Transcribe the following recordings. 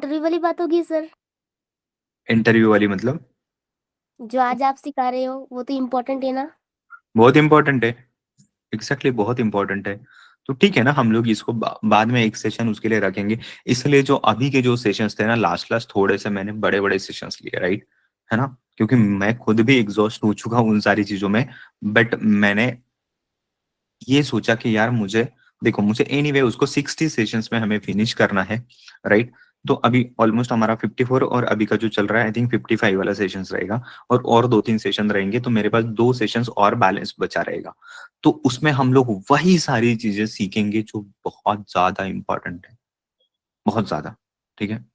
Interview वाली बात होगी सर। इंटरव्यू वाली मतलब? जो आज आप सिखा रहे हो वो तो इम्पोर्टेंट है ना। बहुत इंपॉर्टेंट है। एग्जैक्टली बहुत इंपॉर्टेंट है। तो ठीक है ना, हम लोग इसको बाद में एक सेशन उसके लिए रखेंगे। इसलिए जो अभी के जो सेशंस थे ना, लास्ट लास्ट थोड़े से मैंने बड़े बड़े सेशंस लिए, राइट? है ना? क्योंकि मैं खुद भी एग्जॉस्ट हो चुका हूँ उन सारी चीजों में। बट मैंने ये सोचा कि यार मुझे, देखो मुझे एनीवे उसको 60 सेशंस में हमें फिनिश करना है, राइट? तो अभी ऑलमोस्ट हमारा 54 और अभी का जो चल रहा है आई थिंक 55 वाला सेशंस रहेगा। और दो तीन सेशन रहेंगे तो मेरे पास दो सेशंस और बैलेंस बचा रहेगा। तो उसमें हम लोग वही सारी चीजें सीखेंगे जो बहुत ज्यादा इंपॉर्टेंट है, बहुत ज्यादा। ठीक है?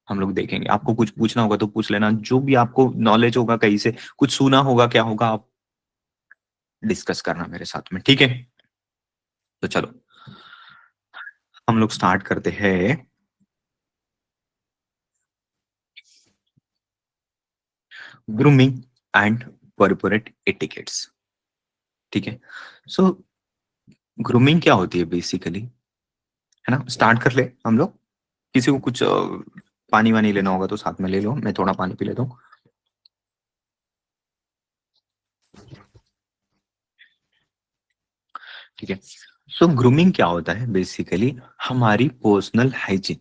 हम लोग देखेंगे, आपको कुछ पूछना होगा तो पूछ लेना, जो भी आपको नॉलेज होगा कहीं से कुछ सुना होगा क्या होगा, आप डिस्कस करना मेरे साथ में, ठीक है? तो चलो हम लोग स्टार्ट करते हैं। Grooming and corporate etiquettes. ठीक है? सो ग्रूमिंग क्या होती है बेसिकली, है ना? स्टार्ट कर ले हम लोग। किसी को कुछ पानी वानी लेना होगा तो साथ में ले लो, मैं थोड़ा पानी पी लेता हूँ। ठीक है? सो ग्रूमिंग क्या होता है बेसिकली, हमारी पर्सनल हाइजीन,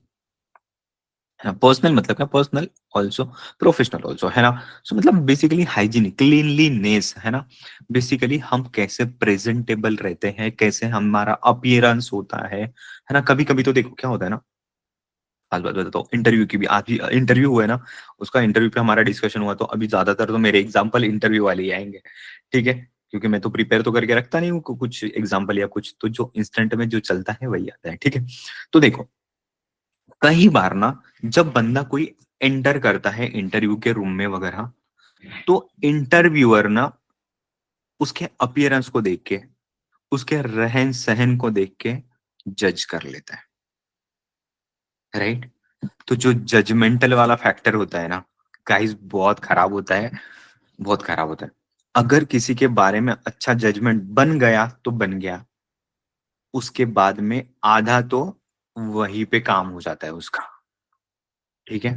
है ना? पर्सनल मतलब क्या, पर्सनल ऑल्सो प्रोफेशनल ऑल्सो, है ना? सो मतलब बेसिकली हाइजीन, क्लीनलीनेस, है ना? बेसिकली हम कैसे प्रेजेंटेबल रहते हैं, कैसे हमारा अपीयरेंस होता है ना? कभी कभी तो देखो क्या होता है ना, आज बात बताता हूँ इंटरव्यू की भी। आज भी इंटरव्यू हुआ है ना, उसका इंटरव्यू पे हमारा डिस्कशन हुआ, तो अभी ज्यादातर तो मेरे एग्जाम्पल इंटरव्यू वाले ही आएंगे। ठीक है? क्योंकि मैं तो प्रिपेयर तो करके रखता नहीं हूँ कुछ एग्जाम्पल या कुछ, तो जो इंस्टेंट में जो चलता है वही आता है। ठीक है? तो देखो, कई बार ना जब बंदा कोई एंटर करता है इंटरव्यू के रूम में वगैरह, तो इंटरव्यूअर ना उसके अपीयरेंस को देख के, उसके रहन सहन को देख के जज कर लेता है, राइट? तो जो जजमेंटल वाला फैक्टर होता है ना गाइस, बहुत खराब होता है, बहुत खराब होता है। अगर किसी के बारे में अच्छा जजमेंट बन गया तो बन गया, उसके बाद में आधा तो वहीं पे काम हो जाता है उसका। ठीक है?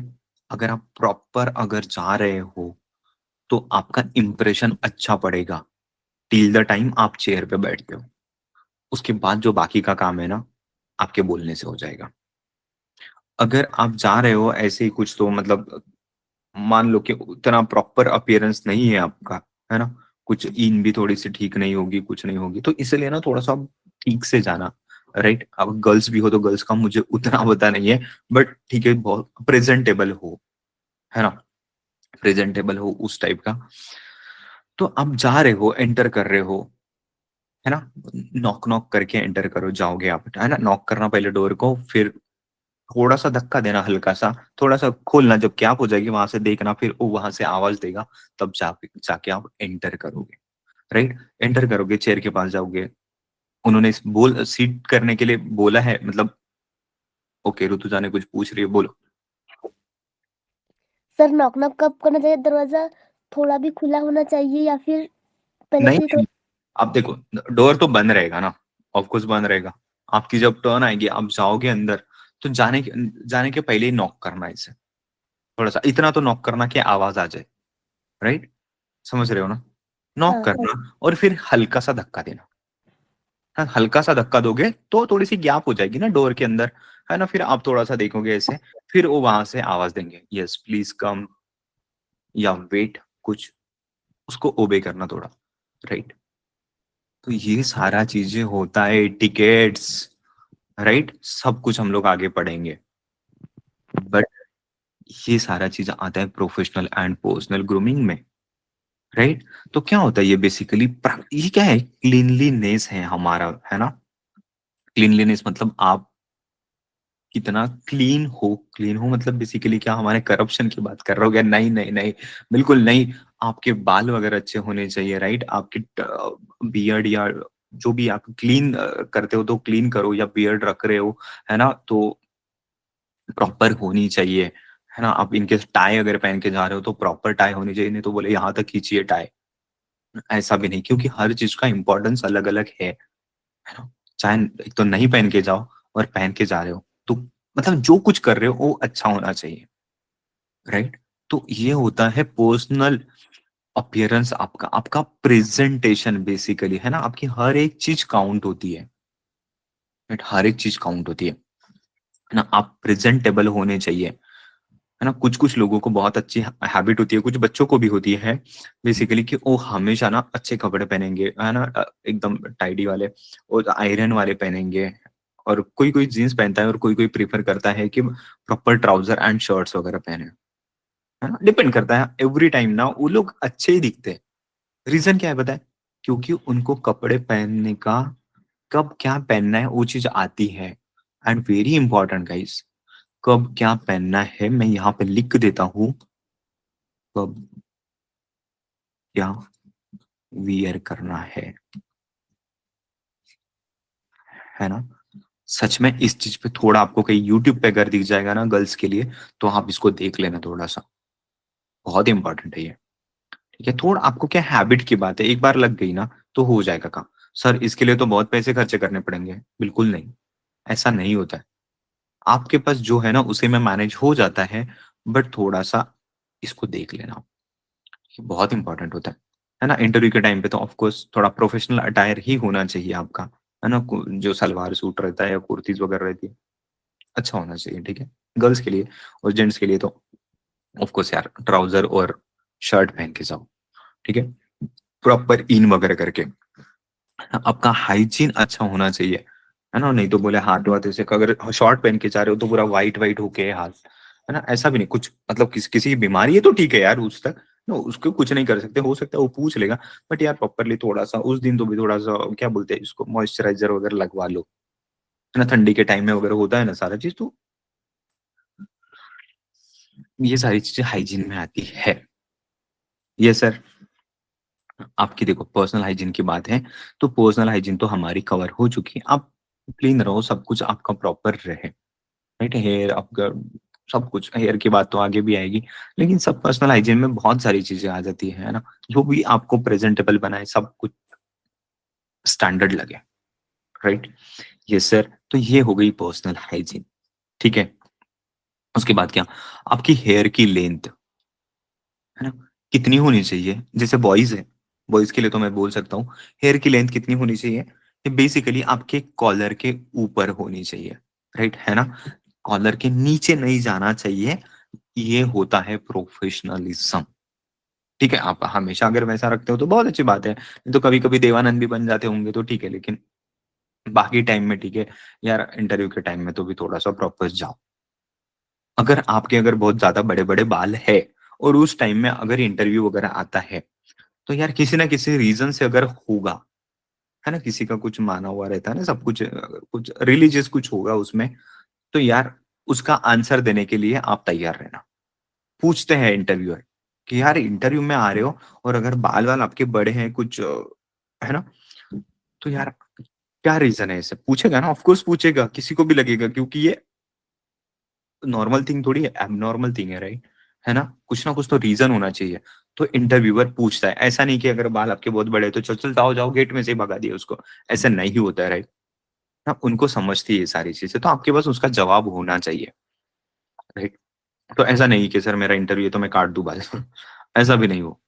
अगर आप प्रॉपर अगर जा रहे हो तो आपका इंप्रेशन अच्छा पड़ेगा टिल द टाइम आप चेयर पे बैठते हो। उसके बाद जो बाकी का काम है ना, आपके बोलने से हो जाएगा। अगर आप जा रहे हो ऐसे ही कुछ, तो मतलब मान लो कि उतना प्रॉपर अपीयरेंस नहीं है आपका, है ना? कुछ इन भी थोड़ी सी ठीक नहीं होगी, कुछ नहीं होगी, तो इसलिए ना थोड़ा सा ठीक से जाना, राइट? अब गर्ल्स भी हो तो गर्ल्स का मुझे उतना पता नहीं है, बट ठीक है, बहुत प्रेजेंटेबल हो, है ना? प्रेजेंटेबल हो उस टाइप का। तो आप जा रहे हो, एंटर कर रहे हो, है ना? नॉक नॉक करके एंटर करो, जाओगे आप, है ना? नॉक करना पहले डोर को, फिर थोड़ा सा धक्का देना, हल्का सा, थोड़ा सा खोलना, जब कैप हो जाएगी वहां से देखना, फिर वो वहां से आवाज देगा, तब जाके आप एंटर करोगे, राइट? एंटर करोगे, चेयर के पास जाओगे, उन्होंने बोल सीट करने के लिए बोला है, मतलब ओके ऋतु जाने कुछ पूछ रही है, बोलो। सर नॉक नॉक कब करना चाहिए? दरवाजा थोड़ा भी खुला होना चाहिए या फिर पहले नहीं से ही थोड़ा। नहीं, आप देखो, डोर तो बंद रहेगा ना, ऑफ कोर्स बंद रहेगा। आपकी जब टर्न आएगी, आप जाओगे अंदर, तो जाने के पहले ही नॉक करना है इसे, थोड़ा सा इतना तो नॉक करना कि आवाज आ जाए, राइट? समझ रहे हो ना? नॉक हाँ। करना और फिर हल्का सा धक्का देना। हाँ, हल्का सा धक्का दोगे तो थोड़ी सी गैप हो जाएगी ना डोर के अंदर, है ना? फिर आप थोड़ा सा देखोगे ऐसे, फिर वो वहां से आवाज देंगे, यस प्लीज कम, या वेट, कुछ उसको ओबे करना थोड़ा, राइट? तो ये सारा चीजें होता है, टिकेट्स, राइट? सब कुछ हम लोग आगे पढ़ेंगे, बट ये सारा चीज आता है प्रोफेशनल एंड पर्सनल ग्रूमिंग में, राइट? तो क्या होता है ये बेसिकली, ये क्या है, क्लीनलीनेस है हमारा, है ना? क्लीनलीनेस मतलब आप कितना क्लीन हो। क्लीन हो मतलब बेसिकली क्या, हमारे करप्शन की बात कर रहे हो क्या? नहीं नहीं नहीं, बिल्कुल नहीं। आपके बाल वगैरह अच्छे होने चाहिए, राइट? आपकी बियर्ड या जो भी आप क्लीन करते हो तो क्लीन करो, या बियर्ड रख रहे हो, है ना? तो प्रॉपर होनी चाहिए, है ना? आप इनके टाई अगर पहन के जा रहे हो तो प्रॉपर टाई होनी चाहिए, नहीं तो बोले यहाँ तक खींचिए टाई, ऐसा भी नहीं, क्योंकि हर चीज का इंपॉर्टेंस अलग अलग है ना? चाहे एक तो नहीं पहन के जाओ और पहन के जा रहे हो, तो मतलब जो कुछ कर रहे हो वो अच्छा होना चाहिए, राइट? तो ये होता है पर्सनल अपीयरेंस आपका, आपका प्रेजेंटेशन बेसिकली, है ना? आपकी हर एक चीज काउंट होती है, राइट? हर एक चीज काउंट होती है ना? आप प्रेजेंटेबल होने चाहिए, है ना? कुछ-कुछ लोगों को बहुत अच्छी हैबिट होती है, कुछ बच्चों को भी होती है बेसिकली कि वो हमेशा ना अच्छे कपड़े पहनेंगे, है ना? एकदम टाइडी वाले और आयरन वाले पहनेंगे, और कोई-कोई जीन्स पहनता है और कोई-कोई प्रेफर करता है कि प्रॉपर ट्राउज़र एंड शर्ट्स वगैरह पहने, है ना? डिपेंड करता है, एवरी टाइम ना वो लोग अच्छे ही दिखते हैं। रीज़न क्या है पता है? क्योंकि उनको कपड़े पहनने का, कब क्या पहनना है वो चीज़ आती है। एंड वेरी इंपॉर्टेंट गाइस, कब क्या पहनना है मैं यहाँ पे लिख देता हूँ, कब क्या वियर करना है ना? सच में इस चीज़ पे थोड़ा आपको कहीं यूट्यूब पे अगर दिख जाएगा ना गर्ल्स के लिए, तो आप इसको देख लेना थोड़ा-सा, बहुत इंपॉर्टेंट है ये, ठीक है? थोड़ा आपको क्या हैबिट की बात है, एक बार लग गई ना तो हो जाएगा काम। सर इसके लिए तो बहुत पैसे खर्चे करने पड़ेंगे, बिल्कुल नहीं, ऐसा नहीं होता है। आपके पास जो है ना उसी में मैनेज हो जाता है, बट थोड़ा-सा इसको देख लेना, ये बहुत इंपॉर्टेंट होता है ना? इंटरव्यू के टाइम पे तो ऑफ कोर्स थोड़ा प्रोफेशनल अटायर ही होना चाहिए आपका, है ना? जो सलवार सूट रहता है या कुर्तीज़ वगैरह रहती है, अच्छा होना चाहिए, ठीक है? गर्ल्स के लिए और जेंट्स के लिए तो ऑफ कोर्स यार ट्राउज़र और शर्ट पहन के जाओ, ठीक है? प्रॉपर इन वगैरह करके। आपका हाइजीन अच्छा होना चाहिए, है ना? नहीं तो बोले हाथ-वाथ ऐसे अगर शॉर्ट पहन के जा रहे हो तो पूरा व्हाइट-व्हाइट होके है हाथ, है ना? ऐसा भी नहीं कुछ, मतलब किसी की बीमारी है तो ठीक है यार उस तक, नो उसको कुछ नहीं कर सकते, हो सकता है वो पूछ लेगा, बट यार प्रॉपर्ली थोड़ा-सा उस दिन तो भी थोड़ा-सा क्या बोलते हैं इसको, मॉइस्चराइज़र वगैरह लगवा लो, है ना? ठंडी के टाइम में वगैरह होता है ना सारा चीज़, तो ये सारी चीज़ें हाइजीन में आती है। Yes sir. आपकी देखो पर्सनल हाइजीन की बात है, तो पर्सनल हाइजीन तो हमारी कवर हो चुकी है। आप क्लीन रहो, सब कुछ आपका प्रॉपर रहे, राइट? हेयर आपका सब कुछ, हेयर की बात तो आगे भी आएगी, लेकिन सब पर्सनल हाइजीन में बहुत सारी चीज़ें आ जाती है ना? जो भी आपको प्रेज़ेंटेबल बनाए, सब कुछ स्टैंडर्ड लगे, राइट? यस सर, तो ये हो गई पर्सनल हाइजीन, ठीक है? उसके बाद क्या? आपकी हेयर की लेंथ, है ना? कितनी होनी चाहिए? जैसे बॉयज़ हैं, बॉयज़ के लिए तो मैं बोल सकता हूँ, हेयर की लेंथ कितनी होनी चाहिए? ये बेसिकली आपके कॉलर के ऊपर होनी चाहिए, राइट? है ना? कॉलर के नीचे नहीं जाना चाहिए, ये होता है प्रोफेशनलिज़्म, ठीक है? आप हमेशा अगर वैसा रखते हो तो बहुत अच्छी बात है, नहीं तो कभी-कभी देवानंद भी बन जाते होंगे तो ठीक है, लेकिन बाकी टाइम में ठीक है, यार इंटरव्यू के टाइम में तो भी थोड़ा-सा प्रॉपर जाओ। अगर आपके अगर बहुत ज़्यादा बड़े-बड़े बाल है और उस टाइम में अगर इंटरव्यू वगैरह आता है, तो यार किसी ना किसी रीज़न से अगर होगा, है ना? किसी का कुछ माना हुआ रहता है ना सब कुछ, कुछ रिलीजियस कुछ होगा उसमें, तो यार उसका आंसर देने के लिए आप तैयार रहना। पूछते हैं इंटरव्यूअर कि यार इंटरव्यू में आ रहे हो और अगर बाल-वाल आपके बड़े हैं कुछ, है ना? तो यार क्या रीज़न है इसे? पूछेगा ना, ऑफ कोर्स पूछेगा, किसी को भी लगेगा क्योंकि ये नॉर्मल थिंग थोड़ी है, एबनॉर्मल थिंग है, राइट? है ना? कुछ ना कुछ तो रीज़न होना चाहिए। तो इंटरव्यूअर पूछता है, ऐसा नहीं कि अगर बाल आपके बहुत बड़े हैं तो चल, चल जाओ, जाओ गेट में से ही भगा दिया उसको, ऐसा नहीं होता है, राइट? हाँ, उनको समझती है ये सारी चीज़ें, तो आपके पास उसका जवाब होना चाहिए, राइट? तो ऐसा नहीं कि सर मेरा इंटरव्यू है तो मैं काट दूँ बाल, ऐसा भी नहीं हो,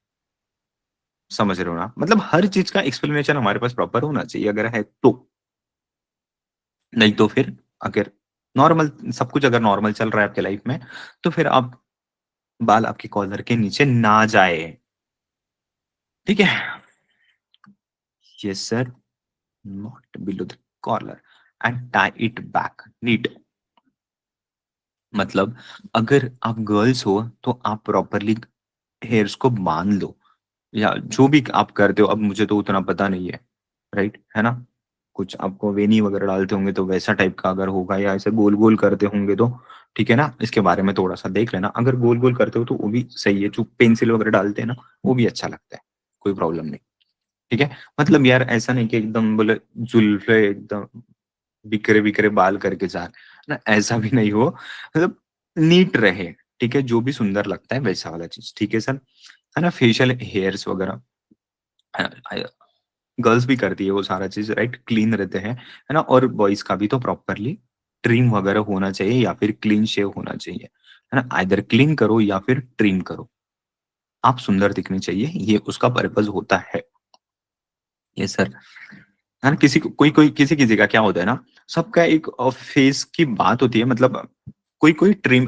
समझ रहे हो ना? मतलब हर चीज़ का एक्सप्लेनेशन हमारे पास प्रॉपर होना चाहिए अगर है तो, नहीं तो फिर अगर नॉर्मल सब कुछ अगर नॉर्मल चल रहा है आपके लाइफ में, तो फिर आप बाल आपके कॉलर के नीचे ना जाए, ठीक है? Yes sir, not below the collar and tie it back neat, मतलब अगर आप गर्ल्स हो तो आप प्रॉपर्ली हेयर्स को बांध लो, या जो भी आप करते हो, अब मुझे तो उतना पता नहीं है, राइट? है ना? कुछ आपको वेनी वगैरह डालते होंगे तो वैसा टाइप का अगर होगा या ऐसे गोल-गोल करते होंगे तो, ठीक है ना? इसके बारे में थोड़ा-सा देख लेना। अगर गोल-गोल करते हो तो वो भी सही है, जो पेंसिल वगैरह डालते हैं ना, वो भी अच्छा लगता है, कोई प्रॉब्लम नहीं, ठीक है? मतलब यार ऐसा नहीं कि एकदम बोले जुल्फ़े एकदम बिखरे-बिखरे बाल करके जा रहे हैं, ना ऐसा भी नहीं हो, मतलब नीट रहे, ठीक है? जो भी सुंदर लगता है वैसा वाला चीज़, ठीक है सर? है ना? फेशियल हेयर्स वगैरह गर्ल्स भी करती है वो सारा चीज़, राइट? क्लीन रहते हैं, है ना? और बॉयज़ का भी तो प्रॉपरली ट्रिम वगैरह होना चाहिए या फिर क्लीन शेव होना चाहिए, है ना? आइदर क्लीन करो या फिर ट्रिम करो। आप सुंदर दिखने चाहिए, ये उसका पर्पज़ होता है। Yes sir. है ना? किसी को कोई-कोई किसी-किसी का क्या होता है ना, सबका एक फेस की बात होती है, मतलब कोई-कोई ट्रिम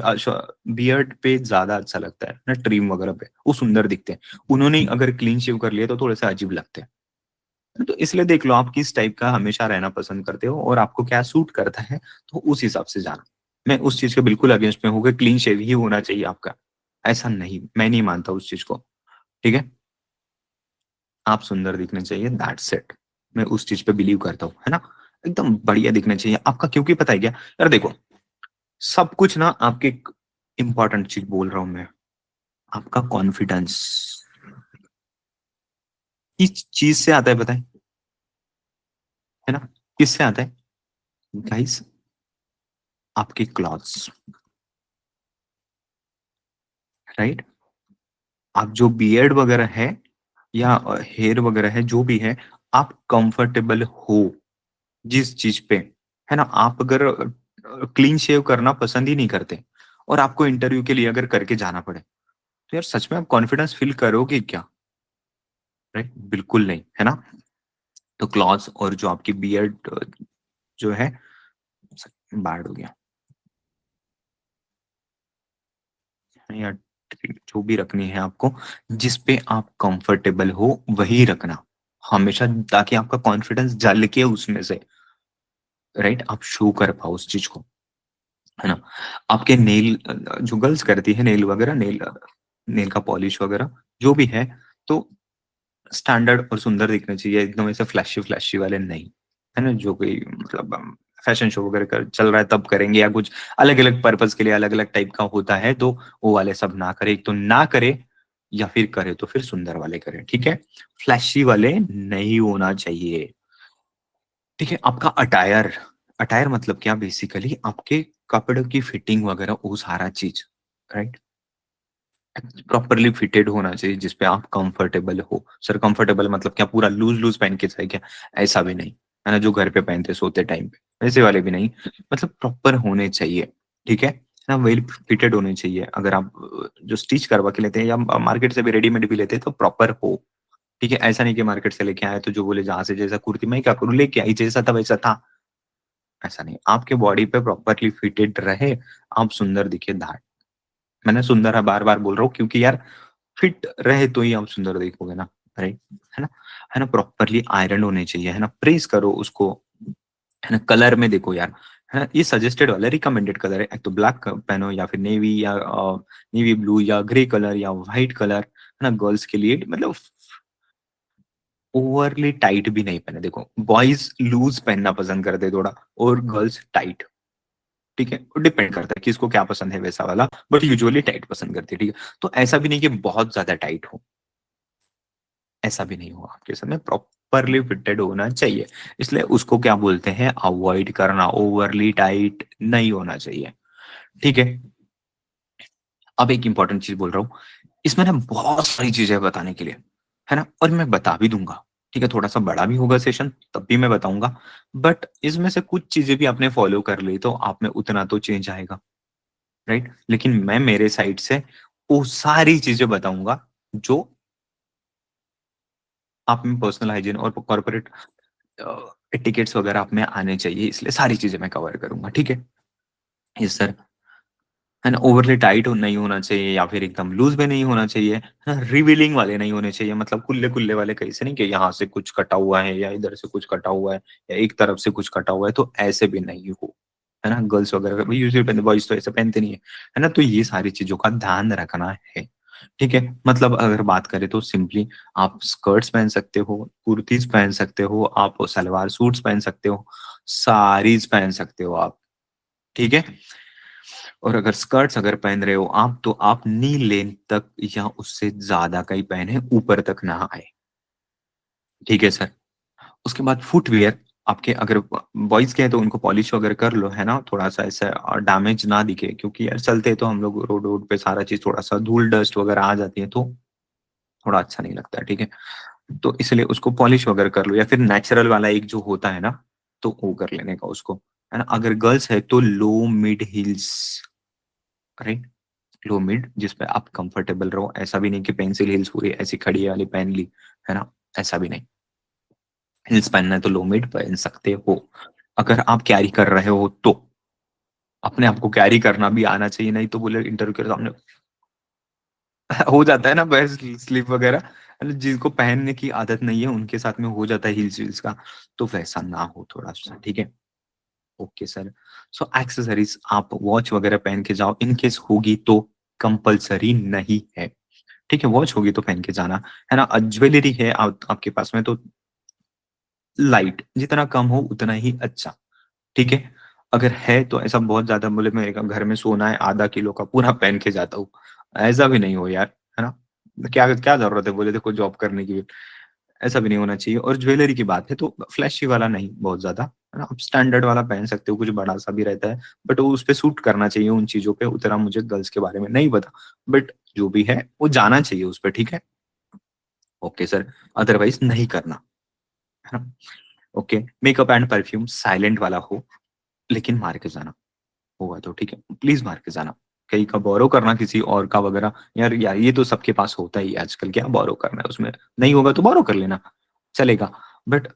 बियर्ड पे ज़्यादा अच्छा लगता है ना, ट्रिम वगैरह पे, वो सुंदर दिखते हैं। उन्होंने अगर क्लीन शेव कर लिया तो थोड़े-से अजीब लगते हैं। तो इसलिए देख लो आप किस टाइप का हमेशा रहना पसंद करते हो और आपको क्या सूट करता है, तो उस हिसाब से जाना। मैं उस चीज़ के बिल्कुल अगेंस्ट में हूँ कि क्लीन शेव ही होना चाहिए आपका। ऐसा नहीं, मैं नहीं मानता उस चीज़ को, ठीक है? आप सुंदर दिखने चाहिए, दैट्स इट। मैं उस चीज़ पे बिलीव करता हूँ, है ना? एकदम बढ़िया दिखना चाहिए आपका, क्योंकि पता है क्या? यार देखो, सब कुछ ना आपके एक इम्पोर्टेंट चीज़ बोल रहा हूँ मैं, आपका कॉन्फिडेंस किस चीज़ से आता है पता है ना? किससे आता है? गाइस, आपके क्लॉथ्स, राइट? आप जो बियर्ड वगैरह है या हेयर वगैरह है, जो भी है, आप कंफर्टेबल हो जिस चीज़ पे, है ना? आप अगर क्लीन शेव करना पसंद ही नहीं करते और आपको इंटरव्यू के लिए अगर करके जाना पड़े, तो यार सच में आप कॉन्फिडेंस फील करोगे क्या? राइट? बिल्कुल नहीं, है ना? तो क्लॉथ्स और जो आपकी बियर्ड जो है, बैड हो गया या जो भी रखनी है आपको, जिस पे आप कंफर्टेबल हो वही रखना हमेशा, ताकि आपका कॉन्फिडेंस झलके उसमें से, राइट? आप शो कर पाओ उस चीज को, है ना? आपके नेल जो गर्ल्स करती है नेल वगैरह, नेल का पॉलिश वगैरह जो भी है, तो स्टैंडर्ड और सुंदर दिखना चाहिए, एकदम ऐसे फ्लैशी फ्लैशी वाले नहीं, है ना? जो कोई मतलब फैशन शो वगैरह कर चल रहा है तब करेंगे, या कुछ अलग-अलग पर्पज़ के लिए अलग-अलग टाइप का होता है, तो वो वाले सब ना करे। एक तो ना करे, या फिर करे तो फिर सुंदर वाले करे, ठीक है? फ्लैशी वाले नहीं होना चाहिए, ठीक है? आपका अटायर, अटायर मतलब क्या? बेसिकली आपके कपड़ों की फिटिंग वगैरह वो सारा चीज़, राइट? प्रॉपर्ली फिटेड होना चाहिए जिसपे आप कंफर्टेबल हो। सर कंफर्टेबल मतलब क्या पूरा लूज़-लूज़ पहन के जाए क्या? ऐसा भी नहीं, है ना? जो घर पे पहनते सोते टाइम पे, वैसे वाले भी नहीं। मतलब प्रॉपर होने चाहिए, ठीक है? ना वेल फिटेड होने चाहिए। अगर आप जो स्टिच करवा के लेते हैं या मार्केट से भी रेडीमेड भी लेते हैं तो प्रॉपर हो, ठीक है? ऐसा नहीं कि मार्केट से लेके आए तो जो बोले जहाँ से जैसा कुर्ती मैं क्या करूँ लेके आई जैसा था वैसा था, ऐसा नहीं। आपके बॉडी पे प्रॉपर्ली फिटेड रहे, आप सुंदर दिखे दैट। मैंने सुंदर है बार-बार बोल रहा हूँ क्योंकि यार फिट रहे तो ही आप सुंदर दिखोगे ना, राइट? है ना? है ना? प्रॉपर्ली आयरन होने चाहिए, है ना? प्रेस करो उसको, है ना? कलर में देखो यार, है ना? ये सजेस्टेड वाला रिकमेंडेड कलर है। एक तो ब्लैक पहनो या फिर नेवी या नेवी ब्लू या ग्रे कलर या व्हाइट कलर, है ना? गर्ल्स के लिए मतलब ओवरली टाइट भी नहीं पहने। देखो बॉयज़ लूज़ पहनना पसंद करते हैं थोड़ा और गर्ल्स टाइट, ठीक है? डिपेंड करता है किसको क्या पसंद है वैसा वाला, बट यूजुअली टाइट पसंद करती है, ठीक है? तो ऐसा भी नहीं कि बहुत ज़्यादा टाइट हो। ऐसा भी नहीं होगा आपके साथ में, प्रॉपरली फिटेड होना चाहिए। इसलिए उसको क्या बोलते हैं, अवॉइड करना, ओवरली टाइट नहीं होना चाहिए, ठीक है? अब एक इंपॉर्टेंट चीज़ बोल रहा हूँ, इसमें ना बहुत सारी चीज़ें हैं बताने के लिए, है ना? और मैं बता भी दूँगा, ठीक है? थोड़ा-सा बड़ा भी होगा सेशन तब भी मैं बताऊँगा, बट इसमें से कुछ चीज़ें भी आपने फॉलो कर ली तो आप में उतना तो चेंज आएगा, राइट? लेकिन मैं मेरे साइड से वो सारी चीज़ें बताऊँगा जो आप में पर्सनल हाइजीन और कॉर्पोरेट एटिकेट्स वगैरह आप में आने चाहिए, इसलिए सारी चीज़ें मैं कवर करूँगा, ठीक है? Yes sir. है ना? ओवरली टाइट हो नहीं होना चाहिए या फिर एकदम लूज़ भी नहीं होना चाहिए, है ना? रिवीलिंग वाले नहीं होने चाहिए, मतलब खुले-खुले वाले कैसे नहीं कि यहाँ से कुछ कटा हुआ है या इधर से कुछ कटा हुआ है या एक तरफ से कुछ कटा हुआ है, तो ऐसे भी नहीं हो, है ना? गर्ल्स वगैरह भी यूजुअली पहनते, बॉयज़ तो ऐसे पहनते नहीं है, है ना? तो ये सारी चीज़ों का ध्यान रखना है, ठीक है? मतलब अगर बात करें तो सिंपली आप स्कर्ट्स पहन सकते हो, कुर्तीज़ पहन सकते हो, आप सलवार सूट्स पहन सकते हो, साड़ीज़ पहन सकते हो आप, ठीक है? और अगर स्कर्ट्स अगर पहन रहे हो आप, तो आप नी लेंथ तक या उससे ज़्यादा का ही पहने, ऊपर तक ना आए, ठीक है सर? उसके बाद फुटवियर आपके अगर बॉयज़ के हैं तो उनको पॉलिश वगैरह कर लो, है ना? थोड़ा-सा ऐसा डैमेज ना दिखे, क्योंकि यार चलते तो हम लोग रोड-वोड पे सारा चीज़ थोड़ा-सा धूल डस्ट वगैरह आ जाती है, तो थोड़ा अच्छा नहीं लगता है, ठीक है? तो इसलिए उसको पॉलिश वगैरह कर लो या फिर नेचुरल वाला एक जो होता है ना, तो वो कर लेने का उसको। है ना। अगर गर्ल्स है तो लो मिड हील्स, राइट, लो मिड जिसपे आप कंफर्टेबल रहो, ऐसा भी नहीं कि पेंसिल हील्स पूरी ऐसी खड़ी वाली पहन ली, है ना, ऐसा भी नहीं। हिल्स पहनना है तो लो मिड पहन सकते हो। अगर आप कैरी कर रहे हो तो अपने आप को कैरी करना भी आना चाहिए, नहीं तो बोले इंटरव्यू के सामने हो जाता है ना बैग स्लीप वगैरह, मतलब जिनको पहनने की आदत नहीं है उनके साथ में हो जाता है हील्स वील्स का, तो वैसा ना हो थोड़ा सा, ठीक है। Okay sir. सो एक्सेसरीज आप वॉच वगैरह पहन के जाओ, इन केस होगी तो कंपलसरी नहीं है, ठीक है, वॉच होगी तो पहन के जाना, है ना। ज्वेलरी है आपके पास में तो लाइट, जितना कम हो उतना ही अच्छा, ठीक है। अगर है तो ऐसा बहुत ज्यादा बोले मेरे घर में सोना है आधा किलो का पूरा पहन के जाता हूँ, ऐसा भी नहीं हो यार, है ना। क्या क्या जरूरत है बोले देखो जॉब करने की, ऐसा भी नहीं होना चाहिए। और ज्वेलरी की बात है तो फ्लैशी वाला नहीं बहुत ज्यादा, है ना, आप स्टैंडर्ड वाला पहन सकते हो, कुछ बड़ा सा भी रहता है बट वो उस पे सूट करना चाहिए उन चीजों पे, उतना मुझे गर्ल्स के बारे में नहीं पता, बट जो भी है वो जाना चाहिए उस पे, ठीक है। ओके सर, अदरवाइज नहीं करना, है ना। Okay, makeup and perfume silent वाला हो, लेकिन मार के जाना होगा तो ठीक है, प्लीज मार के जाना। कहीं का बोरो करना किसी और का वगैरह, यार ये तो सबके पास होता ही है आजकल, क्या बोरो करना है उसमें, नहीं होगा तो बोरो कर लेना, चलेगा, बट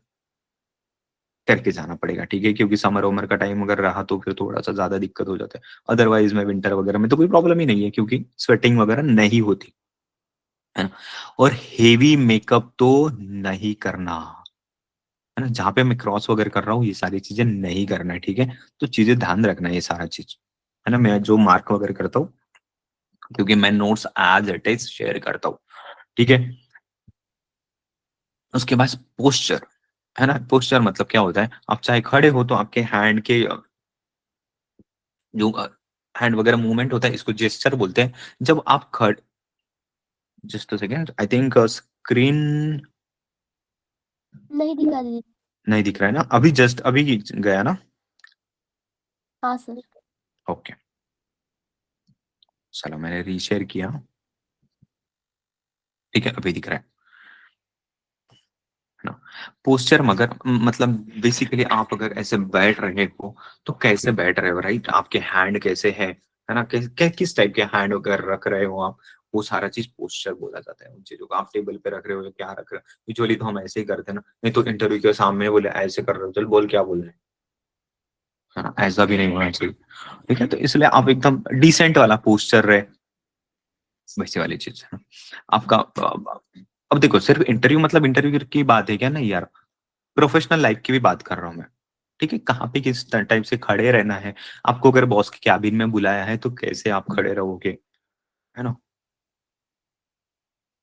करके जाना पड़ेगा, ठीक है, क्योंकि समर वमर का टाइम अगर रहा तो फिर थोड़ा सा ज्यादा दिक्कत हो जाता है। अदरवाइज में विंटर वगैरह में तो कोई प्रॉब्लम ही नहीं है क्योंकि स्वेटिंग वगैरह नहीं होती, है ना। और हेवी मेकअप तो नहीं करना, है ना, जहाँ पे मैं क्रॉस वगैरह कर रहा हूँ ये सारी चीजें नहीं करना है, ठीक है। तो चीजें ध्यान रखना है ये सारा चीज, है ना। मैं जो मार्क वगैरह करता हूँ क्योंकि मैं notes as it is share करता हूँ, ठीक है। उसके बाद पोस्चर, है ना, पोस्चर मतलब क्या होता है, आप चाहे खड़े हो तो आपके हैंड के जो हैंड वगैरह मूवमेंट होता है इसको जेस्चर बोलते हैं। जब आप खड़ just second I think screen नहीं दिखा दीदी। नहीं दिख रहा है ना, अभी जस्ट अभी गया ना। हाँ सर। ओके, चलो मैंने रीशेयर किया, ठीक है, अभी दिख रहा है ना। पोस्चर मगर मतलब बेसिकली आप अगर ऐसे बैठ रहे हो तो कैसे बैठ रहे हो, राइट, आपके हैंड कैसे है ना, किस टाइप के हैंड अगर रख रहे हो आप, वो सारा चीज पोस्चर बोला जाता है। उन चीजों को आप टेबल पे रख रहे हो या क्या रख रहे हो, यूजुअली तो हम ऐसे ही करते हैं ना, नहीं तो इंटरव्यू के सामने बोले ऐसे कर रहे हो, चल बोल क्या बोल रहे हैं, है ना, ऐसा भी नहीं होना चाहिए, ठीक है। तो इसलिए आप एकदम डिसेंट वाला पोस्चर रहे, वैसे वाली चीज है ना आपका। अब देखो सिर्फ इंटरव्यू मतलब इंटरव्यू की बात है क्या, नहीं यार, प्रोफेशनल लाइफ की भी बात कर रहा हूँ मैं, ठीक है। कहाँ पे किस टाइप से खड़े रहना है, आपको अगर बॉस के कैबिन में बुलाया है तो कैसे आप खड़े रहोगे, है ना,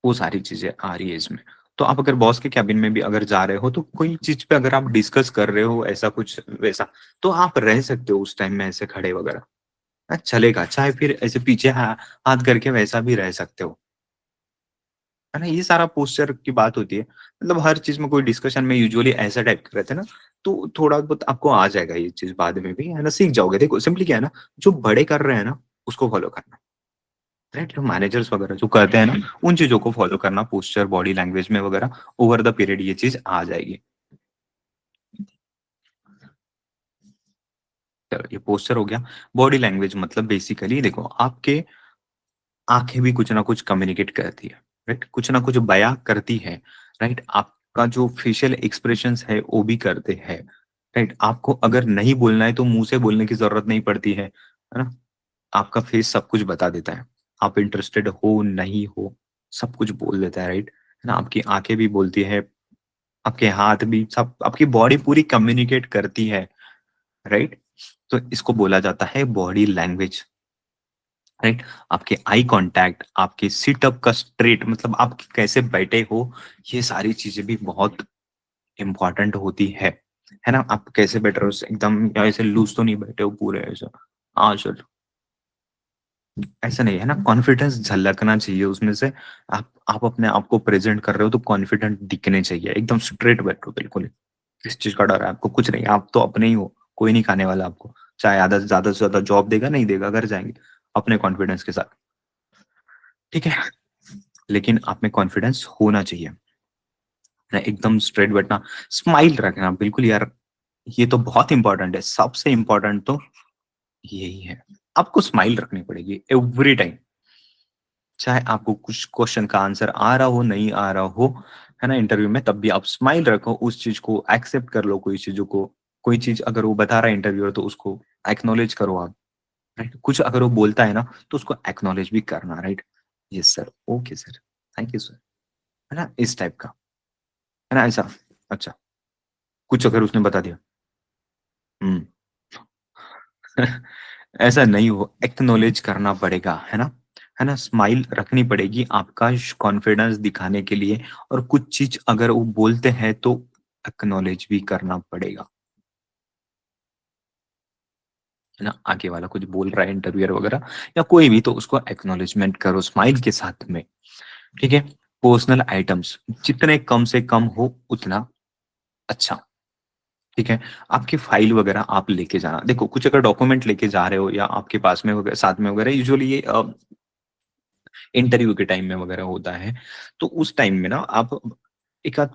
वो सारी चीजें आ रही है इसमें। तो आप अगर बॉस के कैबिन में भी अगर जा रहे हो तो कोई चीज पे अगर आप डिस्कस कर रहे हो ऐसा कुछ वैसा, तो आप रह सकते हो उस टाइम में ऐसे खड़े वगैरह, चलेगा, चाहे फिर ऐसे पीछे हाथ करके वैसा भी रह सकते हो, है ना। ये सारा पोस्चर की बात होती है, मतलब हर चीज में कोई डिस्कशन में यूजुअली ऐसा टाइप के रहते हैं ना, तो थोड़ा बहुत आपको आ जाएगा ये चीज बाद में भी, है ना, सीख जाओगे। देखो सिंपली क्या है ना, जो बड़े कर रहे हैं ना उसको फॉलो करना, राइट, जो मैनेजर्स वगैरह जो करते हैं ना उन चीजों को फॉलो करना, पोस्चर बॉडी लैंग्वेज में वगैरह, ओवर द पीरियड ये चीज आ जाएगी। चलो ये पोस्चर हो गया। बॉडी लैंग्वेज मतलब बेसिकली देखो आपके आंखें भी कुछ ना कुछ कम्युनिकेट करती है, राइट, कुछ ना कुछ बयां करती है, राइट। आपका जो फेशियल एक्सप्रेशंस है वो भी करते हैं, राइट। आपको अगर नहीं बोलना है तो मुंह से बोलने की जरूरत नहीं पड़ती है ना। आपका फेस सब कुछ बता देता है, आप इंटरेस्टेड हो नहीं हो सब कुछ बोल देता है, राइट, है ना। आपकी आंखें भी बोलती है, आपके हाथ भी, सब आपकी बॉडी पूरी कम्युनिकेट करती है, राइट। तो इसको बोला जाता है बॉडी लैंग्वेज, राइट। आपके आई कांटेक्ट, आपके सिट अप का स्ट्रेट मतलब आप कैसे बैठे हो, ये सारी चीजें भी बहुत इंपॉर्टेंट होती है ना। आप कैसे बैठ रहे हो एकदम, या ऐसे लूज तो नहीं बैठे हो पूरे ऐसे, हाँ सर, ऐसा नहीं है ना, कॉन्फिडेंस झलकना चाहिए उसमें से। आप अपने आप को प्रेजेंट कर रहे हो तो कॉन्फिडेंट दिखने चाहिए, एकदम स्ट्रेट बैठो बिल्कुल। किस चीज का डर है आपको, कुछ नहीं, आप तो अपने ही हो, कोई नहीं खाने वाला आपको, चाहे आधा ज्यादा से ज्यादा जॉब देगा नहीं देगा, घर जाएंगे अपने कॉन्फिडेंस के साथ, ठीक है। लेकिन आप में कॉन्फिडेंस होना चाहिए ना, एकदम स्ट्रेट बैठना, स्माइल रखना बिल्कुल यार, ये तो बहुत इंपॉर्टेंट है, सबसे इंपॉर्टेंट तो यही है। आपको स्माइल रखनी पड़ेगी एवरी टाइम, चाहे आपको कुछ क्वेश्चन का आंसर आ रहा हो, नहीं आ रहा हो, है ना, इंटरव्यू में, तब भी आप स्माइल रखो, उस चीज़ को एक्सेप्ट कर लो, कोई चीज़ों को, कोई चीज़ अगर वो बता रहा है इंटरव्यूअर तो उसको एक्नॉलेज करो आप, राइट? कुछ अगर वो बोलता है ना, तो उसको एक्नॉलेज भी करना, right? Yes sir, okay sir, thank you sir, है ना? इस टाइप का, है ना? ऐसा, अच्छा, कुछ अगर उसने बता दिया, हुँ। ऐसा नहीं हो, एक्नॉलेज करना पड़ेगा, है ना? है ना? स्माइल रखनी पड़ेगी आपका कॉन्फिडेंस दिखाने के लिए, और कुछ चीज़ अगर वो बोलते हैं तो एक्नॉलेज भी करना पड़ेगा, है ना? आगे वाला कुछ बोल रहा है इंटरव्यूअर वगैरह या कोई भी, तो उसको एक्नॉलेजमेंट करो स्माइल के साथ में, ठीक है? पर्सनल आइटम्स जितने कम से कम हो उतना अच्छा, ठीक है? आपकी फाइल वगैरह आप लेके जाना। देखो, कुछ अगर डॉक्यूमेंट लेके जा रहे हो या आपके पास में वगैरह, साथ में वगैरह, यूजुअली ये इंटरव्यू के टाइम में वगैरह होता है, तो उस टाइम में ना आप एक आध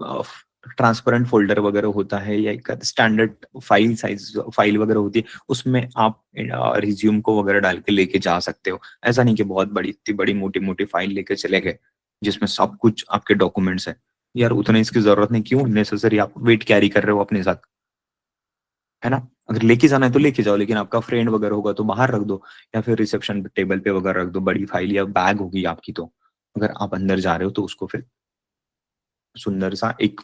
ट्रांसपेरेंट फ़ोल्डर वगैरह होता है, या एक आध स्टैंडर्ड फाइल साइज़ फाइल वगैरह होती है, उसमें आप रिज़्यूम को वगैरह डाल के लेके जा सकते हो। ऐसा नहीं कि बहुत बड़ी, इतनी बड़ी मोटी-मोटी फाइल लेके चले गए, जिसमें सब कुछ आपके डॉक्यूमेंट्स हैं। यार उतने इसकी ज़रूरत नहीं, क्यों नेसेसरी आप वेट कैरी कर रहे हो अपने साथ? है ना? अगर लेके जाना है तो लेके जाओ, लेकिन आपका फ्रेंड वगैरह होगा तो बाहर रख दो, या फिर रिसेप्शन टेबल पे वगैरह रख दो, बड़ी फाइल या बैग होगी आपकी तो। अगर आप अंदर जा रहे हो तो उसको फिर सुंदर सा एक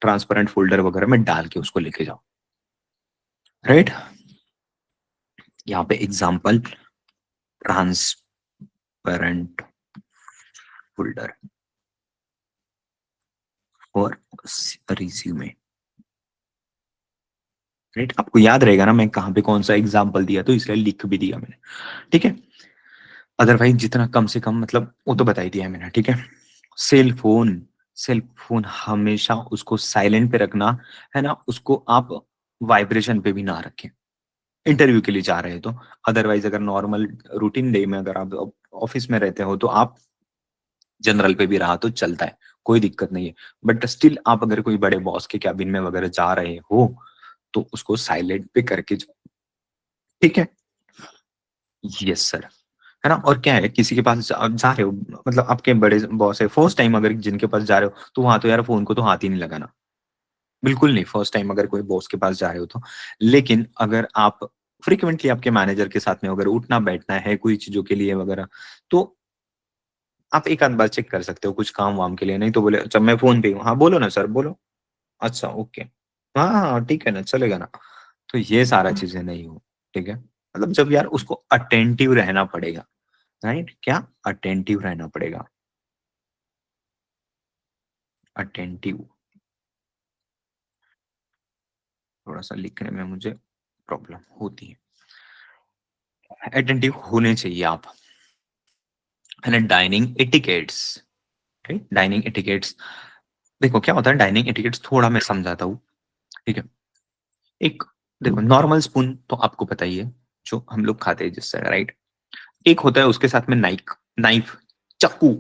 ट्रांसपेरेंट फ़ोल्डर वगैरह में डाल के उसको लेके जाओ, राइट? यहाँ पे example, transparent folder for resume, right? आपको याद रहेगा ना मैं कहाँ पे कौन-सा एग्ज़ाम्पल दिया, तो इसलिए लिख भी दिया मैंने, ठीक है? अदरवाइज़ जितना कम से कम, मतलब वो तो बता ही दिया है मैंने, ठीक है? सेल फ़ोन, सेल फ़ोन हमेशा उसको साइलेंट पे रखना, है ना? उसको आप वाइब्रेशन पे भी ना रखें, इंटरव्यू के लिए जा रहे हैं तो। अदरवाइज़ अगर नॉर्मल रूटीन डे में अगर आप ऑफ़िस में रहते हो, तो आप जनरल पे भी रहा तो चलता है, कोई दिक्कत नहीं है। बट स्टिल आप अगर कोई बड़े बॉस के केबिन में वगैरह जा रहे हो, तो उसको साइलेंट पे करके जाओ, ठीक है? Yes sir. है ना? और क्या है, किसी के पास जा रहे हो, मतलब आपके बड़े बॉस है, फर्स्ट टाइम अगर जिनके पास जा रहे हो, तो वहाँ तो यार फ़ोन को तो हाथ ही नहीं लगाना। बिल्कुल नहीं, फर्स्ट टाइम अगर कोई बॉस के पास जा रहे हो तो। लेकिन अगर आप फ्रीक्वेंटली आपके मैनेजर के साथ में अगर उठना-बैठना है कोई चीज़ों के लिए वगैरह, तो आप एक आध बार चेक कर सकते हो कुछ काम-वाम के लिए, नहीं तो बोले अच्छा मैं फ़ोन पे ही हूँ, हाँ, बोलो ना सर बोलो। अच्छा ओके। हाँ, हाँ, हाँ, ठीक है ना, चलेगा ना। तो ये सारा चीज़ें नहीं हो, ठीक है? मतलब जब यार उसको अटेंटिव रहना पड़ेगा, राइट? क्या? अटेंटिव रहना पड़ेगा, अटेंटिव। थोड़ा-सा लिखने में मुझे प्रॉब्लम होती है। अटेंटिव होने चाहिए आप, है ना? Dining etiquettes, right? Dining etiquettes, देखो क्या होता है डाइनिंग एटिकेट्स, थोड़ा मैं समझाता हूँ, ठीक है? एक, देखो नॉर्मल स्पून तो आपको पता ही है, जो हम लोग खाते हैं जिससे, राइट? एक होता है उसके साथ में नाइफ, चाकू,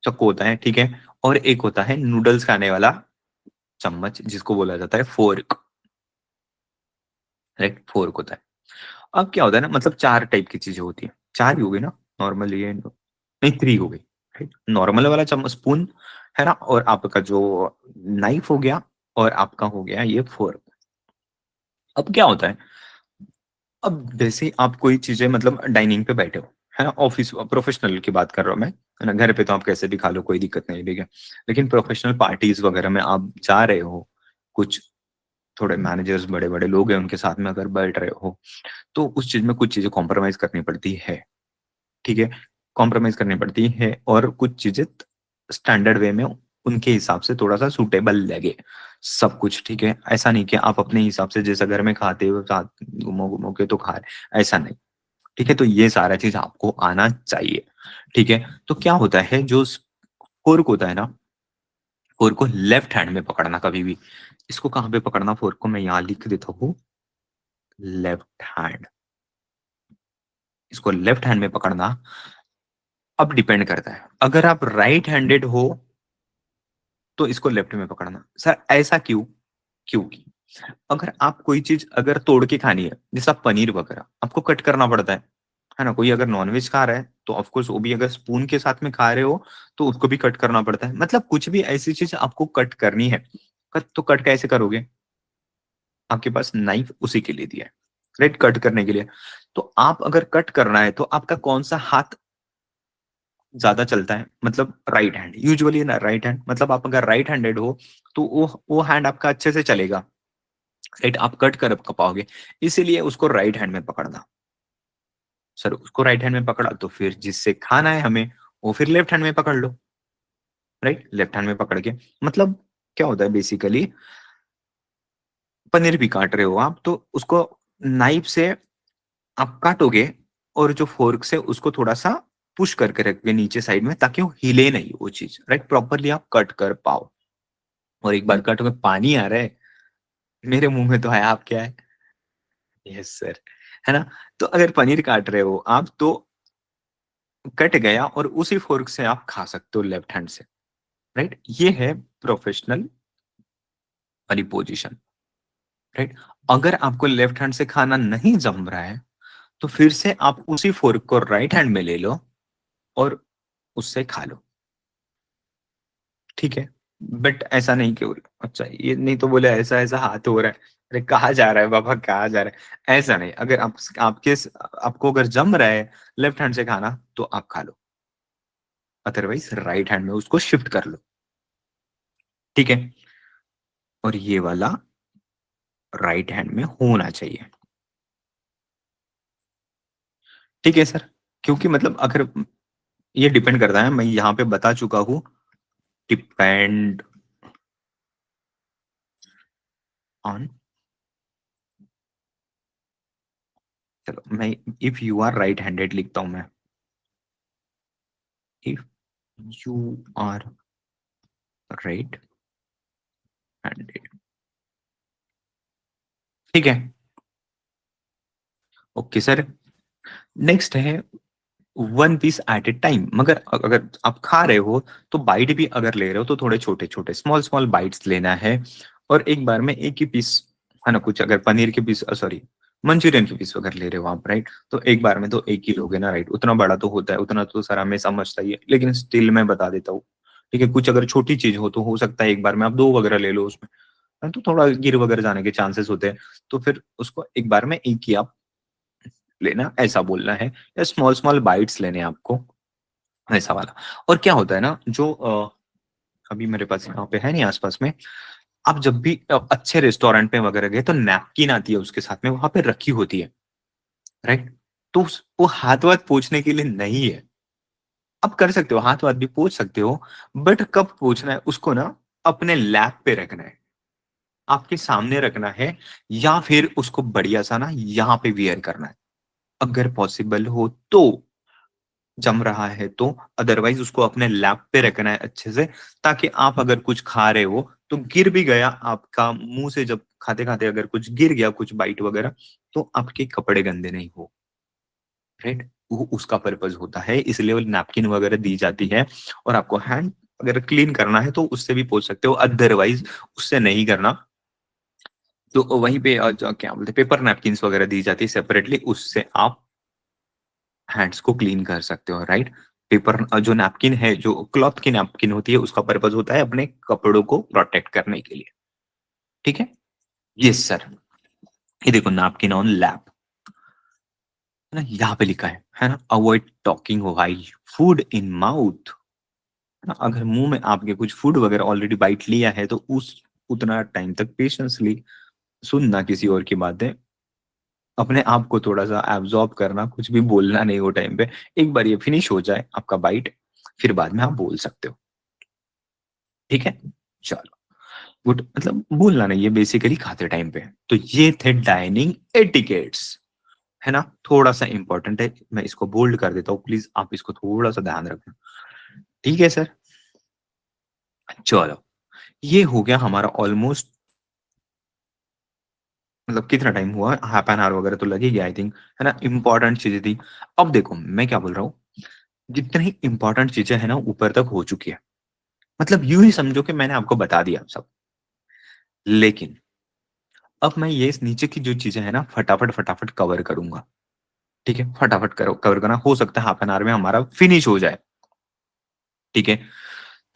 चाकू होता है, ठीक है? और एक होता है नूडल्स खाने वाला चम्मच, जिसको बोला जाता है फोर्क, राइट? फोर्क होता है। अब क्या होता है ना, मतलब 4 टाइप की चीज़ें होती हैं। 4 ही हो गई ना? नॉर्मल ये नहीं, 3 हो गई, राइट? नॉर्मल वाला स्पून, है ना? और आपका जो नाइफ हो गया, और आपका हो गया ये फोर्क। अब क्या होता है, अब जैसे आप कोई चीज़ें, मतलब डाइनिंग पे बैठे हो, है ना? ऑफ़िस प्रोफ़ेशनल की बात कर रहा हूँ मैं, है ना? घर पे तो आप कैसे भी खा लो, कोई दिक्कत नहीं है, ठीक है? लेकिन प्रोफ़ेशनल पार्टीज़ वग़ैरह में आप जा रहे हो, कुछ थोड़े मैनेजर्स बड़े-बड़े लोग हैं, उनके साथ में अगर बैठ रहे हो, तो उस चीज़ में कुछ चीज़ें कॉम्प्रोमाइज़ करनी पड़ती है। ठीक है? कॉम्प्रोमाइज़ करनी पड़ती है, और कुछ चीज़ें स्टैंडर्ड वे में उनके हिसाब से थोड़ा-सा सूटेबल लगे, सब कुछ, ठीक है? ऐसा नहीं कि आप अपने हिसाब से जैसा घर में खाते हो, साथ घुमो-घुमो के तो खा रहे, ऐसा नहीं, ठीक है? तो ये सारा चीज़ आपको आना चाहिए, ठीक है? तो क्या होता है, जो फ़ोर्क होता है ना, फ़ोर्क को लेफ्ट हैंड में पकड़ना कभी भी। इसको कहाँ पे पकड़ना फ़ोर्क को, मैं यहाँ लिख देता हूँ, लेफ्ट हैंड। इसको लेफ्ट हैंड में पकड़ना, अब डिपेंड करता है, अगर आप राइट हैंडेड हो तो इसको लेफ्ट में पकड़ना। सर ऐसा क्यों? क्योंकि अगर आप कोई चीज़ अगर तोड़ के खानी है, जैसा पनीर वगैरह, आपको कट करना पड़ता है ना? कोई अगर नॉन-वेज खा रहा है, तो ऑफ कोर्स वो भी अगर स्पून के साथ में खा रहे हो, तो उसको भी कट करना पड़ता है। मतलब कुछ भी ऐसी चीज़ आपको कट करनी है, तो कट कैसे करोगे? आपके पास नाइफ उसी के लिए दिया है, राइट? कट करने के लिए। तो आप अगर कट करना है, तो आपका कौन-सा हाथ ज़्यादा चलता है? मतलब राइट हैंड, यूजुअली ना राइट हैंड, मतलब आप अगर राइट हैंडेड हो, तो वो हैंड आपका अच्छे से चलेगा, राइट? आप कट कर पाओगे, इसीलिए उसको राइट हैंड में पकड़ना। सर उसको राइट हैंड में पकड़ा, तो फिर जिससे खाना है हमें, वो फिर लेफ्ट हैंड में पकड़ लो, राइट? लेफ्ट हैंड में पकड़ के मतलब क्या होता है बेसिकली, पनीर भी काट रहे हो आप, तो उसको नाइफ से आप काटोगे और जो फोर्क से उसको थोड़ा-सा पुश करके रखोगे नीचे साइड में, ताकि वो हिले नहीं वो चीज़, राइट? प्रॉपर्ली आप कट कर पाओ। और एक बार कट में पानी आ रहा है, मेरे मुँह में तो है, आप क्या है? यस सर, है ना? तो अगर पनीर काट रहे हो आप, तो कट गया और उसी फोर्क से आप खा सकते हो लेफ्ट हैंड से, राइट? ये है प्रोफेशनल वाली पोजीशन, राइट? अगर आपको लेफ्ट हैंड से खाना नहीं जम रहा है, तो फिर से आप उसी फोर्क को राइट हैंड में ले लो और उससे खा लो, ठीक है? बट ऐसा नहीं कि बोले अच्छा ये नहीं तो बोले ऐसा-ऐसा हाथ हो रहा है। अरे कहाँ जा रहा है बाबा, कहाँ जा रहा है? ऐसा नहीं, अगर आपको अगर जम रहा है लेफ्ट हैंड से खाना, तो आप खा लो, अदरवाइज़ राइट हैंड में उसको शिफ्ट कर लो, ठीक है? और ये वाला राइट हैंड में होना चाहिए, ठीक है सर? क्योंकि मतलब अगर ये डिपेंड करता है, मैं यहाँ पे बता चुका हूँ, डिपेंड ऑन, चलो मैं if you are right handed लिखता हूँ मैं, if you are right handed, ठीक है? Okay sir. नेक्स्ट है one piece at a time, मगर अगर आप खा रहे हो, तो बाइट भी अगर ले रहे हो, तो थोड़े छोटे-छोटे स्मॉल-स्मॉल बाइट्स लेना है और एक बार में एक ही पीस, है ना? कुछ अगर पनीर के पीस सॉरी मंचूरियन के पीस अगर ले रहे हो आप, राइट? तो एक बार में तो एक ही लोगे ना, राइट? उतना बड़ा तो होता है, उतना तो सर हमें समझता ही है, लेकिन स्टिल मैं बता देता हूँ, ठीक है? कुछ अगर छोटी चीज़ हो, तो हो सकता है एक बार में आप 2 वगैरह ले लो उसमें, तो थोड़ा गिर वगैरह जाने के चांसेस होते हैं, तो फिर उसको एक बार में एक ही आप लेना, ऐसा बोलना है, या स्मॉल-स्मॉल बाइट्स लेने हैं आपको, ऐसा वाला। और क्या होता है ना, जो अभी मेरे पास यहाँ पे है नहीं आस-पास में, आप जब भी अच्छे रेस्टोरेंट पे वगैरह गए, तो नैपकिन आती है उसके साथ में, वहाँ पे रखी होती है, राइट? तो वो हाथ-वाथ पोंछने के लिए नहीं है। आप कर सकते हो, हाथ-वाथ भी पोंछ सकते हो, बट कब पोंछना है उसको ना, अपने लैप पे रखना है, आपके सामने रखना है, या फिर उसको बढ़िया-सा ना यहाँ पे वियर करना है, अगर पॉसिबल हो तो। जम रहा है तो, अदरवाइज़ उसको अपने लैप पे रखना है अच्छे से, ताकि आप अगर कुछ खा रहे हो, तो गिर भी गया आपका मुँह से, जब खाते-खाते अगर कुछ गिर गया, कुछ बाइट वगैरह, तो आपके कपड़े गंदे नहीं हो, राइट? वो उसका पर्पज़ होता है, इसलिए वो नैपकिन वगैरह दी जाती है, और आपको हैंड अगर क्लीन करना है, तो उससे भी पोंछ सकते हो, अदरवाइज़ उससे नहीं करना, तो वहीं पे ज क्या बोलते हैं, पेपर नैपकिन्स वगैरह दी जाती है सेपरेटली, उससे आप हैंड्स को क्लीन कर सकते हो, राइट? पेपर जो नैपकिन है, जो क्लॉथ की नैपकिन होती है, उसका पर्पज़ होता है अपने कपड़ों को प्रोटेक्ट करने के लिए, ठीक है? Yes sir. ये देखो नैपकिन ऑन लैप, है ना? यहाँ पे लिखा है ना? Avoid talking while food in mouth, है ना? अगर मुँह में आपके कुछ फूड वगैरह ऑलरेडी बाइट लिया है, तो उस उतना टाइम तक पेशेंसली सुनना किसी और की बातें, अपने आप को थोड़ा-सा एब्ज़ॉर्ब करना, कुछ भी बोलना नहीं वो टाइम पे। एक बार ये फिनिश हो जाए आपका बाइट, फिर बाद में आप बोल सकते हो। ठीक है? चलो, गुड, मतलब भूलना नहीं है बेसिकली खाते टाइम पे। तो ये थे डाइनिंग एटिकेट्स, है ना? थोड़ा-सा इम्पोर्टेंट है, मैं इसको बोल्ड कर देता हूँ, प्लीज़ आप इसको थोड़ा-सा ध्यान रखना। ठीक है सर? चलो, ये हो गया हमारा ऑलमोस्ट, मतलब कितना टाइम हुआ? हाफ एन आवर वगैरह तो लग ही गया आई थिंक, है ना? इम्पोर्टेंट चीज़ें थी। अब देखो मैं क्या बोल रहा हूँ, जितनी इम्पोर्टेंट चीज़ें हैं ना ऊपर तक हो चुकी है। मतलब यूँ ही समझो कि मैंने आपको बता दिया सब। लेकिन अब मैं ये इस नीचे की जो चीज़ें हैं ना फटाफट कवर करूँगा, ठीक है? फटाफट कवर करना हो सकता है हाफ एन आवर में हमारा फिनिश हो जाए, ठीक है?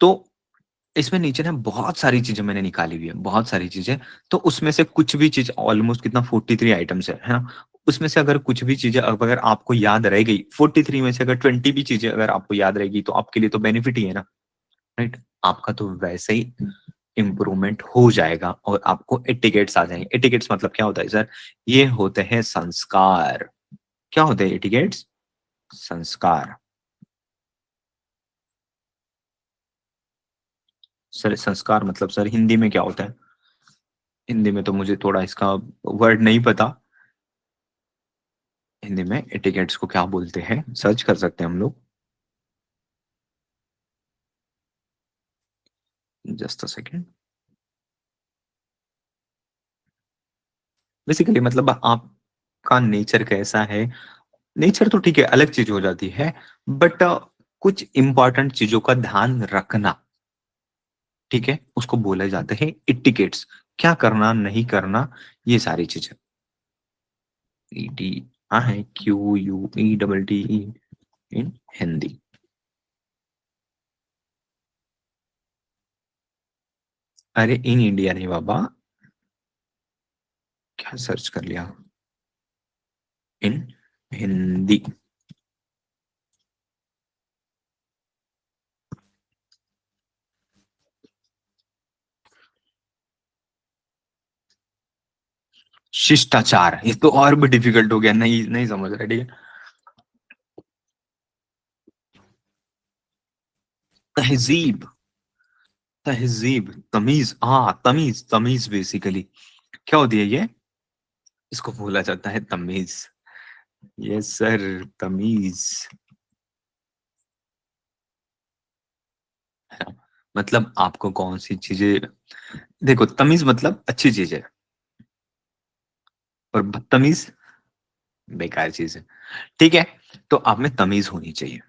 तो इसमें नीचे ना बहुत सारी चीज़ें मैंने निकाली हुई है, बहुत सारी चीज़ें। तो उसमें से कुछ भी चीज़ ऑलमोस्ट कितना 43 आइटम्स है ना? उसमें से अगर कुछ भी चीज़ें अब अगर आपको याद रह गई, 43 में से अगर 20 भी चीज़ें अगर आपको याद रहेगी तो आपके लिए तो बेनिफिट ही है ना, राइट? आपका तो वैसे ही इम्प्रूवमेंट हो जाएगा और आपको एटिकेट्स आ जाएँगे। एटिकेट्स मतलब क्या होता है सर? ये होते हैं संस्कार। क्या होते हैं एटिकेट्स? संस्कार। सर संस्कार मतलब सर हिंदी में क्या होता है? हिंदी में तो मुझे थोड़ा इसका वर्ड नहीं पता। हिंदी में एटिकेट्स को क्या बोलते हैं? सर्च कर सकते हैं हम लोग। Just a second. बेसिकली मतलब आपका नेचर कैसा है? नेचर तो ठीक है, अलग चीज़ हो जाती है, बट कुछ इम्पोर्टेंट चीज़ों का ध्यान रखना, ठीक है? उसको बोले जाते हैं एटिकेट्स। क्या करना, नहीं करना, ये सारी चीज़ें। ईटी हाँ है, QUETTE इन हिंदी। अरे इन इंडिया नहीं बाबा, क्या सर्च कर लिया? इन हिंदी। शिष्टाचार, ये तो और भी डिफिकल्ट हो गया, नहीं नहीं समझ रहा, ठीक है? तहज़ीब, तहज़ीब, तमीज़, हाँ, तमीज़, तमीज़ बेसिकली क्या होती है ये? इसको बोला जाता है तमीज़। यस सर, तमीज़। है ना? मतलब आपको कौन-सी चीज़ें देखो तमीज़ मतलब अच्छी चीज़ है और बदतमीज़ बेकार चीज़ है। ठीक है? तो आप में तमीज़ होनी चाहिए।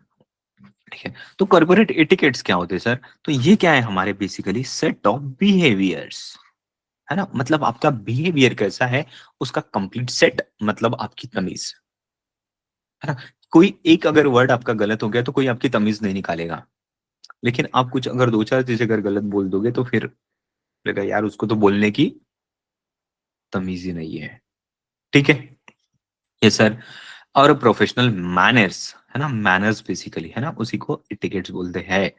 ठीक है? तो कॉर्पोरेट एटिकेट्स क्या होते हैं सर? तो ये क्या है हमारे बेसिकली सेट ऑफ बिहेवियर्स, है ना? मतलब आपका बिहेवियर कैसा है, उसका कंप्लीट सेट मतलब आपकी तमीज़, है ना? कोई एक अगर वर्ड आपका गलत हो गया तो कोई आपकी तमीज़ नहीं निकालेगा। लेकिन आप कुछ अगर 2-4 चीज़ें अगर गलत बोल दोगे तो फिर लगेगा यार उसको तो बोलने की तमीज़ ही नहीं है। ठीक है? Yes sir. और प्रोफेशनल मैनर्स, है ना? मैनर्स बेसिकली, है ना? उसी को एटिकेट्स बोलते हैं।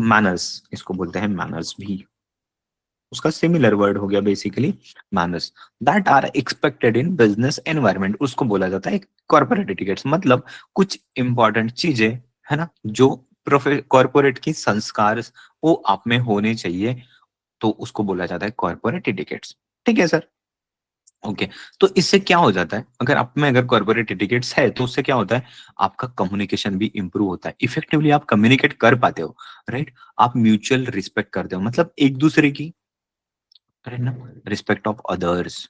मैनर्स इसको बोलते हैं मैनर्स भी। उसका सिमिलर वर्ड हो गया basically manners that are expected in business environment, उसको बोला जाता है कॉर्पोरेट एटिकेट्स। मतलब कुछ इंपॉर्टेंट चीजें, है ना, जो कॉर्पोरेट की संस्कार वो आप में होने चाहिए, तो उसको बोला जाता है कॉर्पोरेट एटिकेट्स। ठीक है सर? ओके। तो इससे क्या हो जाता है, अगर आप में अगर कॉर्पोरेट एटिकेट्स है तो उससे क्या होता है, आपका कम्युनिकेशन भी इंप्रूव होता है, इफेक्टिवली आप कम्युनिकेट कर पाते हो, राइट? आप म्यूचुअल रिस्पेक्ट करते हो, मतलब एक दूसरे की, है ना, रिस्पेक्ट ऑफ अदर्स,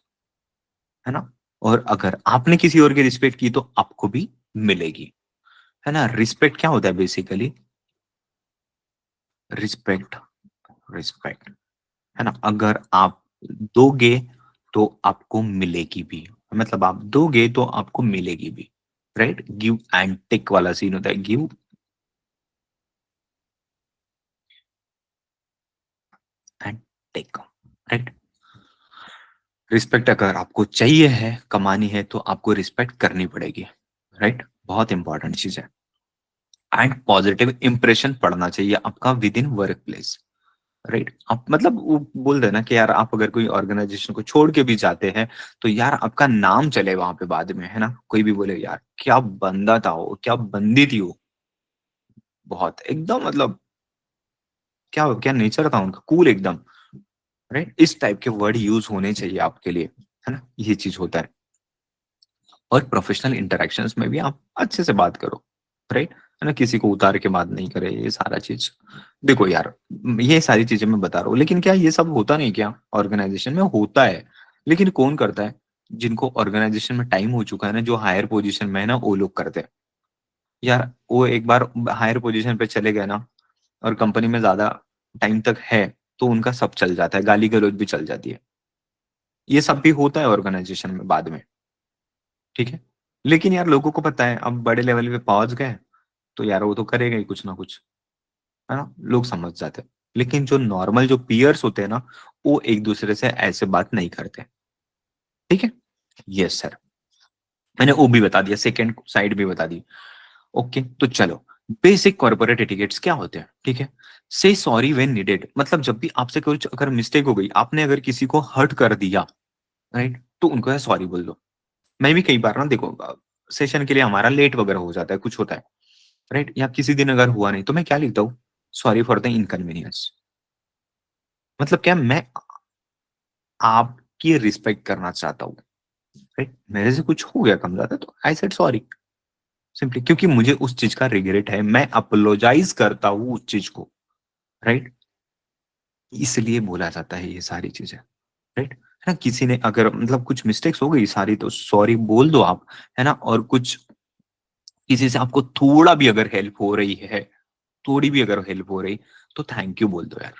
है ना? और अगर आपने किसी और की रिस्पेक्ट की तो आपको भी मिलेगी, है ना? रिस्पेक्ट क्या होता है बेसिकली? रिस्पेक्ट, रिस्पेक्ट, है ना? अगर आप दोगे तो आपको मिलेगी भी, मतलब आप दोगे तो आपको मिलेगी भी, राइट? गिव एंड टेक वाला सीन होता है, give and take, right? Respect अगर आपको चाहिए है, कमानी है, तो आपको रिस्पेक्ट करनी पड़ेगी, राइट? बहुत इंपॉर्टेंट चीज है। एंड पॉजिटिव इंप्रेशन पड़ना चाहिए आपका with in work place, right? आप मतलब वो बोल देना कि यार आप अगर कोई ऑर्गेनाइजेशन को छोड़ के भी जाते हैं तो यार आपका नाम चले वहां पे बाद में, है ना? कोई भी बोले यार क्या बंदा था वो, क्या बंदी थी वो, बहुत एकदम मतलब क्या क्या नेचर था उनका, कूल एकदम, राइट? इस टाइप के वर्ड यूज होने चाहिए आपके लिए, है ना? ये चीज होता है। और प्रोफेशनल इंटरेक्शंस में भी आप अच्छे से बात करो, राइट? है ना? किसी को उतार के बात नहीं करे, ये सारा चीज। देखो यार, ये सारी चीजें मैं बता रहा हूँ, लेकिन क्या ये सब होता नहीं क्या? ऑर्गेनाइजेशन में होता है, लेकिन कौन करता है? जिनको ऑर्गेनाइजेशन में टाइम हो चुका है ना, जो हायर पोजीशन में है ना, वो लोग करते हैं। यार वो एक बार हायर पोजीशन पे चले गए ना और कंपनी में ज्यादा टाइम तक है, तो उनका सब चल जाता है, गाली गलौज भी चल जाती है। ये सब भी होता है ऑर्गेनाइजेशन में बाद में, ठीक है? लेकिन यार लोगों को पता है अब बड़े लेवल पे पहुँच गए, तो यार वो तो करेगा ही कुछ ना कुछ, है ना? लोग समझ जाते हैं। लेकिन जो नॉर्मल जो पीयर्स होते हैं ना, वो एक-दूसरे से ऐसे बात नहीं करते, ठीक है? Yes sir. मैंने वो भी बता दिया, सेकंड साइड भी बता दी। ओके, तो चलो बेसिक कॉर्पोरेट एटिकेट्स क्या होते हैं, ठीक है? से सॉरी व्हेन नीडेड, मतलब जब भी आपसे कुछ अगर मिस्टेक हो गई, आपने अगर किसी को हर्ट कर दिया, राइट? तो उनको है सॉरी बोल दो। मैं भी कई बार ना देखो सेशन के लिए हमारा लेट वगैरह हो जाता है, कुछ होता है, राइट? या किसी दिन अगर हुआ नहीं, तो मैं क्या लिखता हूँ? Sorry for the inconvenience. मतलब क्या, मैं आपकी रिस्पेक्ट करना चाहता हूँ, राइट? मेरे से कुछ हो गया कम ज़्यादा तो आई सेड सॉरी, सिंपली क्योंकि मुझे उस चीज़ का रिग्रेट है, मैं अपोलोजाइज़ करता हूँ उस चीज़ को, राइट? इसलिए बोला जाता है ये सारी चीज़ें, राइट? है ना? किसी ने अगर मतलब कुछ मिस्टेक्स हो गई सारी, तो सॉरी बोल दो आप, है ना? और कुछ किसी से आपको थोड़ा भी अगर हेल्प हो रही है, थोड़ी भी अगर हेल्प हो रही, तो थैंक यू बोल दो यार,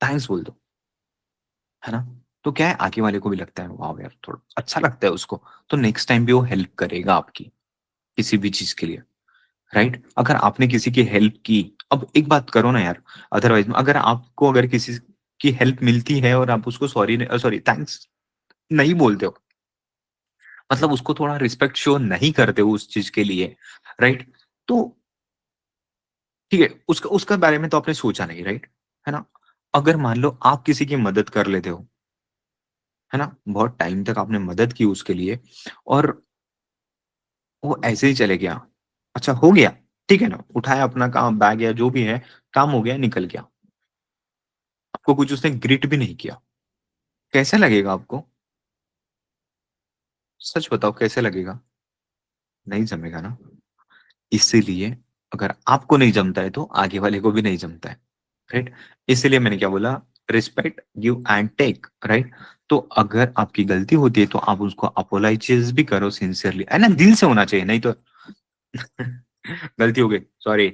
थैंक्स बोल दो, है ना? तो क्या है, आगे वाले को भी लगता है वाओ यार, थोड़ा अच्छा लगता है उसको, तो नेक्स्ट टाइम भी वो हेल्प करेगा आपकी, किसी भी चीज़ के लिए, राइट? अगर आपने किसी की हेल्प की, अब एक बात करो ना यार, अदरवाइज़ अगर आपको अगर किसी की हेल्प मिलती है और आप उसको सॉरी थैंक्स नहीं बोलते हो, मतलब उसको थोड़ा रिस्पेक्ट शो नहीं करते हो उस चीज़ के लिए, राइट? तो ठीक है, उसका उसका बारे में तो आपने सोचा नहीं, राइट? है ना? अगर मान लो आप किसी की मदद कर लेते हो, है ना? बहुत टाइम तक आपने मदद की उसके लिए और वो ऐसे ही चले गया। अच्छा हो गया, ठीक है ना? उठाया अपना काम बैग या जो भी है, काम हो गया, निकल गया। आपको कुछ उसने ग्रीट भी नहीं किया। कैसा लगेगा आपको? सच बताओ कैसे लगेगा? नहीं जमेगा ना? इसीलिए अगर आपको नहीं जमता है तो आगे वाले को भी नहीं जमता है, राइट? इसीलिए मैंने क्या बोला, respect, give and take, right? तो अगर आपकी गलती होती है तो आप उसको अपोलोजाइज़ भी करो सिंसियरली, है ना? दिल से होना चाहिए, नहीं तो गलती हो गई, सॉरी।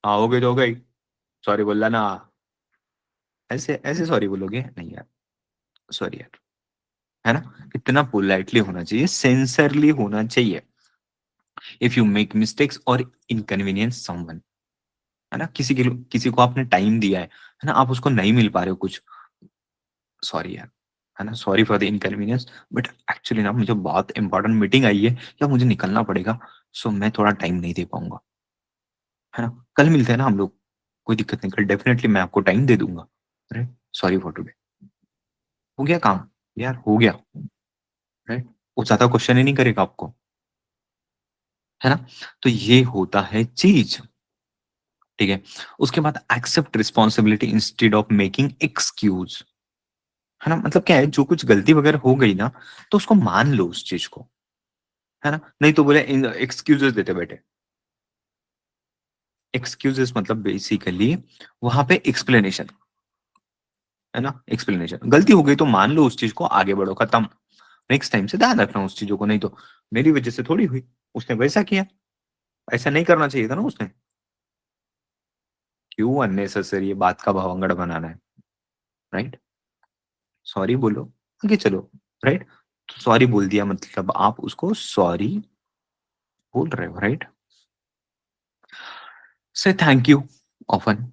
हाँ, हो गई तो हो गई, सॉरी बोलना ना। ऐसे ऐसे सॉरी बोलोगे? नहीं यार, सॉरी यार, है ना? कितना पोलाइटली होना चाहिए, सिंसियरली होना चाहिए। इफ यू मेक मिस्टेक्स और इनकन्वीनियंस समवन, है ना? किसी को आपने टाइम दिया है ना? आप उसको नहीं मिल पा रहे हो कुछ, सॉरी यार, है ना? Sorry for the inconvenience, but actually ना मुझे बहुत इंपॉर्टेंट मीटिंग आई है या मुझे निकलना पड़ेगा, सो मैं थोड़ा टाइम नहीं दे पाऊँगा, है ना? कल मिलते हैं ना हम लोग, कोई दिक्कत नहीं, कल डेफिनिटली मैं आपको टाइम दे दूँगा, राइट? Sorry for today. हो गया काम, यार हो गया, राइट? वो ज़्यादा क्वेश्चन ही नहीं करेगा आपको, है ना? तो ये होता है चीज़, ठीक है? उसके बाद accept responsibility instead of making excuse, है ना? मतलब क्या है, जो कुछ गलती वगैरह हो गई ना, तो उसको मान लो उस चीज़ को, है ना? नहीं तो बोले इन एक्सक्यूज़ेज़ देते बैठे। एक्सक्यूज़ेज़ मतलब बेसिकली वहाँ पे एक्सप्लेनेशन, है ना? एक्सप्लेनेशन। गलती हो गई तो मान लो उस चीज़ को, आगे बढ़ो, खत्म। नेक्स्ट टाइम से ध्यान रखना उस चीज़ों को, नहीं तो मेरी वज़ह से थोड़ी हुई, उसने वैसा किया, ऐसा नहीं करना चाहिए था ना उसने। क्यों अननेसेसरी ये बात का भवंगड़ बनाना है, राइट? सॉरी बोलो, आगे चलो, राइट? सॉरी बोल दिया मतलब आप उसको सॉरी बोल रहे हो, राइट? से थैंक यू ऑफन,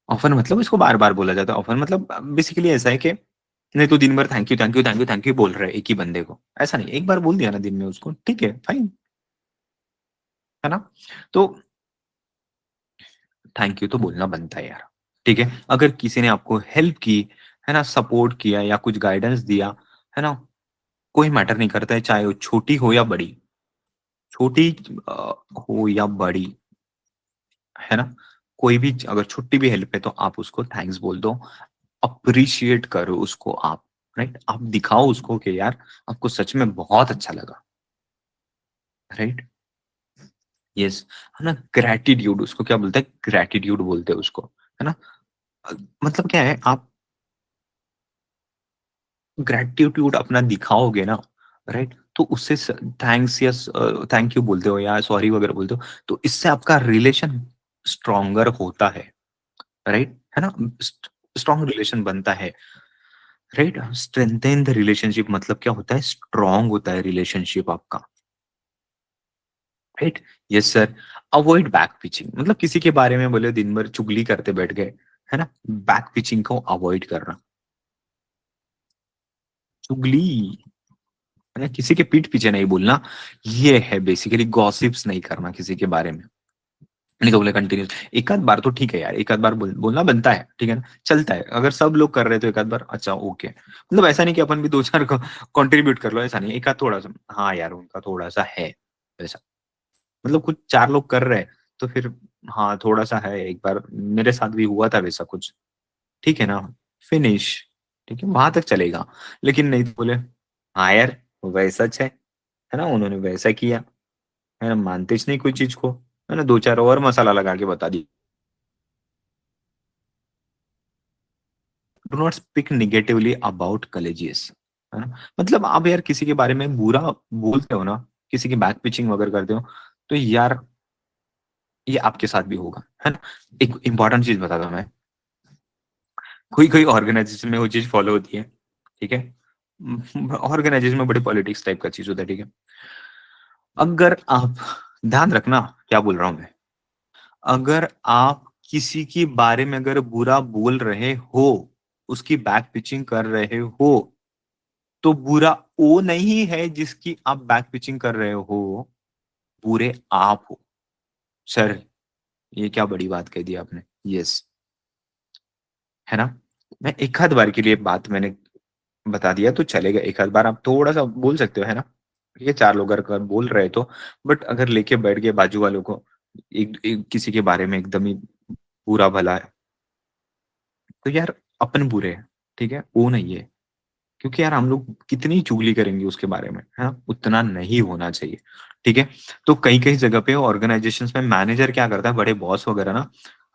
ऑफन मतलब इसको बार-बार बोला जाता है। ऑफन मतलब बेसिकली ऐसा है कि नहीं तो दिन भर thank you, thank you, thank you, thank you बोल रहे हैं एक ही बंदे को। ऐसा नहीं, एक बार बोल दिया ना दिन में उसको, ठीक है, फाइन, है ना? तो थैंक यू तो बोलना बनता है यार, ठीक है? अगर किसी ने आपको हेल्प की, है ना, सपोर्ट किया या कुछ गाइडेंस दिया, है ना? कोई मैटर नहीं करता है, चाहे वो छोटी हो या बड़ी, छोटी अ, हो या बड़ी, है ना? कोई भी अगर छोटी भी हेल्प है तो आप उसको थैंक्स बोल दो, अप्रिशिएट करो उसको आप, राइट? आप दिखाओ उसको कि यार आपको सच में बहुत अच्छा लगा, राइट? यस, है ना? ग्रैटिट्यूड उसको क्या बोलते हैं? ग्रैटिट्यूड बोलते हैं उसको, है ना? अ, मतलब क्या है, आप ग्रैटिट्यूड अपना दिखाओगे ना, राइट? तो उससे थैंक्स या थैंक यू बोलते हो या सॉरी वगैरह बोलते हो, तो इससे आपका रिलेशन स्ट्रॉन्गर होता है, राइट? है ना? स्ट्रॉन्ग रिलेशन बनता है। राइट? स्ट्रेंथन द रिलेशनशिप मतलब क्या होता है? स्ट्रांग होता है रिलेशनशिप आपका, right? Yes sir. Avoid back pitching मतलब किसी के बारे में बोले दिन भर चुगली करते बैठ गए, है ना? बैक पिचिंग को अवॉइड करना। चुगली, है ना? किसी के पीठ पीछे नहीं बोलना, ये है बेसिकली गॉसिप्स नहीं करना किसी के बारे में। नहीं तो बोले कंटिन्यूस एक आध बार तो ठीक है यार, एक आध बार बोलना बनता है, ठीक है ना? चलता है, अगर सब लोग कर रहे हैं तो एक आध बार अच्छा ओके, मतलब ऐसा नहीं कि अपन भी दो चार कंट्रीब्यूट कर लो, ऐसा नहीं, एक आध थोड़ा सा हाँ यार उनका थोड़ा सा है वैसा, मतलब कुछ चार लोग कर रहे हैं तो फिर हाँ थोड़ा सा है, एक बार मेरे साथ भी हुआ था वैसा कुछ, ठीक है ना? फिनिश, ठीक है वहां तक चलेगा। लेकिन नहीं तो बोले हाँ यार वैसा है ना, उन्होंने वैसा किया, है ना? मानते ही नहीं कोई चीज को, है ना? दो चार और मसाला लगा के बता दी। Do not speak negatively about colleagues, है ना? मतलब आप यार किसी के बारे में बुरा बोलते हो ना, किसी की बैक पिचिंग वगैरह करते हो, तो यार ये आपके साथ भी होगा, है ना? एक इंपॉर्टेंट चीज बताता हूँ मैं, कोई कोई ऑर्गेनाइजेशन में वो चीज फॉलो होती है, ठीक है? ऑर्गेनाइजेशन में बड़ी पॉलिटिक्स टाइप का चीज होता है, ठीक है? अगर आप ध्यान रखना क्या बोल रहा हूं मैं, अगर आप किसी के बारे में अगर बुरा बोल रहे हो, उसकी बैक पिचिंग कर रहे हो, तो बुरा वो नहीं है जिसकी आप बैक पिचिंग कर रहे हो, बुरे आप हो। सर ये क्या बड़ी बात कह दी आपने, यस, है ना? मैं एक आध बार के लिए बात मैंने बता दिया तो चलेगा, एक आध बार आप थोड़ा सा बोल सकते हो, है ना? ठीक है, चार लोग अगर बोल रहे तो, बट अगर लेके बैठ गए बाजू वालों को किसी के बारे में एकदम ही बुरा भला है, तो यार अपन बुरे हैं, ठीक है, वो नहीं है। क्योंकि यार हम लोग कितनी चुगली करेंगे उसके बारे में, है ना? उतना नहीं होना चाहिए, ठीक है? तो कई कई जगह पे ऑर्गेनाइजेशंस में मैनेजर क्या करता है, बड़े बॉस वगैरह ना,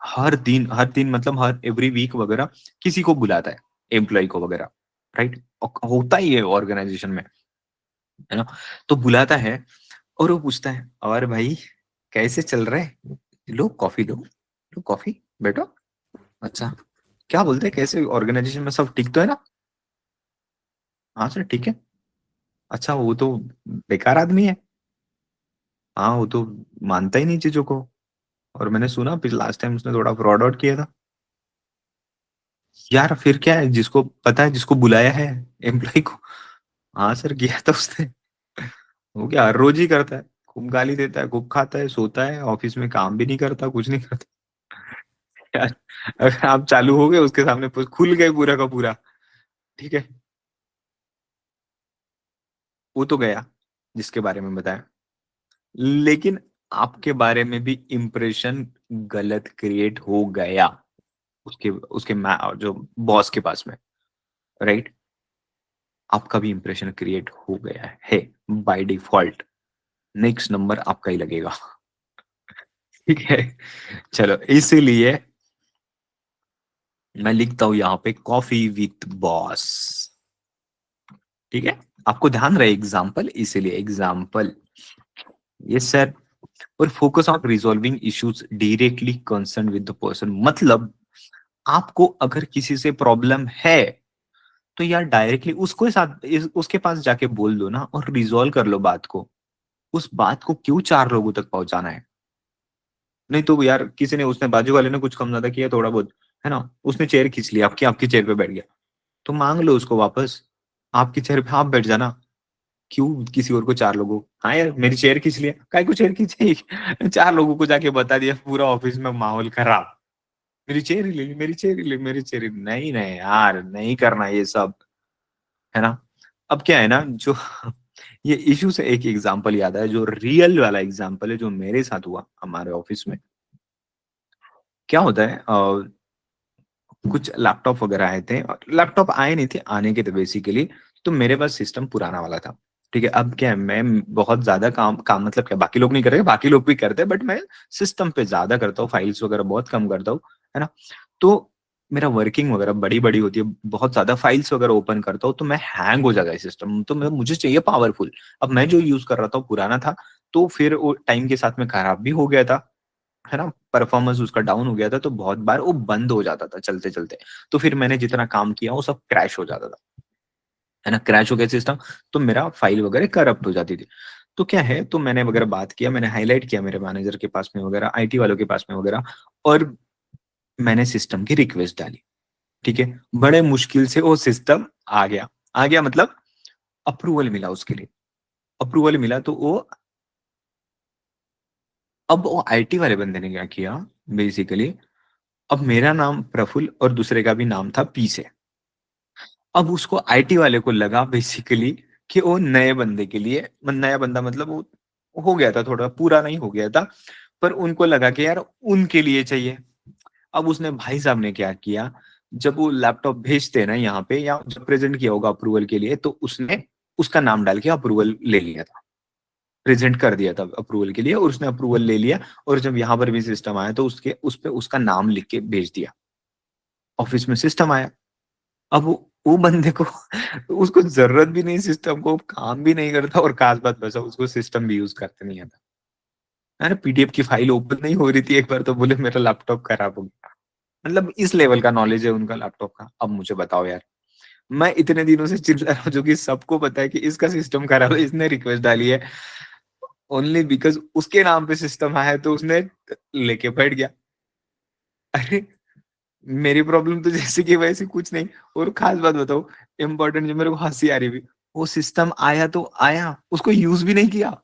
हर दिन मतलब हर एवरी वीक वगैरह किसी को बुलाता है, एम्प्लॉय को वगैरह, राइट? होता ही है ऑर्गेनाइजेशन में, है ना? तो बुलाता है और वो पूछता है और भाई कैसे चल रहा है, लो कॉफी लो, लो कॉफी, बैठो। अच्छा, क्या बोलते हैं, कैसे ऑर्गेनाइजेशन में सब ठीक तो है ना? हाँ सर ठीक है। अच्छा वो तो बेकार आदमी है, हाँ वो तो मानता ही नहीं चीजों को, और मैंने सुना फिर लास्ट टाइम उसने थोड़ा फ्रॉड आउट किया था। यार फिर क्या है, जिसको पता है, जिसको बुलाया है एम्प्लॉय को, हाँ सर किया था उसने, वो क्या हर रोज ही करता है, खूब गाली देता है, खूब खाता है, सोता है, ऑफिस में काम भी नहीं करता, कुछ नहीं करता। यार अगर आप चालू हो गए उसके सामने खुल गए पूरा का पूरा, ठीक है, वो तो गया जिसके बारे में बताया, लेकिन आपके बारे में भी इम्प्रेशन गलत क्रिएट हो गया उसके उसके जो बॉस के पास में, राइट? आपका भी इंप्रेशन क्रिएट हो गया है बाय डिफॉल्ट, नेक्स्ट नंबर आपका ही लगेगा। ठीक है, चलो इसीलिए मैं लिखता हूं यहाँ पे कॉफी विथ बॉस, ठीक है? आपको ध्यान रहे एग्जाम्पल, इसीलिए एग्जाम्पल, यस सर। और focus on resolving issues directly concern with the person, मतलब आपको अगर किसी से प्रॉब्लम है तो यार डायरेक्टली उसको साथ उसके पास जाके बोल दो ना और रिजॉल्व कर लो बात को, उस बात को क्यों चार लोगों तक पहुंचाना है? नहीं तो यार किसी ने, उसने बाजू वाले ने कुछ कम ज्यादा किया थोड़ा बहुत, है ना, उसने चेयर खींच लिया आपकी, आपकी चेयर पे बैठ गया, तो मांग लो उसको वापस, आपकी चेयर पे आप बैठ जाना, क्यों किसी और को चार लोगों, हाँ यार मेरी चेयर खींच लिया, काय को चेयर खींची, चार लोगों को जाके बता दिया, पूरा ऑफिस में माहौल खराब, मेरी चेयर ही ले ली, मेरी चेयर ही ले, मेरी चेयर ही नहीं, नहीं यार नहीं करना ये सब, है ना? अब क्या है ना, जो ये इशू से एक एग्जांपल याद आया, जो रियल वाला एग्जांपल है जो मेरे साथ हुआ हमारे ऑफिस में। क्या होता है, कुछ लैपटॉप वगैरह आए थे, और लैपटॉप आए नहीं थे, आने के थे बेसिकली, तो मेरे पास सिस्टम पुराना वाला था, ठीक है? अब क्या है, मैं बहुत ज्यादा काम काम मतलब क्या, बाकी लोग नहीं करते, बाकी लोग भी करते हैं, बट मैं सिस्टम पे ज्यादा करता हूँ, फाइल्स वगैरह बहुत कम करता हूँ, है ना? तो मेरा वर्किंग वगैरह बड़ी बड़ी होती है, बहुत ज्यादा फाइल्स वगैरह ओपन करता हूँ तो मैं हैंग हो जाता है सिस्टम, तो मुझे चाहिए पावरफुल। अब मैं जो यूज कर रहा था वो पुराना था, तो फिर वो टाइम के साथ में खराब भी हो गया था, है ना, परफॉर्मेंस उसका डाउन हो गया था, तो बहुत बार वो बंद हो जाता था चलते-चलते। तो फिर मैंने जितना काम किया वो सब क्रैश हो जाता था, है ना? क्रैश हो गया सिस्टम, तो मेरा फाइल वगैरह करप्ट हो जाती थी। तो क्या है, तो मैंने वगैरह बात किया, मैंने हाइलाइट किया मेरे मैनेजर के पास में वगैरह, आईटी वालों के पास में वगैरह, और मैंने सिस्टम की रिक्वेस्ट डाली, ठीक है? बड़े मुश्किल से वो सिस्टम आ गया। आ गया मतलब अप्रूवल मिला उसके लिए। अप्रूवल मिला तो वो, अब वो आईटी वाले बंदे ने क्या किया बेसिकली, अब मेरा नाम प्रफुल्ल और दूसरे का भी नाम था पी से। अब उसको आईटी वाले को लगा बेसिकली कि वो नए बंदे के लिए, नया बंदा मतलब वो हो गया था, थोड़ा पूरा नहीं हो गया था, पर उनको लगा कि यार उनके लिए चाहिए। अब उसने भाई साहब ने क्या किया, जब वो लैपटॉप भेजते हैं ना यहाँ पे, या जब प्रेजेंट किया होगा अप्रूवल के लिए, तो उसने उसका नाम डाल के अप्रूवल ले लिया था, प्रेजेंट कर दिया था अप्रूवल के लिए, और उसने अप्रूवल ले लिया। और जब यहाँ पर भी सिस्टम आया तो उसके उस पे उसका नाम लिख के भेज दिया। ऑफिस में सिस्टम आया, अब वो बंदे को उसको जरूरत भी नहीं सिस्टम को, काम भी नहीं करता, और खास बात बचा उसको सिस्टम भी यूज करते नहीं आता। अरे पीडीएफ की फाइल ओपन नहीं हो रही थी एक बार, तो बोले मेरा लैपटॉप खराब हो गया। मतलब इस लेवल का नॉलेज है उनका लैपटॉप का। अब मुझे बताओ यार, मैं इतने दिनों से चिल्ला रहा हूँ, जो कि सबको पता है कि इसका सिस्टम खराब है, इसने रिक्वेस्ट डाली है, ओनली बिकॉज उसके नाम पे सिस्टम आया है, तो उसने लेके बैठ गया। अरे मेरी प्रॉब्लम तो जैसे कि वैसे कुछ नहीं। और खास बात बताओ, इम्पोर्टेंट, जो मेरे को हंसी आ रही भी, वो सिस्टम आया तो आया, उसको यूज भी नहीं किया,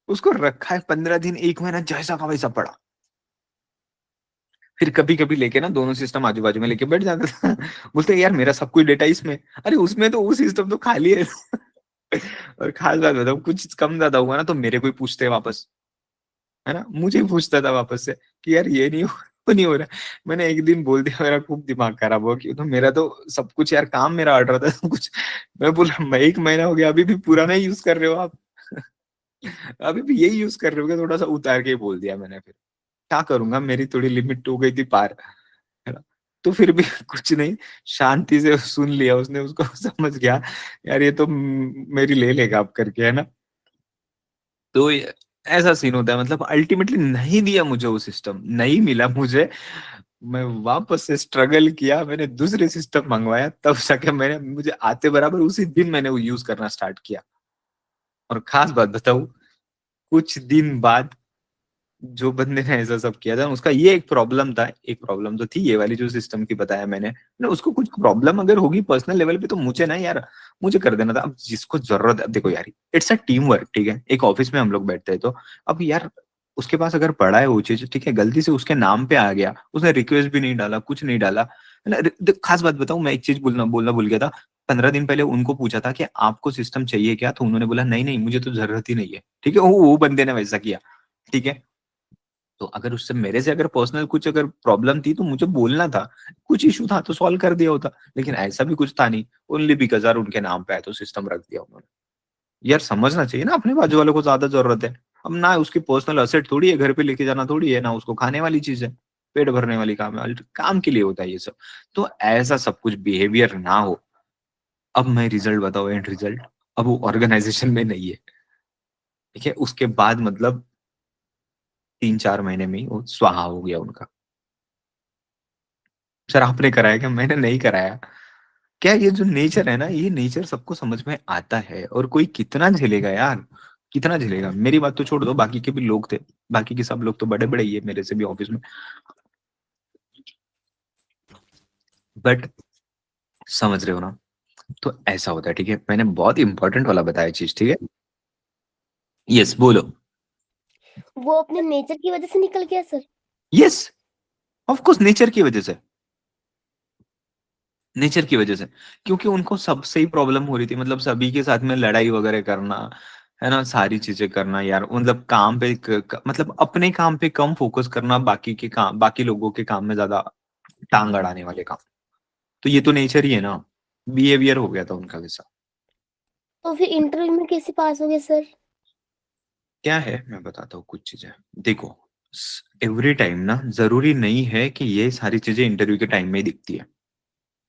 उसको रखा है 15 दिन 1 महीना, जैसा का वैसा पड़ा। फिर कभी कभी लेके ना दोनों सिस्टम आजू बाजू में लेके बैठ जाता था। बोलते यार मेरा सब कुछ डेटा इसमें, अरे उसमें तो वो सिस्टम तो खाली है। और खास बात बताओ, कुछ कम ज्यादा हुआ ना तो मेरे को ही पूछते हैं वापस, है ना, मुझे ही पूछता था वापस से कि यार ये नहीं हो, वो नहीं हो रहा। मैंने एक दिन बोल दिया, मेरा खूब दिमाग खराब हुआ, कि तो मेरा तो सब कुछ यार, काम मेरा अड़ रहा था सब कुछ। मैं बोला मैं 1 महीना हो गया, अभी भी पुराना ही यूज कर रहे हो आप। अभी भी यही यूज कर रहे हो क्या? थोड़ा सा उतार के ही बोल दिया मैंने। फिर क्या करूंगा, मेरी थोड़ी लिमिट हो गई थी पार, है ना? तो फिर भी कुछ नहीं, शांति से सुन लिया उसने, उसको समझ गया यार ये तो मेरी ले लेगा अब करके, है ना? तो ऐसा सीन होता है, मतलब अल्टीमेटली नहीं दिया मुझे वो सिस्टम, नहीं मिला मुझे। मैं वापस से स्ट्रगल किया, मैंने दूसरे सिस्टम मंगवाया, तब जाके मैंने, मुझे आते बराबर उसी दिन मैंने वो यूज करना स्टार्ट किया। और खास बात बताऊं, कुछ दिन बाद जो बंदे ने ऐसा सब किया था उसका ये एक प्रॉब्लम था, एक प्रॉब्लम तो थी ये वाली जो सिस्टम की बताया मैंने ना, उसको कुछ प्रॉब्लम अगर होगी पर्सनल लेवल पे तो मुझे ना यार, मुझे कर देना था। अब जिसको जरूरत है, अब देखो यार, इट्स अ टीम वर्क, ठीक है? एक ऑफिस में हम लोग बैठते हैं, तो अब यार उसके पास अगर पड़ा है वो चीज, ठीक है, गलती से उसके नाम पे आ गया, उसने रिक्वेस्ट भी नहीं डाला, कुछ नहीं डाला, है ना? खास बात बताऊं, मैं एक चीज बोलना बोलना भूल गया था। 15 दिन पहले उनको पूछा था कि आपको सिस्टम चाहिए क्या, तो उन्होंने बोला नहीं नहीं मुझे तो जरूरत ही नहीं है, ठीक है? वो बंदे ने वैसा किया, ठीक है? तो अगर उससे मेरे से अगर पर्सनल कुछ अगर प्रॉब्लम थी तो मुझे बोलना था, कुछ इशू था तो सॉल्व कर दिया होता। लेकिन ऐसा भी कुछ था नहीं, ओनली बिकॉज़ यार उनके नाम पे है तो सिस्टम रख दिया उन्होंने। यार समझना चाहिए ना, अपने बाजू वालों को ज्यादा जरूरत है। अब ना उसकी पर्सनल असेट थोड़ी है, घर पे लेके जाना थोड़ी है, ना उसको खाने वाली चीज है, पेट भरने वाली काम है, काम के लिए होता है ये सब। तो ऐसा सब कुछ बिहेवियर ना हो। अब मैं रिजल्ट बताओ, एंड रिजल्ट, अब वो ऑर्गेनाइजेशन में नहीं है, ठीक है? उसके बाद मतलब 3-4 महीने में ही वो स्वाहा हो गया उनका। सर आपने कराया क्या? मैंने नहीं कराया। क्या ये जो नेचर है ना, ये नेचर सबको समझ में आता है, और कोई कितना झेलेगा यार, कितना झेलेगा? मेरी बात तो छोड़ दो, बाकी के भी लोग थे, बाकी के सब लोग तो बड़े बड़े ही है मेरे से भी ऑफिस में, बट समझ रहे हो ना? तो ऐसा होता है, ठीक है? मैंने बहुत इंपॉर्टेंट वाला बताया चीज, ठीक है? यस बोलो। वो अपने नेचर की वजह से निकल गया sir? Yes, of course nature की वजह से, नेचर की वजह से। क्योंकि उनको सबसे ही प्रॉब्लम हो रही थी, मतलब सभी के साथ में लड़ाई वगैरह करना, है ना, सारी चीजें करना यार, मतलब काम पे मतलब अपने काम पे कम फोकस करना, बाकी के काम, बाकी लोगों के काम में ज्यादा टांग अड़ाने वाले काम। तो ये तो नेचर ही है ना, बिहेवियर हो गया था उनका वैसा। तो फिर इंटरव्यू में कैसे पास हो गए सर? क्या है, मैं बताता हूँ कुछ चीजें। देखो, एवरी टाइम ना जरूरी नहीं है कि ये सारी चीजें इंटरव्यू के टाइम में ही दिखती है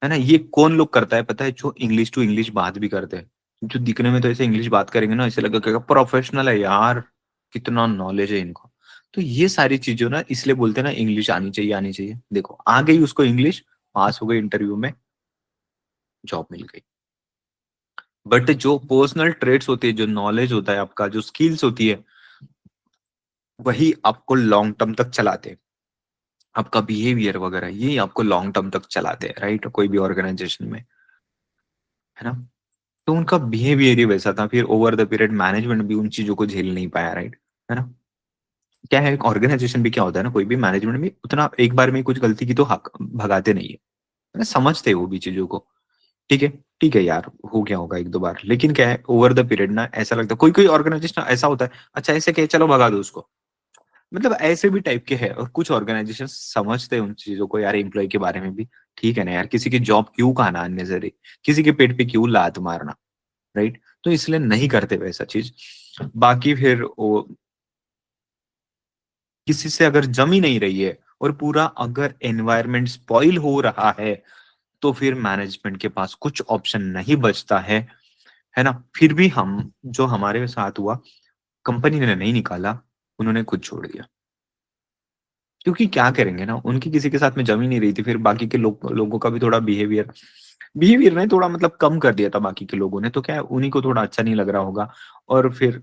ना? ये कौन लोग करता है पता है? जो इंग्लिश टू इंग्लिश बात भी करते हैं, जो दिखने में तो ऐसे इंग्लिश बात करेंगे ना, ऐसे लगेगा प्रोफेशनल है यार, कितना नॉलेज है इनको। तो ये सारी चीज़ों ना इसलिए बोलते हैं ना इंग्लिश आनी चाहिए, आनी चाहिए। देखो आ गई उसको इंग्लिश, पास हो गई इंटरव्यू में, जॉब मिल गई। बट जो पर्सनल ट्रेट्स होती है, जो नॉलेज होता है आपका, जो स्किल्स होती है, वही आपको लॉन्ग टर्म तक चलाते हैं। आपका बिहेवियर वगैरह ये आपको लॉन्ग टर्म तक चलाते हैं, राइट? कोई भी ऑर्गेनाइजेशन में, है ना? तो उनका बिहेवियर ही वैसा था, फिर ओवर द पीरियड मैनेजमेंट भी उन चीज़ों को झेल नहीं पाया, राइट? है ना? क्या है, एक ऑर्गेनाइजेशन भी क्या होता है ना, कोई भी मैनेजमेंट में उतना एक बार में कुछ गलती की तो हक भगाते नहीं है, है ना? समझते हैं वो भी चीज़ों को। ठीक है, ठीक है यार, हो गया होगा 1-2 बार। लेकिन क्या है, ओवर द पीरियड ना ऐसा लगता है, कोई-कोई ऑर्गेनाइजेशन ऐसा होता है, अच्छा ऐसे कहे चलो भगा दो उसको। मतलब ऐसे भी टाइप के हैं, और कुछ ऑर्गेनाइजेशन समझते हैं उन चीज़ों को यार, एम्प्लॉयी के बारे में भी। ठीक है ना यार, किसी की जॉब क्यों खाना अननेसेसरी, किसी के पेट पे क्यों लात मारना, राइट? तो इसलिए नहीं करते वैसा चीज़। बाकी फिर वो किसी से अगर जम ही नहीं रही है और पूरा अगर एनवायरनमेंट स्पॉइल हो रहा है, तो फिर मैनेजमेंट के पास कुछ ऑप्शन नहीं बचता है ना? फिर भी हम जो हमारे साथ हुआ, कंपनी ने नहीं निकाला, उन्होंने खुद छोड़ दिया। क्योंकि क्या करेंगे ना, उनकी किसी के साथ में जम ही नहीं रही थी, फिर बाकी के लोगों का भी थोड़ा बिहेवियर बिहेवियर ने थोड़ा मतलब कम कर दिया था बाकी के लोगों ने, तो क्या है उन्हीं को थोड़ा अच्छा नहीं लग रहा होगा, और फिर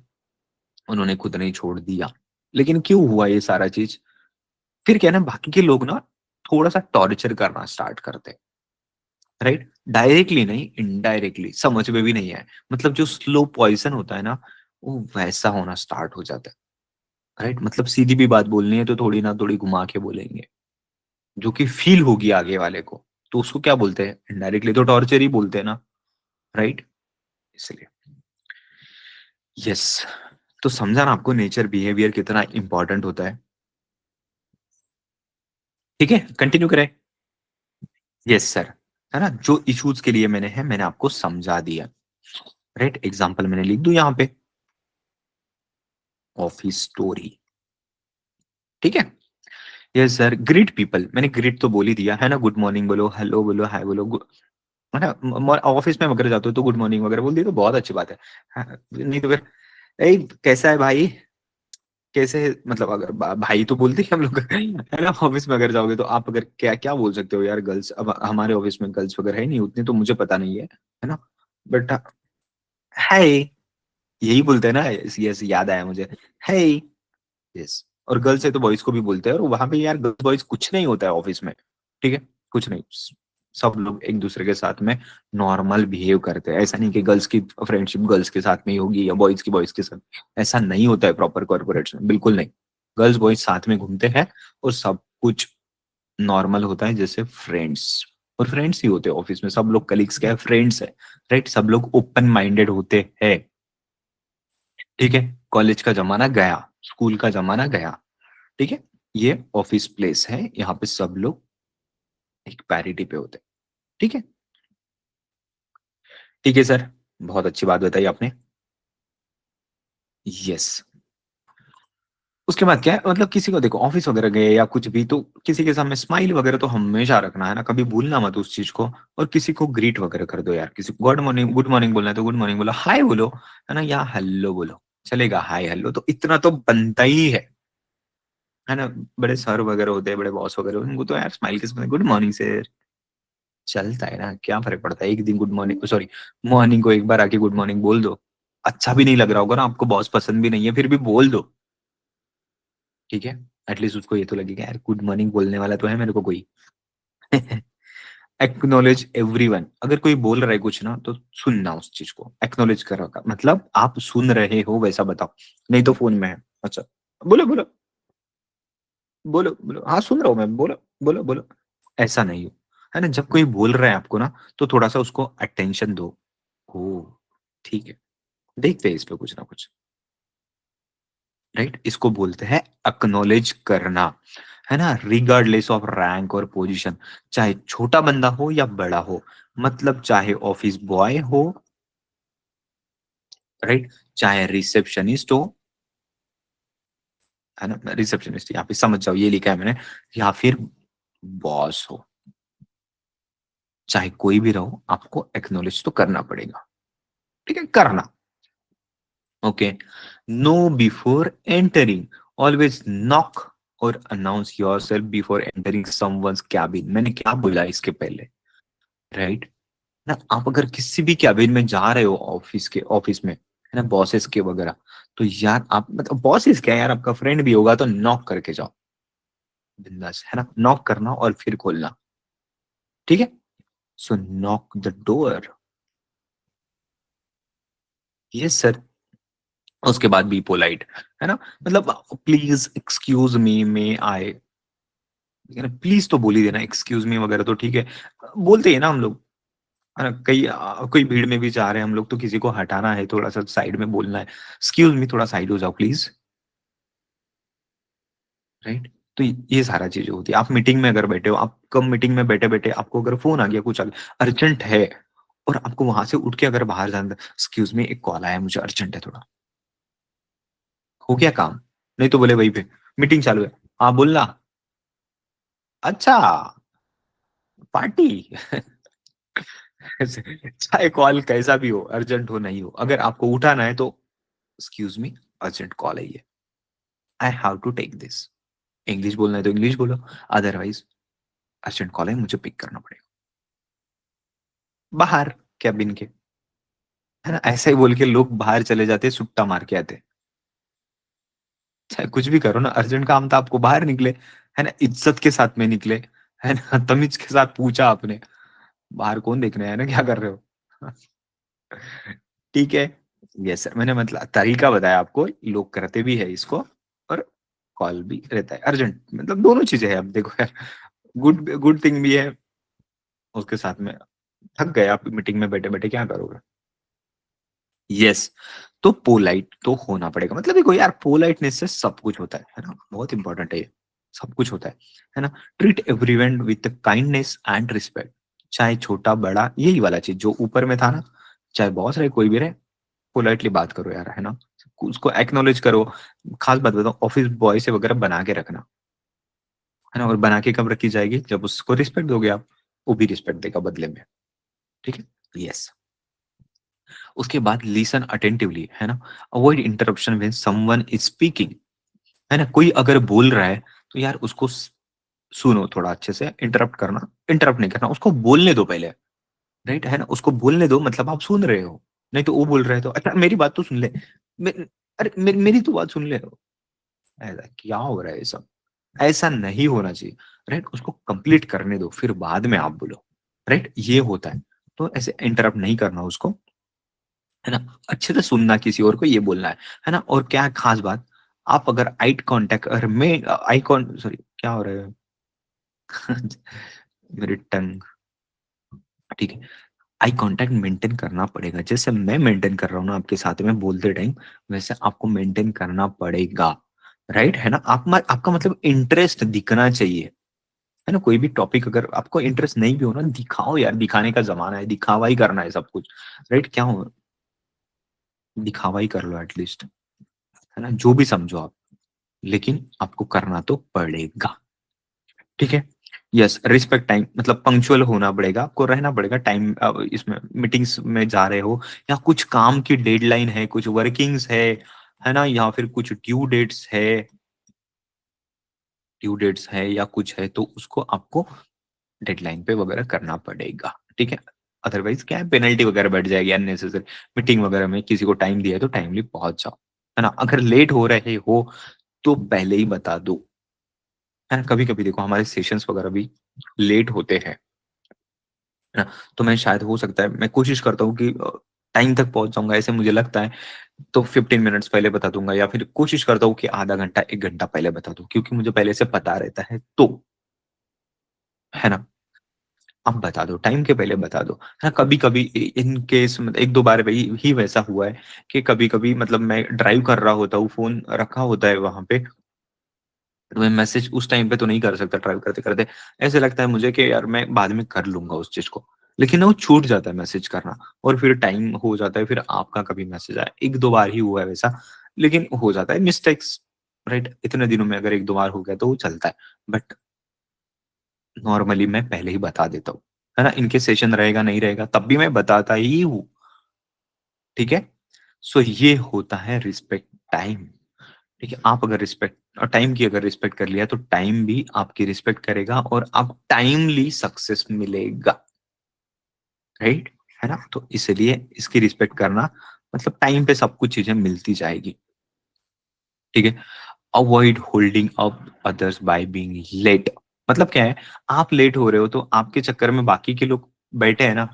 उन्होंने खुद नहीं छोड़ दिया। लेकिन क्यों हुआ ये सारा चीज़? फिर क्या है ना, बाकी के लोग ना थोड़ा-सा टॉर्चर करना स्टार्ट करते हैं, राइट? डायरेक्टली नहीं, इनडायरेक्टली, समझ में भी नहीं आए। मतलब जो स्लो पॉइज़न होता है ना, वो वैसा होना स्टार्ट हो जाता है, राइट? मतलब सीधी भी बात बोलनी है तो थोड़ी ना थोड़ी घुमा के बोलेंगे, जो कि फ़ील होगी आगे वाले को। तो उसको क्या बोलते हैं? इनडायरेक्टली तो टॉर्चर ही बोलते हैं ना, राइट? इसलिए। यस। तो समझा ना आपको नेचर बिहेवियर कितना इम्पोर्टेंट होता है। ठीक है, कंटिन्यू करें? Yes sir. है ना? जो इश्यूज़ के लिए मैंने आपको समझा दिया। राइट? एग्ज़ाम्पल मैंने लिख दूँ यहाँ पे? Office story. ठीक है? यस सर, ग्रीट पीपल, मैंने ग्रीट तो बोल ही दिया, है ना? गुड मॉर्निंग बोलो, हेलो बोलो, हाय बोलो, है ना? ऑफिस में अगर जाते हो तो गुड मॉर्निंग वगैरह बोल दिया तो बहुत अच्छी बात है। हाँ, नहीं तो फिर, "ए कैसा है भाई?" कैसे, मतलब अगर भाई तो बोलते ही हम लोग है ना? ऑफिस में अगर जाओगे तो आप अगर क्या क्या बोल सकते हो यार, गर्ल्स, अब हमारे ऑफिस में गर्ल्स वगैरह है नहीं उतनी, तो मुझे पता नहीं है ना? बट हाय, यही बोलते हैं ना? यस यस, याद आया मुझे, हाय। यस। और गर्ल्स है तो बॉयज को भी बोलते हैं, और वहां पे यार गर्ल्स बॉयज कुछ नहीं होता है ऑफिस में। ठीक है, कुछ नहीं, सब लोग एक दूसरे के साथ में नॉर्मल बिहेव करते हैं। ऐसा नहीं कि गर्ल्स की फ्रेंडशिप गर्ल्स के साथ में ही होगी या बॉयज की बॉयज के साथ, ऐसा नहीं होता है प्रॉपर कॉर्पोरेट्स में, बिल्कुल नहीं। गर्ल्स बॉयज साथ में घूमते हैं, और सब कुछ नॉर्मल होता है जैसे फ्रेंड्स, और फ्रेंड्स ही होते हैं ऑफिस में, सब लोग कलीग्स क्या है, फ्रेंड्स है, राइट? सब लोग ओपन माइंडेड होते हैं। ठीक है, कॉलेज का जमाना गया, स्कूल का जमाना गया। ठीक है, ये ऑफिस प्लेस है, यहाँ पे सब लोग एक पैरिटी पे होते हैं। ठीक है, ठीक है सर, बहुत अच्छी बात बताई आपने। यस। उसके बाद क्या है, मतलब किसी को देखो ऑफिस वगैरह गए या कुछ भी, तो किसी के सामने स्माइल वगैरह तो हमेशा रखना, है ना? कभी भूलना मत उस चीज को। और किसी को ग्रीट वगैरह कर दो यार, किसी को गुड मॉर्निंग बोलना है तो गुड मॉर्निंग बोलो, हाय बोलो, है ना? या हेलो बोलो, चलेगा, हाय हेलो तो इतना तो बनता ही है ना? बड़े सर वगैरह होते हैं, बड़े बॉस वगैरह, उनको तो यार स्माइल किस, गुड मॉर्निंग सर, चलता है ना, क्या फ़र्क पड़ता है? एक दिन गुड मॉर्निंग, सॉरी, मॉर्निंग को एक बार आके गुड मॉर्निंग बोल दो। अच्छा भी नहीं लग रहा होगा ना, आपको बॉस पसंद भी नहीं है, फिर भी बोल दो, ठीक है? एटलीस्ट उसको ये तो लगेगा यार गुड मॉर्निंग बोलने वाला तो है मेरे को कोई। एक्नॉलेज एवरीवन, अगर कोई बोल रहा है कुछ ना, तो सुनना उस चीज़ को, एक्नॉलेज कर रखा मतलब आप सुन रहे हो वैसा बताओ, नहीं तो फ़ोन में है। अच्छा, बोलो, बोलो, बोलो, बोलो, हाँ सुन रहा हूँ मैं, बोलो, बोलो, बोलो, ऐसा नहीं हो, है ना? जब कोई बोल रहा है आपको ना, तो थोड़ा-सा उसको अटेंशन दो। ओह! ठीक है, देखते हैं इस पे कुछ ना कुछ, राइट? इसको बोलते हैं एक्नॉलेज करना, है ना? रिगार्डलेस ऑफ रैंक और पोजीशन, चाहे छोटा बंदा हो या बड़ा हो, मतलब चाहे ऑफिस बॉय हो, राइट? चाहे रिसेप्शनिस्ट हो, है ना? रिसेप्शनिस्ट यहाँ पे समझ जाओ, ये लिखा है मैंने, या फिर बॉस हो, चाहे कोई भी रहो, आपको एक्नॉलेज तो करना पड़ेगा, ठीक है? करना, okay? No before entering, always knock और announce yourself before entering someone's cabin. मैंने क्या बोला इसके पहले, राइट? ना आप अगर किसी भी कैबिन में जा रहे हो, ऑफिस में, है ना, बॉसेस के वगैरह, तो यार आप मतलब बॉसेस क्या यार, आपका फ्रेंड भी होगा तो नॉक करके जाओ, बिंदास, है ना, नॉक करना और फिर खोलना, ठीक है? So knock the door, yes sir. उसके बाद बी पोलाइट, है ना, मतलब प्लीज एक्सक्यूज मी में आए, प्लीज तो बोल ही देना, एक्सक्यूज मी वगैरह तो ठीक है, बोलते हैं ना हम लोग, है ना, कोई भीड़ में भी जा रहे हैं हम लोग तो किसी को हटाना है, थोड़ा सा साइड में बोलना है, एक्सक्यूज मी थोड़ा साइड हो जाओ प्लीज, राइट? तो ये सारा चीजें होती है। आप मीटिंग में अगर बैठे हो, आप कम मीटिंग में बैठे बैठे आपको अगर फोन आ गया कुछ अर्जेंट है, और आपको वहां से उठ के अगर बाहर जाना, एक्सक्यूज मी एक कॉल आया मुझे अर्जेंट है थोड़ा, हो गया काम? नहीं तो बोले वहीं पे मीटिंग चालू है, हाँ बोलना, अच्छा पार्टी चाहे कॉल कैसा भी हो, अर्जेंट हो नहीं हो, अगर आपको उठाना है तो एक्सक्यूज मी अर्जेंट कॉल है ये, I have to take this, English बोलना है तो इंग्लिश बोलो, अदरवाइज अर्जेंट कॉल है मुझे पिक करना पड़ेगा, बाहर कैबिन के, है ना, ऐसा ही बोल के लोग बाहर चले जाते, सुट्टा मार के आते, चाहे कुछ भी करो ना, अर्जेंट काम था आपको, बाहर निकले, है ना, इज्जत के साथ में निकले, है ना, तमीज के साथ पूछा आपने, बाहर कौन देखने आया ना क्या कर रहे हो ठीक है, यस सर, मैंने मतलब तरीका बताया आपको, लोग करते भी है इसको, और कॉल भी रहता है अर्जेंट, मतलब दोनों चीजें हैं, अब देखो यार, गुड गुड थिंग भी है, उसके साथ में थक गए आप मीटिंग में बैठे बैठे क्या करोगे, यस। तो पोलाइट तो होना पड़ेगा, मतलब देखो यार, पोलाइटनेस से सब कुछ होता है ना, बहुत इंपॉर्टेंट है ये, सब कुछ होता है ना, treat everyone with kindness and respect, चाहे छोटा बड़ा, यही वाला चीज जो ऊपर में था ना, चाहे बॉस रहे कोई भी रहे, पोलाइटली बात करो यार, है ना, उसको एक्नोलेज करो, खास बात बताओ, ऑफिस बॉय से वगैरह बना के रखना, है ना, और बना के कब रखी जाएगी, जब उसको रिस्पेक्ट दोगे आप, वो भी रिस्पेक्ट देगा बदले में, ठीक है, यस। उसके बाद लिसन अटेंटिवली, है ना, avoid interruption when someone is speaking, है ना, कोई अगर बोल रहा है तो यार उसको सुनो थोड़ा अच्छे से, इंटरप्ट नहीं करना, उसको बोलने दो पहले, राइट, है ना, उसको बोलने दो, मतलब आप सुन रहे हो, नहीं तो वो बोल रहे हो तो अच्छा मेरी बात तो सुन ले, मे, अरे मेरी तो बात सुन ले, ऐसा क्या हो रहा है ये सब, ऐसा नहीं होना चाहिए, राइट, उसको कंप्लीट करने दो फिर बाद में आप बोलो, राइट, ये होता है, तो ऐसे इंटरप्ट नहीं करना उसको, है ना, अच्छे से सुनना किसी और को, ये बोलना है ना, और क्या है खास बात, आप अगर आई कांटेक्ट, अगर मैं आई कॉन सॉरी क्या हो रहा है मेरी टंग, ठीक है, आई कांटेक्ट मेंटेन करना पड़ेगा, जैसे मैं मेंटेन कर रहा हूँ ना आपके साथ में बोलते टाइम, वैसे आपको मेंटेन करना पड़ेगा, राइट, है ना, आपका मतलब इंटरेस्ट दिखना चाहिए, है ना, कोई भी टॉपिक अगर आपको इंटरेस्ट नहीं भी हो ना, दिखाओ यार, दिखाने का जमाना है, दिखावा ही करना है सब कुछ, राइट, क्या हो, दिखावा ही कर लो एटलीस्ट, है ना, जो भी समझो आप, लेकिन आपको करना तो पड़ेगा, ठीक है, यस, रिस्पेक्ट टाइम, मतलब पंक्चुअल होना पड़ेगा, आपको रहना पड़ेगा टाइम, इसमें मीटिंग्स में जा रहे हो, या कुछ काम की डेडलाइन है, कुछ वर्किंग्स है ना, या फिर कुछ ड्यू डेट्स है या कुछ है, तो उसको आपको डेडलाइन पे वगैरह करना पड़ेगा, ठीक है, अदरवाइज क्या है, पेनल्टी वगैरह बैठ जाएगी अननेसेसरी, मीटिंग वगैरह में किसी को टाइम दिया है तो टाइमली पहुंच जाओ, है ना, अगर लेट हो रहे हो तो पहले ही बता दो, है ना, कभी कभी देखो हमारे सेशंस वगैरह भी लेट होते हैं, है ना, तो मैं शायद हो सकता है मैं कोशिश करता हूँ कि टाइम तक पहुंच जाऊंगा ऐसे मुझे लगता है, तो 15 मिनट्स पहले बता दूंगा, या फिर कोशिश करता हूँ कि आधा घंटा 1 घंटा पहले बता दूं, क्योंकि मुझे पहले से पता रहता है, तो है ना, आप बता दो, टाइम के पहले बता दो, है ना, कभी कभी इन केस मतलब एक दो बार वही ही वैसा हुआ है कि कभी कभी मतलब मैं ड्राइव कर रहा होता हूँ, फोन रखा होता है वहां पे, तो मैं मैसेज उस टाइम पे तो नहीं कर सकता, ड्राइव करते करते ऐसे लगता है मुझे कि यार मैं बाद में कर लूंगा उस चीज को, लेकिन ना वो छूट जाता है मैसेज करना, और फिर टाइम हो जाता है, फिर आपका कभी मैसेज आया, एक दो बार ही हुआ है वैसा, लेकिन हो जाता है मिस्टेक्स, राइट, इतने दिनों में अगर एक दो बार हो गया तो वो चलता है, बट नॉर्मली मैं पहले ही बता देता हूँ, है ना, इनके सेशन रहेगा नहीं रहेगा तब भी मैं बताता ही हूँ, ठीक है, सो ये होता है रिस्पेक्ट टाइम, ठीक है? आप अगर टाइम की अगर रिस्पेक्ट कर लिया तो टाइम भी आपकी रिस्पेक्ट करेगा और आप टाइमली सक्सेस मिलेगा, राइट? है ना? तो इसलिए इसकी रिस्पेक्ट करना मतलब टाइम पे सब कुछ चीज़ें मिलती जाएगी, ठीक है? Avoid holding up others by being late. मतलब क्या है, आप लेट हो रहे हो तो आपके चक्कर में बाकी के लोग बैठे हैं ना,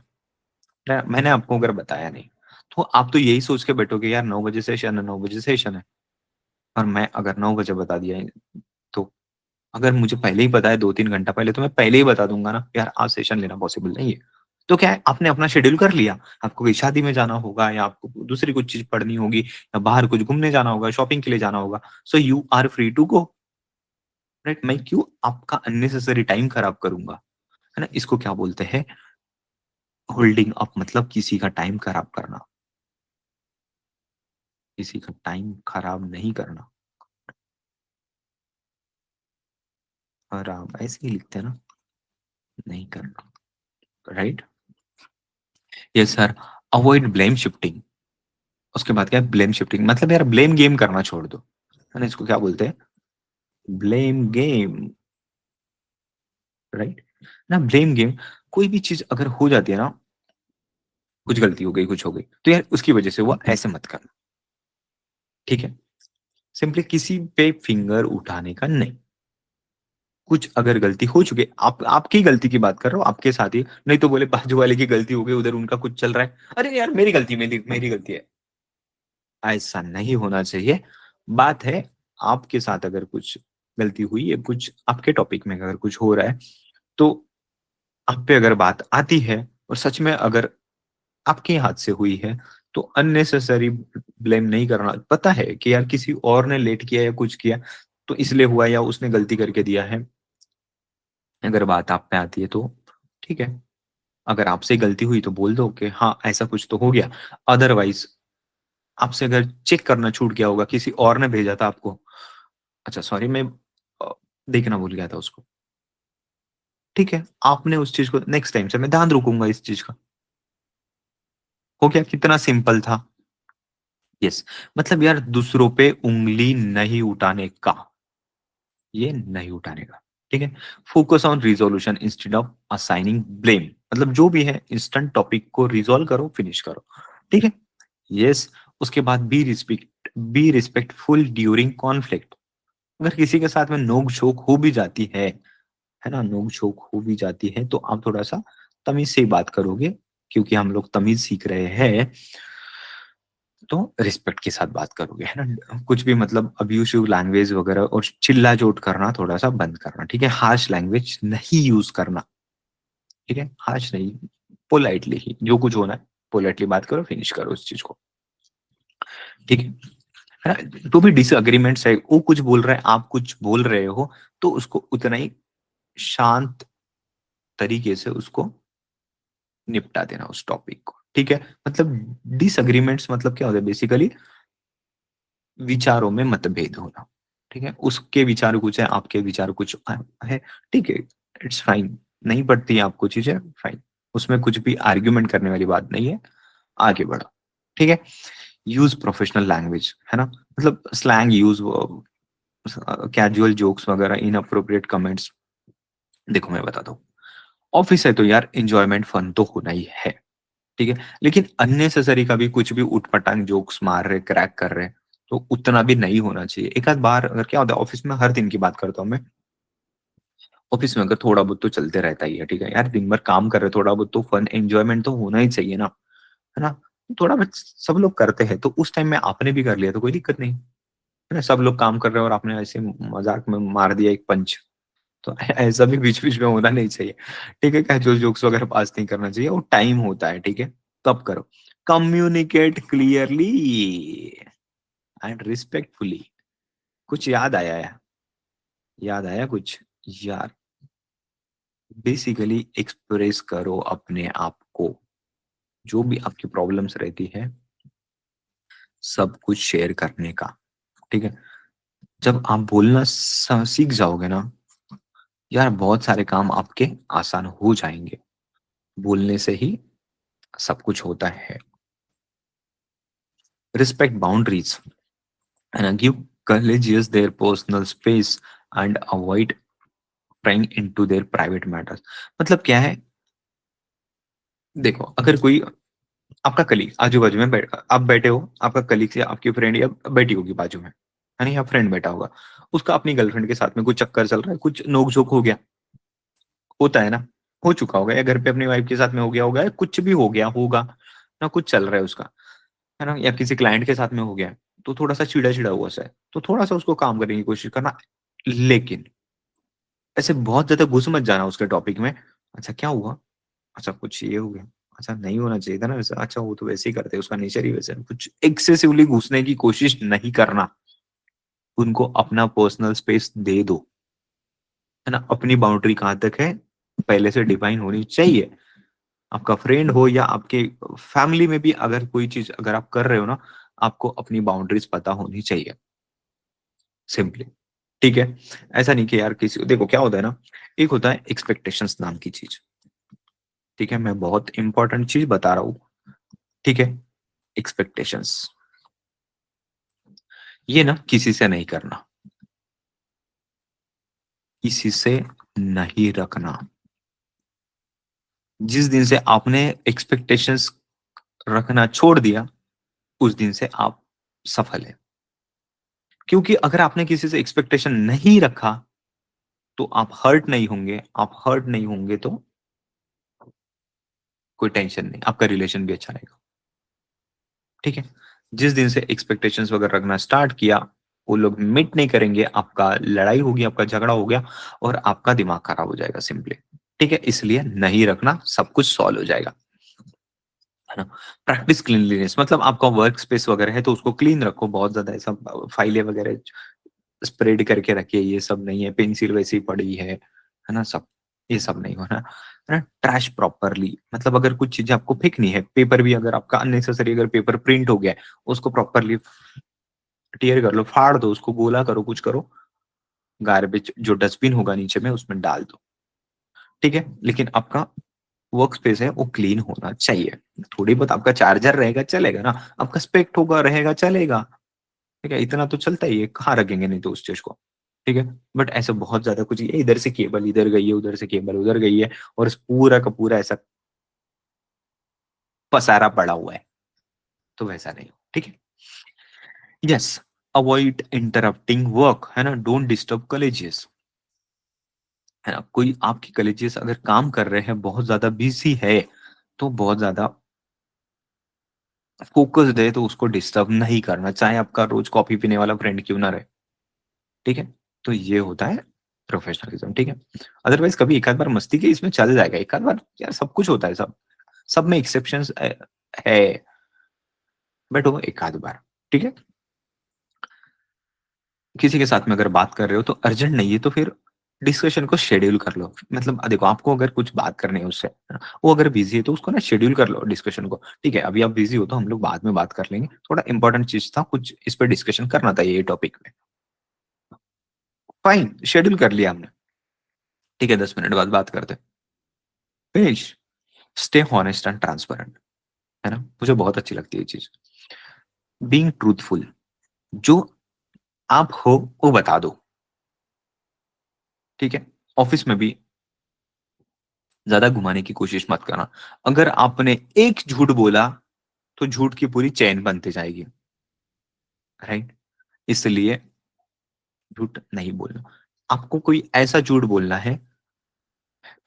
मैंने आपको अगर बताया नहीं, तो आप तो यही सोच के बैठोगे यार 9 बजे सेशन है, 9 बजे सेशन है। और मैं अगर 9 बजे बता दिया है, तो अगर मुझे पहले ही पता है 2-3 घंटा पहले, तो मैं पहले ही बता दूँगा ना, यार आज सेशन लेना पॉसिबल नहीं है। तो क्या है, आपने अपना शेड्यूल कर लिया, आपको कहीं शादी में जाना होगा या आपको दूसरी कुछ चीज़ पढ़नी होगी या बाहर कुछ घूमने जाना होगा, शॉपिंग के लिए जाना होगा, so you are free to go, right? मैं क्यों आपका अननेसेसरी टाइम खराब करूँगा, है ना? इसको क्या बोलते हैं, होल्डिंग अप मतलब किसी का टाइम खराब करना, किसी का टाइम खराब नहीं करना। खराब ऐसे ही लिखते हैं ना, नहीं करना, right? Yes sir. Avoid blame shifting. उसके बाद क्या है, ब्लेम शिफ्टिंग मतलब यार ब्लेम गेम करना छोड़ दो, है ना? इसको क्या बोलते हैं, ब्लेम गेम, राइट? ना ब्लेम गेम, कोई भी चीज अगर हो जाती है ना, कुछ गलती हो गई, कुछ हो गई, तो यार उसकी वजह से हुआ ऐसे मत करना, ठीक है? सिंपली किसी पे फिंगर उठाने का नहीं। कुछ अगर गलती हो चुकी है, आप आपकी गलती की बात कर रहा हूँ, आपके साथ ही, नहीं तो बोले बाजू वाले की गलती हो गई, उधर उनका कुछ चल रहा है, अरे यार मेरी गलती है, ऐसा नहीं होना चाहिए। बात है, आपके साथ अगर कुछ गलती हुई है, कुछ आपके टॉपिक में अगर कुछ हो रहा है, तो आप पे अगर बात आती है और सच में अगर आपके हाथ से हुई है, तो अननेसेसरी ब्लेम नहीं करना। पता है कि यार किसी और ने लेट किया या कुछ किया, तो इसलिए हुआ या उसने गलती करके दिया है। अगर बात आप पे आती है तो ठीक है, अगर आपसे गलती हुई तो बोल दो कि हाँ, ऐसा कुछ तो हो गया। अदरवाइज़ आपसे अगर चेक करना छूट गया होगा, किसी और ने भेजा था आपको, अच्छा सॉरी मैं अ, देखना भूल गया था उसको। ठीक है, आपने उस चीज़ को नेक्स्ट टाइम से मैं ध्यान रखूँगा इस चीज़ का। हो गया, कितना सिंपल था। यस, मतलब यार दूसरों पे उँगली नहीं उठाने का, ये नहीं उठाने का, ठीक है? Focus on resolution instead of assigning blame. मतलब जो भी है इंस्टेंट टॉपिक को रिज़ॉल्व करो, फिनिश करो, ठीक है? यस, उसके बाद बी रिस्पेक्टफुल ड्यूरिंग कॉन्फ्लिक्ट। अगर किसी के साथ में नोक-झोंक हो भी जाती है ना? नोक-झोंक हो भी जाती है, तो आप थोड़ा-सा तमीज़ से ही बात करोगे, क्योंकि हम लोग तमीज़ सीख रहे हैं, तो रिस्पेक्ट के साथ बात करोगे, है ना? कुछ भी मतलब अब्यूसिव लैंग्वेज वगैरह और चिल्ला-चोट करना थोड़ा-सा बंद करना, ठीक है? हार्श लैंग्वेज नहीं यूज़ करना, ठीक है? हार्श नहीं, पोलाइटली ही जो कुछ होना है, पोलाइटली बात करो, फिनिश करो उस चीज़ को, ठीक है? है ना? जो भी डिसएग्रीमेंट्स है, वो कुछ बोल रहा है, आप कुछ बोल रहे हो, तो उसको उतना ही शांत तरीके से उसको निपटा देना उस टॉपिक को, ठीक है? मतलब डिसएग्रीमेंट्स मतलब क्या होता है बेसिकली, विचारों में मतभेद होना, ठीक है? उसके विचार कुछ है, आपके विचार कुछ है, ठीक है? इट्स फाइन, नहीं पड़ती है आपको चीज़ें, फाइन। उसमें कुछ भी आर्गुमेंट करने वाली बात नहीं है, आगे बढ़ो, ठीक है? यूज़ प्रोफेशनल लैंग्वेज, है ना? मतलब स्लैंग यूज़, कैजुअल जोक्स वगैरह, इनअप्रोप्रिएट कमेंट्स, देखो मैं बताता हूँ, ऑफिस है तो यार एन्जॉयमेंट फन तो होना ही है, ठीक है? लेकिन अननेसेसरी कभी कुछ भी ऊट-पटांग जोक्स मार रहे, क्रैक कर रहे, तो उतना भी नहीं होना चाहिए। एक आध बार अगर क्या होता है, ऑफिस में हर दिन की बात करता हूँ मैं, ऑफिस में अगर थोड़ा बहुत तो चलते रहता ही है, ठीक है? यार दिन भर काम कर रहे, थोड़ा बहुत तो फन एन्जॉयमेंट तो होना ही चाहिए ना, है ना? थोड़ा बहुत सब लोग करते हैं, तो उस टाइम में आपने भी कर लिया तो कोई दिक्कत नहीं, है ना? सब लोग काम कर रहे हैं और आपने ऐसे मज़ाक में मार दिया एक पंच, तो ऐसा भी बीच-बीच में होना नहीं चाहिए, ठीक है? कैजुअल जोक्स वगैरह पास नहीं करना चाहिए, वो टाइम होता है, ठीक है? तब करो। Communicate clearly and respectfully. कुछ याद आया कुछ? यार बेसिकली एक्सप्रेस करो अपने आप को, जो भी आपकी प्रॉब्लम्स रहती है, सब कुछ शेयर करने का, ठीक है? जब आप बोलना सीख जाओगे ना, यार बहुत सारे काम आपके आसान हो जाएँगे। बोलने से ही सब कुछ होता है। रिस्पेक्ट बाउंड्रीज़, है ना? Give courageous their personal space and avoid prying into their private matters। मतलब क्या है, देखो अगर कोई आपका कलीग आजू-बाजू में आप बैठे हो, आपका कलीग या आपकी फ्रेंड या बैठी होगी बाजू में, है ना? या फ्रेंड बैठा होगा, उसका अपनी गर्लफ्रेंड के साथ में कुछ चक्कर चल रहा है, कुछ नोक-झोंक हो गया, होता है ना? हो चुका होगा या घर पे अपनी वाइफ के साथ में हो गया होगा या कुछ भी हो गया होगा, ना कुछ चल रहा है उसका, है ना? या किसी क्लाइंट के साथ में हो गया, तो थोड़ा-सा चिढ़ा-चिढ़ा हुआ सा है, तो थोड़ा-सा उसको काम करने की कोशिश करना। लेकिन ऐसे बहुत ज़्यादा घुस मत जाना उसके टॉपिक में, अच्छा क्या हुआ? अच्छा कुछ ये हो गया, अच्छा नहीं होना चाहिए था ना वैसा, अच्छा वो तो वैसे ही करते हैं, उसका नेचर ही वैसा है। कुछ एक्सेसिवली घुसने की कोशिश नहीं करना, उनको अपना पर्सनल स्पेस दे दो, है ना? अपनी बाउंड्री कहाँ तक है, पहले से डिफाइन होनी चाहिए। आपका फ्रेंड हो या आपके फैमिली में भी अगर कोई चीज़ अगर आप कर रहे हो ना, आपको अपनी बाउंड्रीज़ पता होनी चाहिए, सिंपली, ठीक है? ऐसा नहीं कि यार किसी देखो क्या होता है ना, एक होता है एक्सपेक्टेशंस नाम की चीज़, ठीक है? मैं बहुत इंपॉर्टेंट चीज़ बता रहा हूँ, ठीक है? एक्सपेक्टेशंस, ये ना किसी से नहीं करना, किसी से नहीं रखना। जिस दिन से आपने एक्सपेक्टेशंस रखना छोड़ दिया, उस दिन से आप सफल हैं। क्योंकि अगर आपने किसी से एक्सपेक्टेशन नहीं रखा, तो आप हर्ट नहीं होंगे, आप हर्ट नहीं होंगे तो कोई टेंशन नहीं, आपका रिलेशन भी अच्छा रहेगा, ठीक है? जिस दिन से एक्सपेक्टेशंस वगैरह रखना स्टार्ट किया, वो लोग मीट नहीं करेंगे, आपका लड़ाई होगी, आपका झगड़ा हो गया और आपका दिमाग खराब हो जाएगा सिंपली, ठीक है? इसलिए नहीं रखना, सब कुछ सॉल्व हो जाएगा। है ना? प्रैक्टिस क्लीनलीनेस मतलब आपका वर्क स्पेस वगैरह है तो उसको क्लीन रखो, बहुत ज़्यादा ऐसा फाइलें वगैरह स्प्रेड करके रखिए, ये सब नहीं है, पेंसिल वैसी पड़ी है ना? सब ये सब नहीं होना, है ना? ट्रैश प्रॉपरली मतलब अगर कुछ चीज़ें आपको फेंकनी है, पेपर भी अगर आपका अननेसेसरी अगर पेपर प्रिंट हो गया है, उसको प्रॉपरली टियर कर लो, फाड़ दो, उसको गोला करो, कुछ करो, गार्बेज जो डस्टबिन होगा नीचे में उसमें डाल दो, ठीक है? लेकिन आपका वर्क स्पेस है वो क्लीन होना चाहिए। थोड़ी बहुत आपका चार्जर रहेगा चलेगा ना, आपका स्पेक्ट होगा रहेगा चलेगा, ठीक है? इतना तो चलता ही है, कहाँ रखेंगे नहीं तो उस चीज़ को, ठीक है? बट ऐसा बहुत ज़्यादा कुछ ये इधर से केबल इधर गई है, उधर से केबल उधर गई है और इस पूरा का पूरा ऐसा पसारा पड़ा हुआ है, तो वैसा नहीं हो, ठीक है? यस, अवॉइड इंटरप्टिंग वर्क, है ना? डोंट डिस्टर्ब कॉलेजेस, है ना? कोई आपके कॉलेजेस अगर काम कर रहे हैं, बहुत ज़्यादा बिज़ी है, तो बहुत ज़्यादा फ़ोकस्ड है तो उसको डिस्टर्ब नहीं करना, चाहे आपका रोज़ कॉफ़ी पीने वाला फ्रेंड क्यों ना रहे, ठीक है? तो ये होता है प्रोफेशनलिज़्म, ठीक है? अदरवाइज़ कभी एक आध बार मस्ती की इसमें चल जाएगा, एक आध बार यार सब कुछ होता है, सब में एक्सेप्शंस है, बट वो एक आध बार, ठीक है? किसी के साथ में अगर बात कर रहे हो तो अर्जेंट नहीं है तो फिर डिस्कशन को शेड्यूल कर लो। मतलब देखो आपको अगर कुछ बात करनी है उससे, है ना? वो अगर बिज़ी है तो उसको ना शेड्यूल कर लो डिस्कशन को। ठीक है, अभी आप बिज़ी हो तो हम लोग बाद में बात कर लेंगे। थोड़ा इम्पोर्टेंट चीज़ था, कुछ इस पे डिस्कशन करना था ये टॉपिक पे। फाइन, शेड्यूल कर लिया हमने। ठीक है, 10 मिनट बाद बात करते हैं। Finish. Stay honest and transparent, है ना? मुझे बहुत अच्छी लगती है ये चीज़। बीइंग ट्रूथफुल, जो आप हो वो बता दो। ठीक है? ऑफिस में भी ज़्यादा घुमाने की कोशिश मत करना। अगर आपने एक झूठ बोला, तो झूठ की पूरी चेन बनती जाएगी, राइट? इसलिए झूठ नहीं बोलना। आपको कोई ऐसा झूठ बोलना है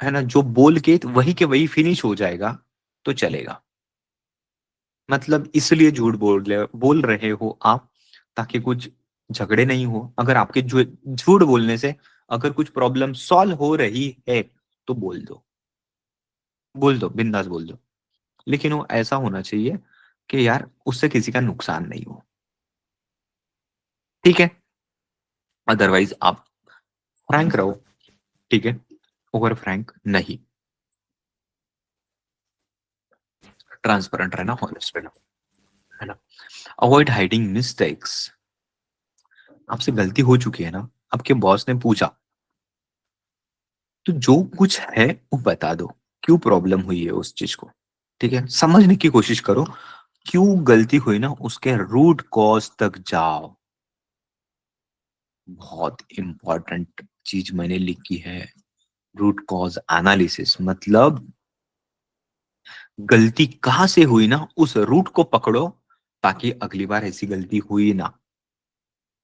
ना, जो बोल के वही के वही फिनिश हो जाएगा, तो चलेगा। मतलब इसलिए झूठ बोल रहे हो आप, ताकि कुछ झगड़े नहीं हो। अगर आपके झूठ बोलने से अगर कुछ प्रॉब्लम सॉल्व हो रही है, तो बोल दो, बिंदास बोल दो। लेकिन वो ऐसा होना चाहिए कि यार उससे किसी का नुकसान नहीं हो, ठीक है? अदरवाइज आप फ्रैंक रहो, ठीक है? ओवर फ्रैंक नहीं, ट्रांसपेरेंट रहना, हॉनेस्ट रहना, है ना? Avoid hiding mistakes. आपसे गलती हो चुकी है ना, आपके बॉस ने पूछा, तो जो कुछ है वो बता दो, क्यों प्रॉब्लम हुई है उस चीज को, ठीक है? समझने की कोशिश करो, क्यों गलती हुई ना उसके रूट कॉज तक जाओ, बहुत इंपॉर्टेंट चीज मैंने लिखी है, रूट कॉज एनालिसिस, मतलब गलती कहाँ से हुई ना, उस रूट को पकड़ो ताकि अगली बार ऐसी गलती हुई ना।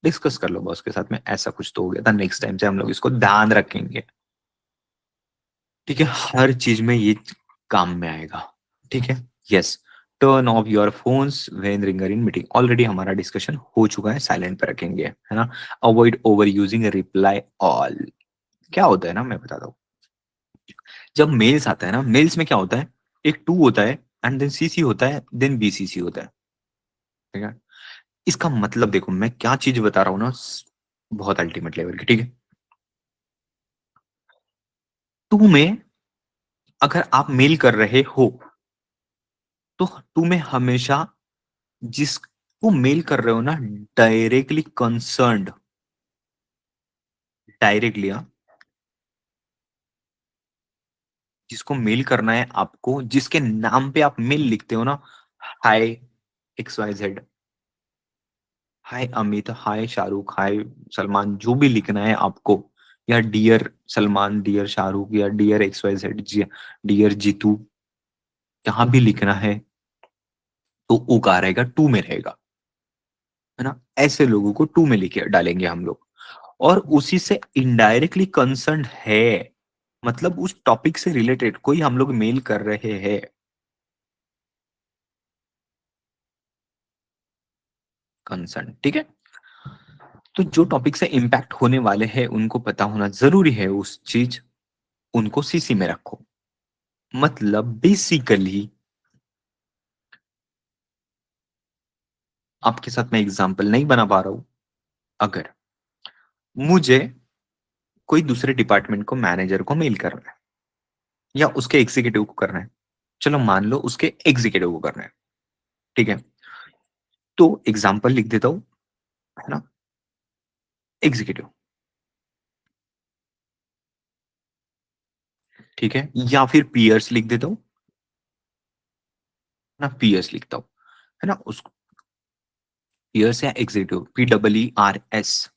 डिस्कस कर लो बॉस के साथ में, ऐसा कुछ तो हो गया था, नेक्स्ट टाइम से हम लोग इसको ध्यान रखेंगे। ठीक है, हर चीज में ये काम में आएगा। ठीक है। Yes. Turn off your phones when ringer in meeting, already हमारा डिस्कशन हो चुका है, साइलेंट पे रखेंगे, है ना। Avoid over using reply all. क्या होता है ना, मैं बताता हूँ। जब मेल्स आता है ना, मेल्स में क्या होता है, एक टू होता है, एंड देन सीसी होता है, देन बीसीसी होता है। ठीक है। इसका मतलब देखो मैं क्या चीज बता रहा हूँ ना, बहुत अल्टीमेट लेवल की। ठीक है। टू में अगर आप मेल कर रहे हो, तो टू में हमेशा जिसको मेल कर रहे हो ना, डायरेक्टली कंसर्न्ड, डायरेक्टली, जिसको मेल करना है आपको, जिसके नाम पे आप मेल लिखते हो ना, हाय एक्स वाई जेड, हाय अमित, हाय शाहरुख, हाय सलमान, जो भी लिखना है आपको, या डियर सलमान, डियर शाहरुख, या dear X Y Z, dear Jitu, जहां भी लिखना है, तो ओ कहा रहेगा, टू में रहेगा, है ना। ऐसे लोगों को टू में लिखे डालेंगे हम लोग, और उसी से इनडायरेक्टली कंसर्न है, मतलब उस टॉपिक से रिलेटेड कोई हम लोग मेल कर रहे हैं, कंसर्न। ठीक है। तो जो टॉपिक से इम्पैक्ट होने वाले हैं उनको पता होना जरूरी है, उस चीज, उनको सीसी में रखो। मतलब बेसिकली, आपके साथ मैं एग्जांपल नहीं बना पा रहा हूं, अगर मुझे कोई दूसरे डिपार्टमेंट को, मैनेजर को मेल करना है, या उसके एग्जीक्यूटिव को करना है, चलो मान लो उसके एग्जीक्यूटिव को करना है। ठीक है। तो एग्जांपल लिख देता हूं, है ना, एग्जीक्यूटिव। ठीक है, या फिर पीयर्स लिख देता हूं, ना पीयर्स लिखता हूं, है ना, उस पीयर्स या एग्जीक्यूटिव, PEERS।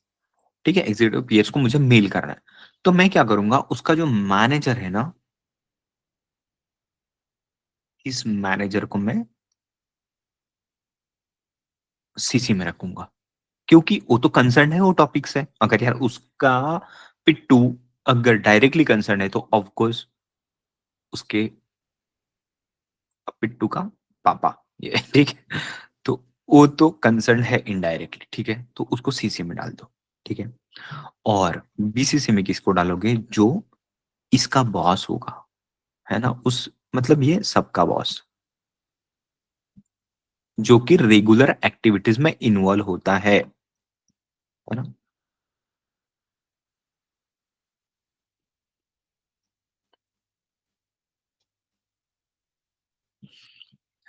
ठीक है, एग्जीक्यूटिव पीयर्स को मुझे मेल करना है, तो मैं क्या करूंगा, उसका जो मैनेजर है ना, इस मैनेजर को मैं सीसी में रखूंगा, क्योंकि वो तो कंसर्न है वो टॉपिक से। अगर यार उसका पिट्टू अगर डायरेक्टली कंसर्न है, तो ऑफ कोर्स उसके पिट्टू का पापा, ये ठीक है। तो वो तो कंसर्न है इनडायरेक्टली, ठीक है, तो उसको सीसी में डाल दो। ठीक है। और बीसीसी में किसको डालोगे, जो इसका बॉस होगा, है ना, उस मतलब ये सबका बॉस, जो कि रेगुलर एक्टिविटीज में इन्वॉल्व होता है ना।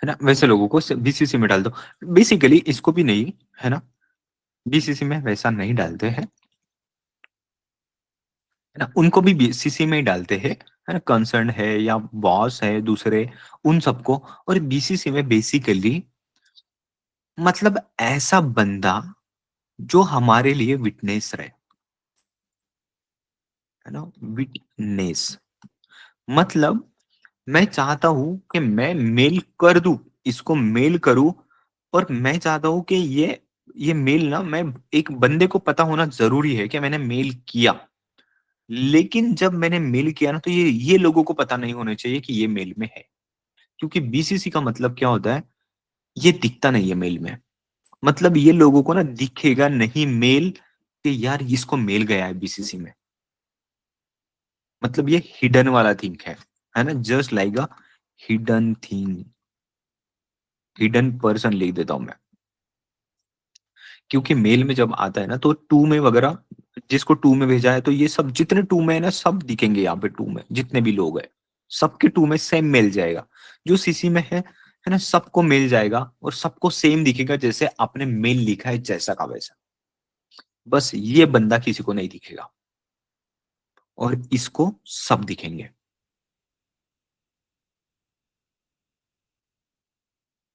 है ना, वैसे लोगों को बीसीसी में डाल दो। बेसिकली इसको भी नहीं, है ना, बीसीसी में वैसा नहीं डालते हैं, है ना, उनको भी बीसीसी में ही डालते हैं, है ना, कंसर्न है या बॉस है दूसरे, उन सबको। और बीसीसी में बेसिकली मतलब ऐसा बंदा जो हमारे लिए विटनेस रहे, है ना, विटनेस, मतलब मैं चाहता हूं कि मैं मेल कर दूं, इसको मेल करूं, और मैं चाहता हूं कि ये मेल ना, मैं एक बंदे को पता होना जरूरी है कि मैंने मेल किया, लेकिन जब मैंने मेल किया ना, तो ये लोगों को पता नहीं होना चाहिए कि ये मेल में है, क्योंकि बीसीसी का मतलब क्या होता है, ये दिखता नहीं है मेल में, मतलब ये लोगों को ना दिखेगा नहीं मेल, कि यार इसको मेल गया है बीसीसी में, मतलब ये हिडन वाला थिंग है ना, just like a hidden thing, hidden person लिख देता हूं मैं, क्योंकि मेल में जब आता है ना, तो टू में वगैरह, जिसको टू में भेजा है, तो ये सब जितने टू में है ना, सब दिखेंगे यहाँ पे, टू में जितने भी लोग हैं, सबके टू में सेम मिल जाएगा। जो सीसी में है ना, सबको मिल जाएगा, और सबको सेम दिखेगा, जैसे आपने मेल लिखा है जैसा का वैसा, बस ये बंदा किसी को नहीं दिखेगा, और इसको सब दिखेंगे।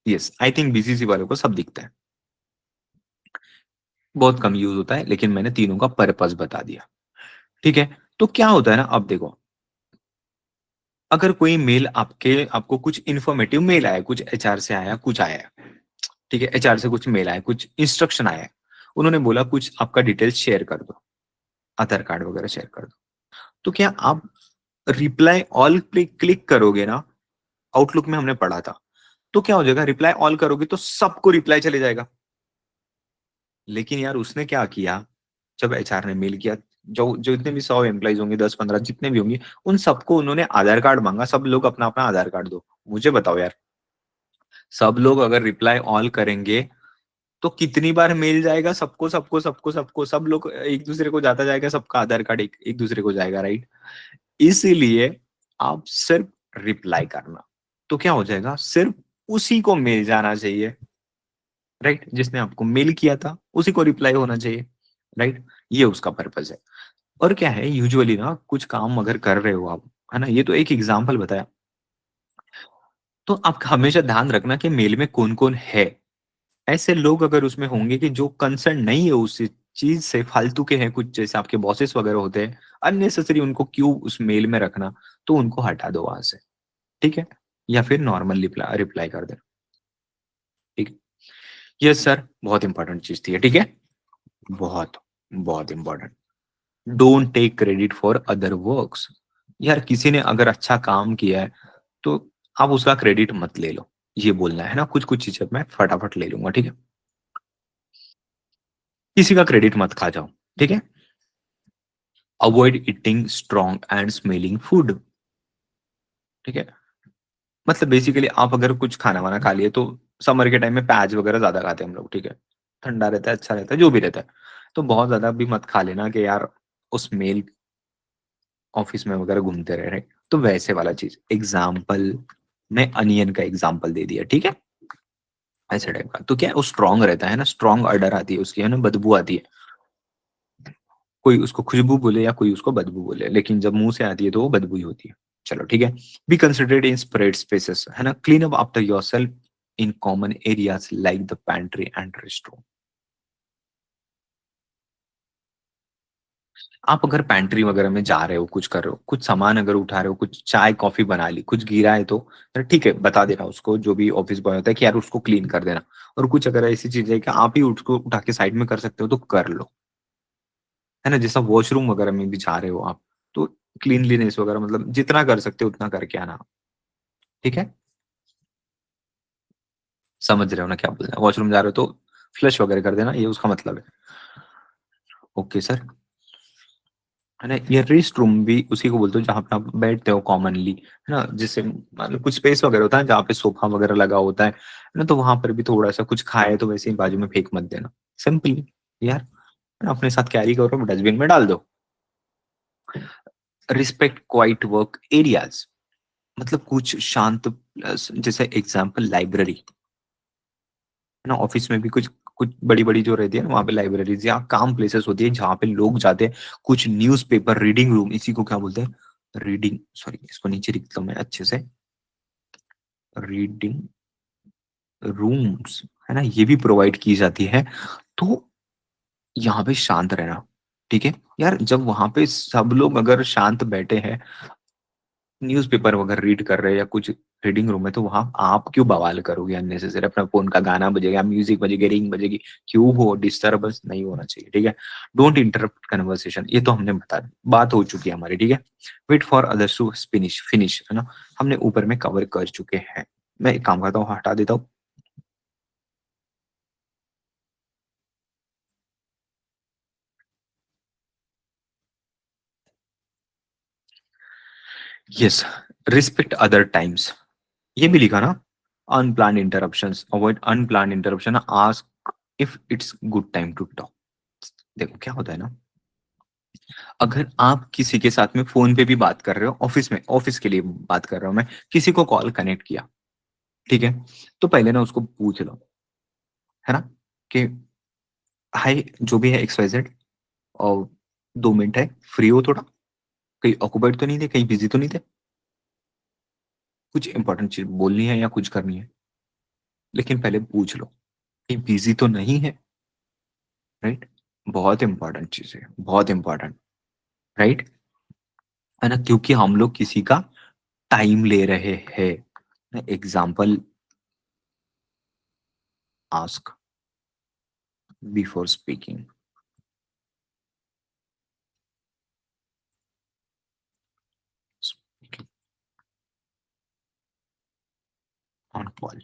यस, आई थिंक बीसीसी वालों को सब दिखता है। बहुत कम यूज होता है, लेकिन मैंने तीनों का पर्पस बता दिया। ठीक है, तो क्या होता है ना, अब देखो, अगर कोई मेल आपको कुछ इन्फॉर्मेटिव मेल आया, कुछ एचआर से आया, कुछ आया है, ठीक है, एचआर से कुछ मेल आया, कुछ इंस्ट्रक्शन आया है, उन्होंने बोला कुछ आपका डिटेल्स शेयर कर दो, आधार कार्ड वगैरह शेयर कर दो, तो क्या आप रिप्लाई ऑल पे क्लिक करोगे ना? आउटलुक में हमने पढ़ा था, तो क्या हो जाएगा, रिप्लाई ऑल करोगे तो सबको रिप्लाई चले जाएगा। लेकिन यार उसने क्या किया, जब एचआर ने मेल किया, जो जो जितने भी 100 एम्प्लॉइज होंगे, 10-15 जितने भी होंगे, उन सबको उन्होंने आधार कार्ड मांगा, सब लोग अपना अपना आधार कार्ड दो। मुझे बताओ यार, सब लोग अगर रिप्लाई ऑल करेंगे तो कितनी बार मेल जाएगा सबको सबको सबको सबको, सब लोग एक दूसरे को जाता जाएगा, सबका आधार कार्ड एक दूसरे को जाएगा, राइट? इसीलिए आप सिर्फ रिप्लाई करना, तो क्या हो जाएगा, सिर्फ उसी को मेल जाना चाहिए, राइट? जिसने आपको मेल किया था उसी को रिप्लाई होना चाहिए, राइट? ये उसका पर्पज है। और क्या है, यूजुअली ना कुछ काम अगर कर रहे हो आप, है ना, ये तो एक एग्जांपल बताया, तो आप हमेशा ध्यान रखना कि मेल में कौन कौन है। ऐसे लोग अगर उसमें होंगे कि जो कंसर्न नहीं है उस चीज से, फालतू के हैं कुछ, जैसे आपके बॉसेस वगैरह होते हैं, अननेसेसरी उनको क्यों उस मेल में रखना, तो उनको हटा दो वहां से, ठीक है? या फिर नॉर्मल रिप्लाई रिप्लाई कर देना, ठीक है? यस सर, बहुत इंपॉर्टेंट चीज थी ये, ठीक है? बहुत बहुत important. Don't take credit for other works. यार किसी ने अगर अच्छा काम किया है तो आप उसका क्रेडिट मत ले लो, ये बोलना है ना। कुछ कुछ चीजें मैं फटाफट ले लूंगा, ठीक है? किसी का क्रेडिट मत खा जाओ, ठीक है? Avoid eating strong and smelling food, ठीक है? मतलब बेसिकली आप अगर कुछ खाना वाना खा लिए, तो समर के टाइम में प्याज वगैरह ज्यादा खाते हैं हम लोग, ठीक है? ठंडा रहता है, अच्छा रहता है, जो भी रहता है, तो बहुत ज्यादा भी मत खा लेना कि यार उस मेल ऑफिस में वगैरह घूमते रह रहे। तो वैसे वाला चीज, एग्जाम्पल मैं अनियन का एग्जाम्पल दे दिया, ठीक है? ऐसे टाइप का, तो क्या है, वो स्ट्रांग रहता है ना, स्ट्रांग ऑर्डर आती है उसकी, है ना, बदबू आती है। कोई उसको खुशबू बोले या कोई उसको बदबू बोले, लेकिन जब मुंह से आती है तो वो बदबू ही होती है। चलो ठीक है। बी कंसिडरेट इन स्प्रेड स्पेसेस, है ना, clean up after yourself in common areas like the pantry and restroom. आप अगर पैंट्री वगैरह में जा रहे हो, कुछ कर रहे हो, कुछ सामान अगर उठा रहे हो, कुछ चाय कॉफी बना ली, कुछ गिरा है, तो यार ठीक है, बता देना उसको, जो भी ऑफिस बॉय होता है, कि यार उसको क्लीन कर देना। और कुछ अगर ऐसी चीज है कि आप ही उसको उठा के साइड में कर सकते हो तो कर लो, है ना? जैसा वॉशरूम वगैरह में भी जा रहे हो आप, तो क्लीनलीनेस वगैरह मतलब जितना कर सकते हो उतना करके आना, ठीक है? समझ रहे हो ना क्या बोल रहे हैं? वॉशरूम जा रहे हो तो फ्लश वगैरह कर देना, ये उसका मतलब है। ओके सर, है ना? ये रेस्ट रूम भी उसी को बोलते हो जहाँ पे आप बैठते हो कॉमनली, है ना, जिससे मतलब कुछ स्पेस वगैरह होता है जहाँ पे सोफा वगैरह लगा होता है ना, तो वहां पर भी थोड़ा सा कुछ खाए तो वैसे ही बाजू में फेंक मत देना, सिंपल यार, है ना? अपने साथ कैरी करो, डस्टबिन में डाल दो। रिस्पेक्ट क्वाइट वर्क एरियाज, मतलब कुछ शांत जैसे एग्जाम्पल लाइब्रेरी, है ना, ऑफिस में भी कुछ कुछ बड़ी बड़ी जो रहती है ना, वहाँ पे लाइब्रेरीज या काम प्लेसेस होती है जहाँ पे लोग जाते हैं। कुछ न्यूज़पेपर रीडिंग रूम, इसी को क्या बोलते हैं, रीडिंग, सॉरी इसको नीचे लिखता हूँ मैं अच्छे से, रीडिंग रूम्स, है ना, ये भी प्रोवाइड की जाती है। तो यहाँ पे शांत रहना, ठीक है? यार जब वहां पे सब लोग अगर शांत बैठे हैं, न्यूज़पेपर वगैरह रीड कर रहे हैं या कुछ रीडिंग रूम में, तो वहां आप क्यों बवाल करोगे अननेसेसरी? अपना फोन का गाना बजेगा, म्यूजिक बजेगी, रिंग बजेगी, क्यों हो? डिस्टर्बेंस नहीं होना चाहिए, ठीक है? डोंट इंटरप्ट कन्वर्सेशन, ये तो हमने बता बात हो चुकी है हमारी, ठीक है? Wait for others to finish finish, है ना, हमने ऊपर में कवर कर चुके हैं। मैं एक काम करता हूँ, हटा देता हूँ। यस, रिस्पेक्ट अदर टाइम्स, ये भी लिखा ना, unplanned interruptions, avoid unplanned interruption, ask if it's good time to talk. देखो क्या होता है ना, अगर आप किसी के साथ में फोन पे भी बात कर रहे हो, ऑफिस में, ऑफिस के लिए बात कर रहा हूं मैं, किसी को कॉल कनेक्ट किया, ठीक है, तो पहले ना उसको पूछ लो, है ना, कि हाय जो भी है XYZ, और 2 मिनट है, फ्री हो थोड़ा, कहीं ऑक्यूपाइड तो नहीं थे, कहीं बिजी तो नहीं थे, कुछ इंपॉर्टेंट चीज बोलनी है या कुछ करनी है, लेकिन पहले पूछ लो कहीं बिजी तो नहीं है, राइट? बहुत इंपॉर्टेंट चीज़ है, बहुत इंपॉर्टेंट, राइट? है ना? क्योंकि हम लोग किसी का टाइम ले रहे हैं। Example ask before speaking, speaking on call.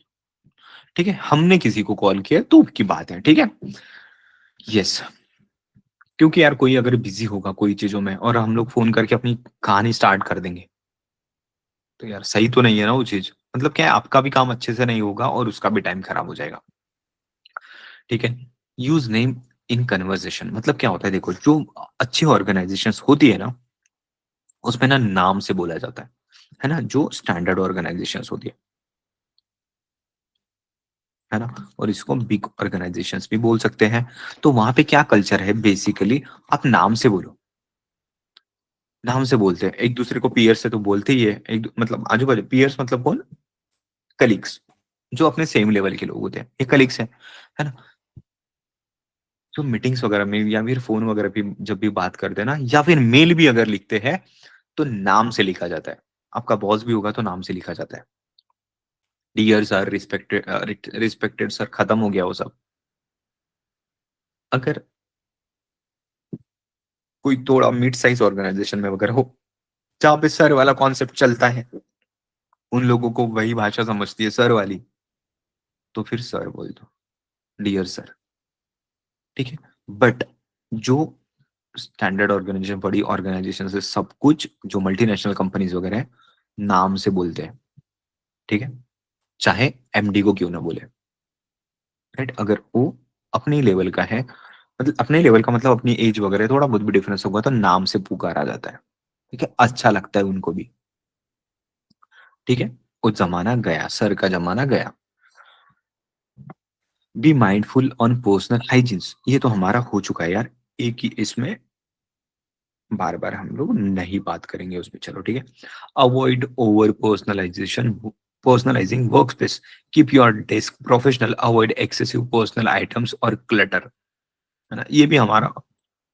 ठीक है? हमने किसी को कॉल किया तो की बात है, ठीक है? यस, क्योंकि यार कोई अगर बिज़ी होगा कोई चीज़ों में और हम लोग फ़ोन करके अपनी कहानी स्टार्ट कर देंगे, तो यार सही तो नहीं है ना वो चीज़। मतलब क्या है, आपका भी काम अच्छे से नहीं होगा और उसका भी टाइम खराब हो जाएगा, ठीक है? यूज़ नेम इन कन्वर्सेशन, मतलब क्या होता है देखो, जो अच्छी ऑर्गनाइज़ेशंस होती है ना, उसमें ना नाम से बोला जाता है ना? जो स्टैंडर्ड ऑर्गनाइज़ेशंस होती है ना? और इसको बिग ऑर्गनाइज़ेशंस भी बोल सकते हैं। तो वहाँ पे क्या कल्चर है बेसिकली, आप नाम से बोलो, नाम से बोलते हैं। एक-दूसरे को पीयर से तो बोलते ही है। एक मतलब आजू-बाजू पीयर्स मतलब कौन? कलीग्स, जो अपने सेम लेवल के लोग होते हैं, ये कलीग्स हैं, है ना? जो मीटिंग्स वगैरह में या फिर फ़ोन वगैरह पे जब भी बात करते हैं ना, या फिर मेल भी अगर लिखते हैं, तो नाम से लिखा जाता है। आपका बॉस भी होगा तो नाम से लिखा जाता है। डियर सर, रिस्पेक्टेड सर, खत्म हो गया वो सब। अगर कोई थोड़ा मिड साइज़ ऑर्गनाइज़ेशन में अगर हो, जहाँ पे सर वाला कॉन्सेप्ट चलता है, उन लोगों को वही भाषा समझती है सर वाली, तो फिर सर बोल दो, डियर सर, ठीक है? बट जो स्टैंडर्ड ऑर्गेनाइजेशन, बड़ी ऑर्गेनाइजेशन से सब कुछ जो मल्टीनेशनल कंपनीज वगैरह है, नाम से बोलते हैं, ठीक है? चाहे एमडी को क्यों ना बोले, राइट? अगर वो अपने लेवल का है, मतलब अपने लेवल का मतलब अपनी एज वगैरह थोड़ा बहुत भी डिफरेंस होगा तो नाम से पुकारा जाता है, ठीक है? अच्छा लगता है उनको भी, ठीक है? वो जमाना गया, सर का जमाना गया। Be mindful on personal hygienes, ये तो हमारा हो चुका है यार, एक ही इसमें बार-बार हम लोग नहीं बात करेंगे उसमें, चलो ठीक है। Avoid over personalising workspace, keep your desk professional, avoid excessive personal items और क्लटर, है ना? ये भी हमारा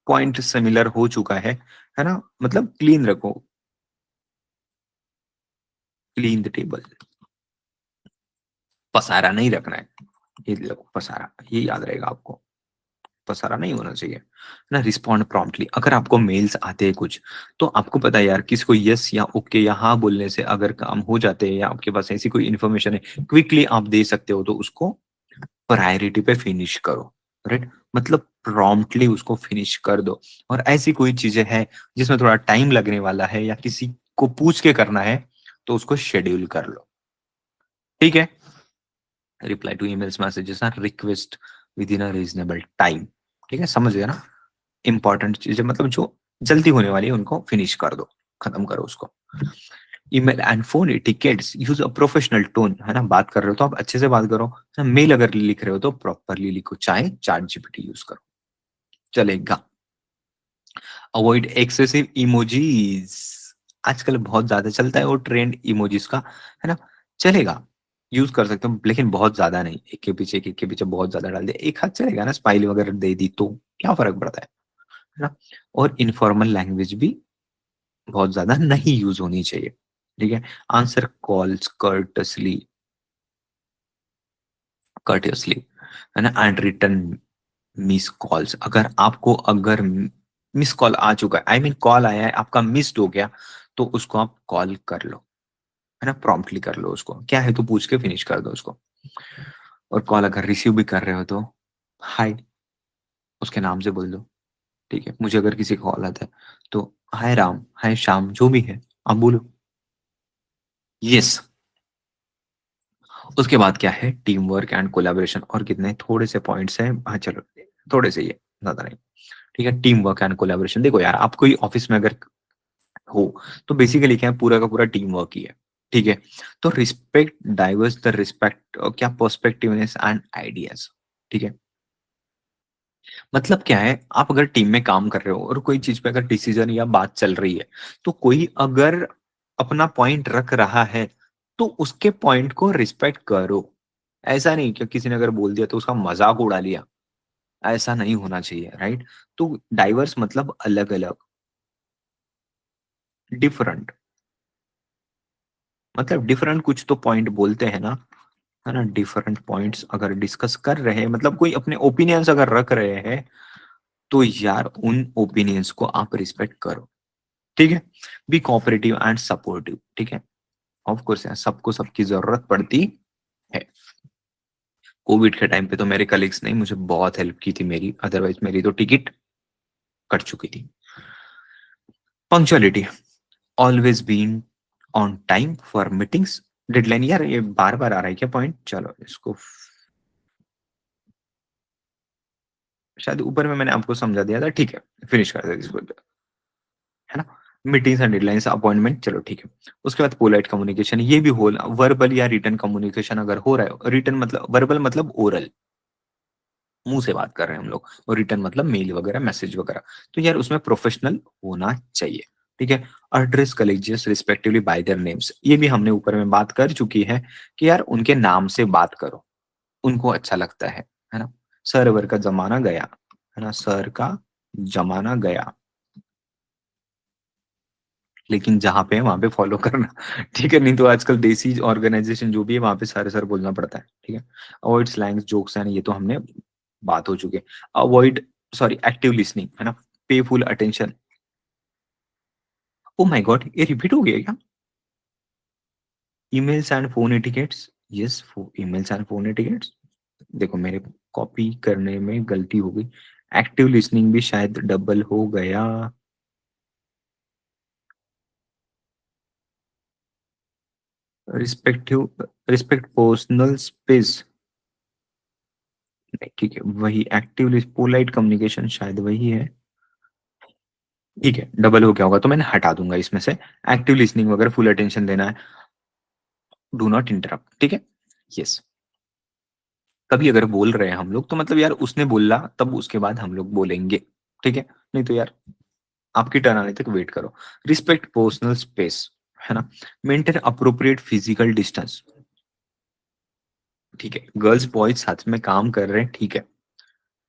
पॉइंट सिमिलर हो चुका है ना? मतलब क्लीन रखो, क्लीन द टेबल, पसारा नहीं रखना है। ये देखो पसारा, ये याद रहेगा आपको। पसारा नहीं होना चाहिए, ना? रिस्पॉन्ड प्रॉम्प्टली, अगर आपको मेल्स आते हैं कुछ, तो आपको पता है यार किसको यस या ओके या हाँ बोलने से अगर काम हो जाते हैं या आपके पास ऐसी कोई इन्फॉर्मेशन है, क्विकली आप दे सकते हो, तो उसको प्रायोरिटी पे फिनिश करो, राइट? मतलब प्रॉम्प्टली उसको फिनिश कर दो। और ऐसी कोई चीजें हैं जिसमें थोड़ा टाइम लगने वाला है या किसी को पूछ के करना है, तो उसको शेड्यूल कर लो, ठीक है? Reply to emails, messages and request within a reasonable time, ठीक है? समझ गए ना? इम्पोर्टेंट चीज़ें मतलब जो जल्दी होने वाली है उनको फिनिश कर दो, खत्म करो उसको। Email and phone etiquettes, use a professional tone, है ना? बात कर रहे हो तो आप अच्छे से बात करो, है ना? मेल अगर लिख रहे हो तो प्रॉपर्ली लिखो, चाहे चैट जीपीटी यूज़ करो, चलेगा। अवॉइड एक्सेसिव इमोजीज़, आजकल बहुत ज़्यादा चलता है वो ट्रेंड इमोजीज़ का, है ना? चलेगा, यूज़ कर सकते हो लेकिन बहुत ज़्यादा नहीं, एक के पीछे बहुत ज़्यादा डाल दिया, एक हाथ चलेगा ना, स्माइली वगैरह दे दी तो क्या फ़र्क पड़ता है ना? और इनफॉर्मल लैंग्वेज भी बहुत ज़्यादा नहीं यूज़ होनी चाहिए, ठीक है? आंसर कॉल्स कर्टियसली, है ना? एंड रिटर्न मिस कॉल्स, अगर आपको अगर मिस कॉल आ चुका है, आई मीन कॉल आया है, आपका मिस्ड हो गया, तो उसको आप कॉल कर लो, है ना? प्रॉम्प्टली कर लो उसको, क्या है तो पूछ के फिनिश कर दो उसको। और कॉल अगर रिसीव भी कर रहे हो तो हाय उसके नाम से बोल दो, ठीक है? मुझे अगर किसी का कॉल आता है, तो हाय राम, हाय श्याम, जो भी है, आप बोलो। यस। उसके बाद क्या है, टीम वर्क एंड कोलैबोरेशन, और कितने थोड़े से पॉइंट्स हैं, हाँ चलो, थोड़े से ही है, ज़्यादा नहीं। ठीक है, टीम वर्क एंड कोलैबोरेशन, देखो यार आप कोई ऑफिस में अगर हो, तो बेसिकली क्या है, पूरा का पूरा टीम वर्क ही है, ठीक है? तो रिस्पेक्ट डाइवर्स द रिस्पेक्ट, क्या पर्सपेक्टिवनेस एंड आइडियाज, ठीक है? मतलब क्या है, आप अगर टीम में काम कर रहे हो और कोई चीज पे अगर डिसीजन या बात चल रही है, तो कोई अगर अपना पॉइंट रख रहा है, तो उसके पॉइंट को रिस्पेक्ट करो। ऐसा नहीं कि किसी ने अगर बोल दिया तो उसका मजाक उड़ा लिया, ऐसा नहीं होना चाहिए, राइट? तो डाइवर्स मतलब अलग अलग, डिफरेंट, मतलब डिफरेंट कुछ तो पॉइंट बोलते हैं ना, है ना? डिफरेंट पॉइंट्स अगर डिस्कस कर रहे हैं, मतलब कोई अपने ओपिनियंस अगर रख रहे हैं, तो यार उन ओपिनियंस को आप रिस्पेक्ट करो, ठीक है? बी कोऑपरेटिव एंड सपोर्टिव, ठीक है? ऑफ कोर्स यार, सबको सबकी जरूरत पड़ती है। कोविड के टाइम पे तो मेरे कलीग्स ने मुझे बहुत हेल्प की थी मेरी, अदरवाइज मेरी तो टिकट कट चुकी थी। Punctuality, always been on time for meetings, deadline, यार ये बार बार आ रहा है क्या पॉइंट? चलो इसको शायद ऊपर में मैंने आपको समझा दिया था, ठीक है, फिनिश कर देते इसको, है ना? मीटिंग्स एंड डेडलाइंस, अपॉइंटमेंट, चलो ठीक है। उसके बाद पोलाइट कम्युनिकेशन, ये भी होल वर्बल या रिटर्न कम्युनिकेशन अगर हो रहा है, रिटर्न मतलब वर्बल मतलब ओरल, मुंह से बात कर रहे हैं हम लोग, और रिटर्न मतलब मेल वगैरह, मैसेज वगैरह, तो यार उसमें प्रोफेशनल होना चाहिए, ठीक है? Address colleagues respectively by their names, ये भी हमने ऊपर में बात कर चुकी है कि यार उनके नाम से बात करो, उनको अच्छा लगता है ना? सर्वर का जमाना गया, है ना? सर का जमाना गया, लेकिन जहाँ पे है वहां पे फॉलो करना, ठीक है? नहीं तो आजकल देसी ऑर्गेनाइजेशन जो भी है वहां पे सर सर बोलना पड़ता है, ठीक है? अवॉइड स्लैंग्स जोक्स एंड, ये तो हमने बात हो चुकी है। अवॉइड, सॉरी, एक्टिव लिसनिंग, है ना? पे full attention, oh my God ये रिपीट हो गया क्या? Emails and phone etiquettes, yes, emails and phone etiquettes, देखो मेरे कॉपी करने में गलती हो गई, एक्टिव लिसनिंग भी शायद डबल हो गया, रिस्पेक्टिव, रिस्पेक्ट पर्सनल स्पेस, नहीं ठीक है, वही एक्टिव पोलाइट कम्युनिकेशन शायद वही है, ठीक है, डबल हो गया होगा तो मैंने हटा दूंगा इसमें से, एक्टिव लिसनिंग वगैरह फुल अटेंशन देना है, डू नॉट इंटरप्ट, ठीक है? यस, कभी अगर बोल रहे हैं हम लोग तो मतलब यार उसने बोला तब उसके बाद हम लोग बोलेंगे, ठीक है? नहीं तो यार आपकी टर्न आने तक वेट करो। रिस्पेक्ट पर्सनल स्पेस, है ना? मेंटेन अप्रोप्रिएट फिजिकल डिस्टेंस, ठीक है? गर्ल्स बॉयज साथ में काम कर रहे हैं, ठीक है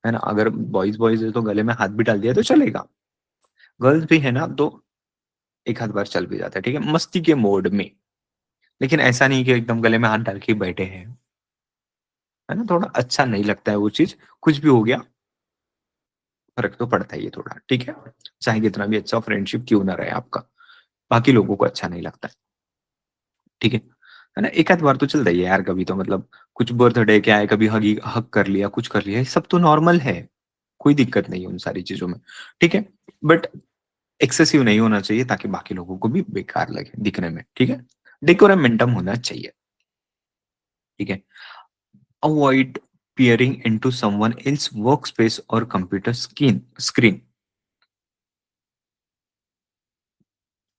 ना? अगर बॉयज बॉयज है तो गले में हाथ भी डाल दिया तो चलेगा, गर्ल्स भी है ना तो एक हाथ बार चल भी जाता है, ठीक है, मस्ती के मोड में, लेकिन ऐसा नहीं कि एकदम गले में हाथ डाल के बैठे हैं, है ना? थोड़ा अच्छा नहीं लगता है वो चीज, कुछ भी हो गया फर्क तो पड़ता ही है थोड़ा, ठीक है? चाहे कितना भी अच्छा फ्रेंडशिप क्यों ना रहे आपका, बाकी लोगों को अच्छा नहीं लगता है, ठीक है ना? एक आध बार तो चलता ही है यार, कभी तो मतलब कुछ बर्थडे क्या है, कभी हगी हक कर लिया, कुछ कर लिया, ये सब तो नॉर्मल है, कोई दिक्कत नहीं है उन सारी चीजों में, ठीक है? बट एक्सेसिव नहीं होना चाहिए ताकि बाकी लोगों को भी बेकार लगे दिखने में, ठीक है? डेकोरमेंटम होना चाहिए, ठीक है? Avoid peering into someone else workspace or computer screen,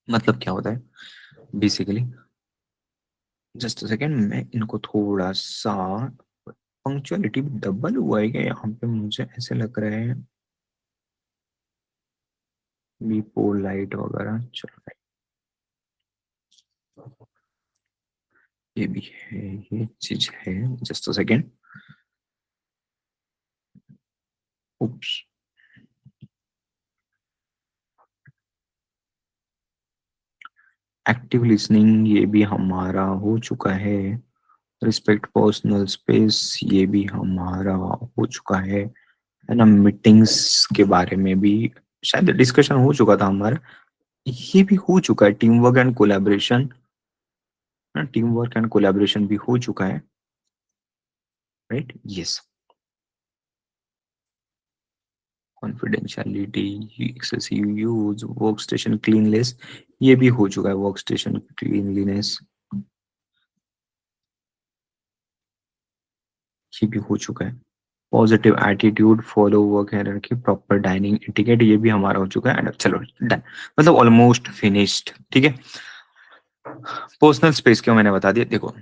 मतलब क्या होता है बेसिकली? जस्ट सेकेंड, मैं इनको थोड़ा सा, पंक्चुअलिटी डबल हुआ है क्या यहाँ पे? मुझे ऐसे लग रहा है, बी पोलाइट वगैरह, चलो ये भी है, ये चीज है, जस्ट सेकेंड, उप्स, एक्टिव लिसनिंग ये भी हमारा हो चुका है, रिस्पेक्ट पर्सनल स्पेस ये भी हमारा हो चुका है ना? मीटिंग्स के बारे में भी शायद डिस्कशन हो चुका था हमारा, ये भी हो चुका है, team work and collaboration, team work and collaboration भी हो चुका है, right? Yes, confidentiality, excessive use, work station cleanless, ये भी हो चुका है, वर्क स्टेशन क्लीनलीनेस ये भी हो चुका है, positive attitude, follow work hierarchy, proper dining etiquette, ये भी हमारा हो चुका है, चलो डन, मतलब ऑलमोस्ट फिनिश्ड, ठीक है? पर्सनल स्पेस क्यों मैंने बता दिया, देखो,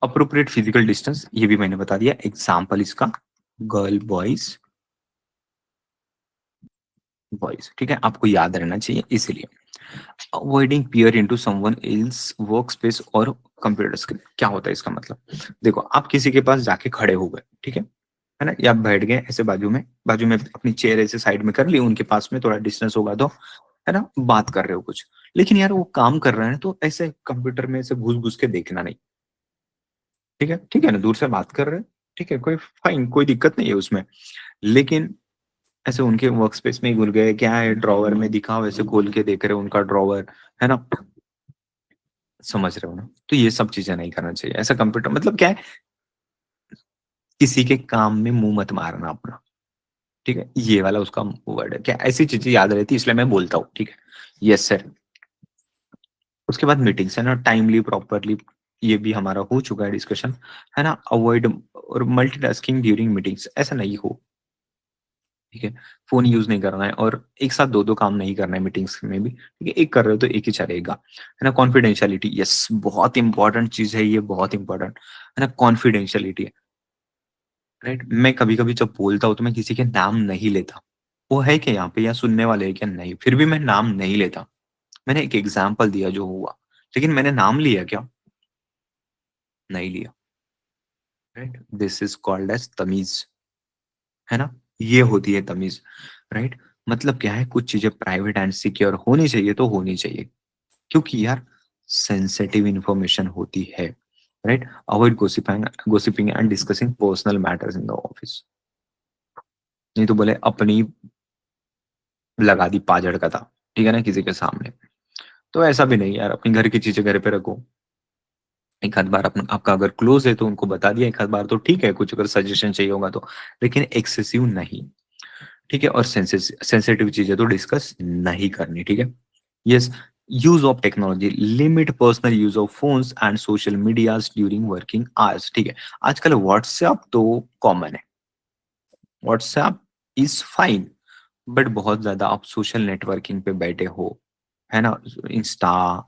अप्रोप्रिएट फिजिकल डिस्टेंस ये भी मैंने बता दिया, एग्जाम्पल इसका गर्ल बॉयज, बॉयज, ठीक है? आपको याद रहना चाहिए इसीलिए। Avoiding peer into someone else work space और कंप्यूटर स्क्रीन, क्या होता है इसका मतलब? देखो आप किसी के पास जाके खड़े हो गए, ठीक है? है ना? या आप बैठ गए ऐसे बाजू में अपनी चेयर ऐसे साइड में कर ली, उनके पास में थोड़ा डिस्टेंस होगा तो, है ना? बात कर रहे हो कुछ। लेकिन यार वो काम कर रहे हैं तो ऐसे कंप्यूटर में ऐसे घुस-घुस के देखना नहीं, ठीक है? ठीक है ना? दूर से बात कर रहे हैं, ठीक है, कोई फाइन, कोई दिक्कत नहीं है उसमें। लेकिन ऐसे उनके वर्क स्पेस में ही घुस गए, क्या है ड्रॉवर में दिखा वैसे खोल के देख रहे हो उनका ड्रॉवर, है ना? समझ रहे हो ना? तो ये सब चीज़ें नहीं करना चाहिए। ऐसा कंप्यूटर मतलब क्या है, किसी के काम में मुँह मत मारना अपना, ठीक है? ये वाला उसका वर्ड है। क्या ऐसी चीज़ें याद रहती है इसलिए मैं बोलता हूँ, ठीक है? Yes sir. उसके बाद मीटिंग्स है ना, टाइमली, प्रॉपरली, ये भी हमारा हो चुका है डिस्कशन, है ना? अवॉइड और मल्टीटास्किंग ड्यूरिंग मीटिंग्स, ऐसा नहीं हो, ठीक है? फ़ोन यूज़ नहीं करना है और एक साथ 2-2 काम नहीं करना है मीटिंग्स में भी, ठीक है? एक कर रहे हो तो एक ही चलेगा, है ना? कॉन्फिडेंशियलिटी, यस, बहुत इंपॉर्टेंट चीज़ है ये, बहुत इंपॉर्टेंट, है ना? Confidentiality, right? मैं कभी-कभी जब बोलता हूँ तो मैं किसी के नाम नहीं लेता। वो है क्या यहाँ पे या सुनने वाले हैं क्या? नहीं, फिर भी मैं नाम नहीं लेता। मैंने एक एग्ज़ाम्पल दिया जो हुआ, लेकिन मैंने नाम लिया क्या? नहीं लिया, right? This is called as तमीज़, है ना? ये होती है तमीज़, राइट? मतलब क्या है, कुछ चीज़ें प्राइवेट एंड सिक्योर होनी चाहिए तो होनी चाहिए, क्योंकि यार सेंसिटिव इन्फॉर्मेशन होती है, right? Avoid gossiping and discussing personal matters in the office. नहीं तो बोले अपनी लगा दी पाजड़ का था, ठीक है ना, किसी के सामने। तो ऐसा भी नहीं यार, अपनी घर की चीज़ें घर पे रखो। एक आध बार अपना आपका अगर क्लोज़ है तो उनको बता दिया एक आध बार तो ठीक है, कुछ अगर सजेशन चाहिए होगा तो, लेकिन एक्सेसिव नहीं, ठीक है? और सेंसिटिव चीज़ें तो डिस्कस नहीं करनी, ठीक है? Yes, use of technology, limit personal use of phones and social medias during working hours, ठीक है? आजकल व्हाट्सऐप तो कॉमन है, व्हाट्सऐप इज़ फाइन, बट बहुत ज़्यादा आप सोशल नेटवर्किंग पे बैठे हो, है ना? इंस्टा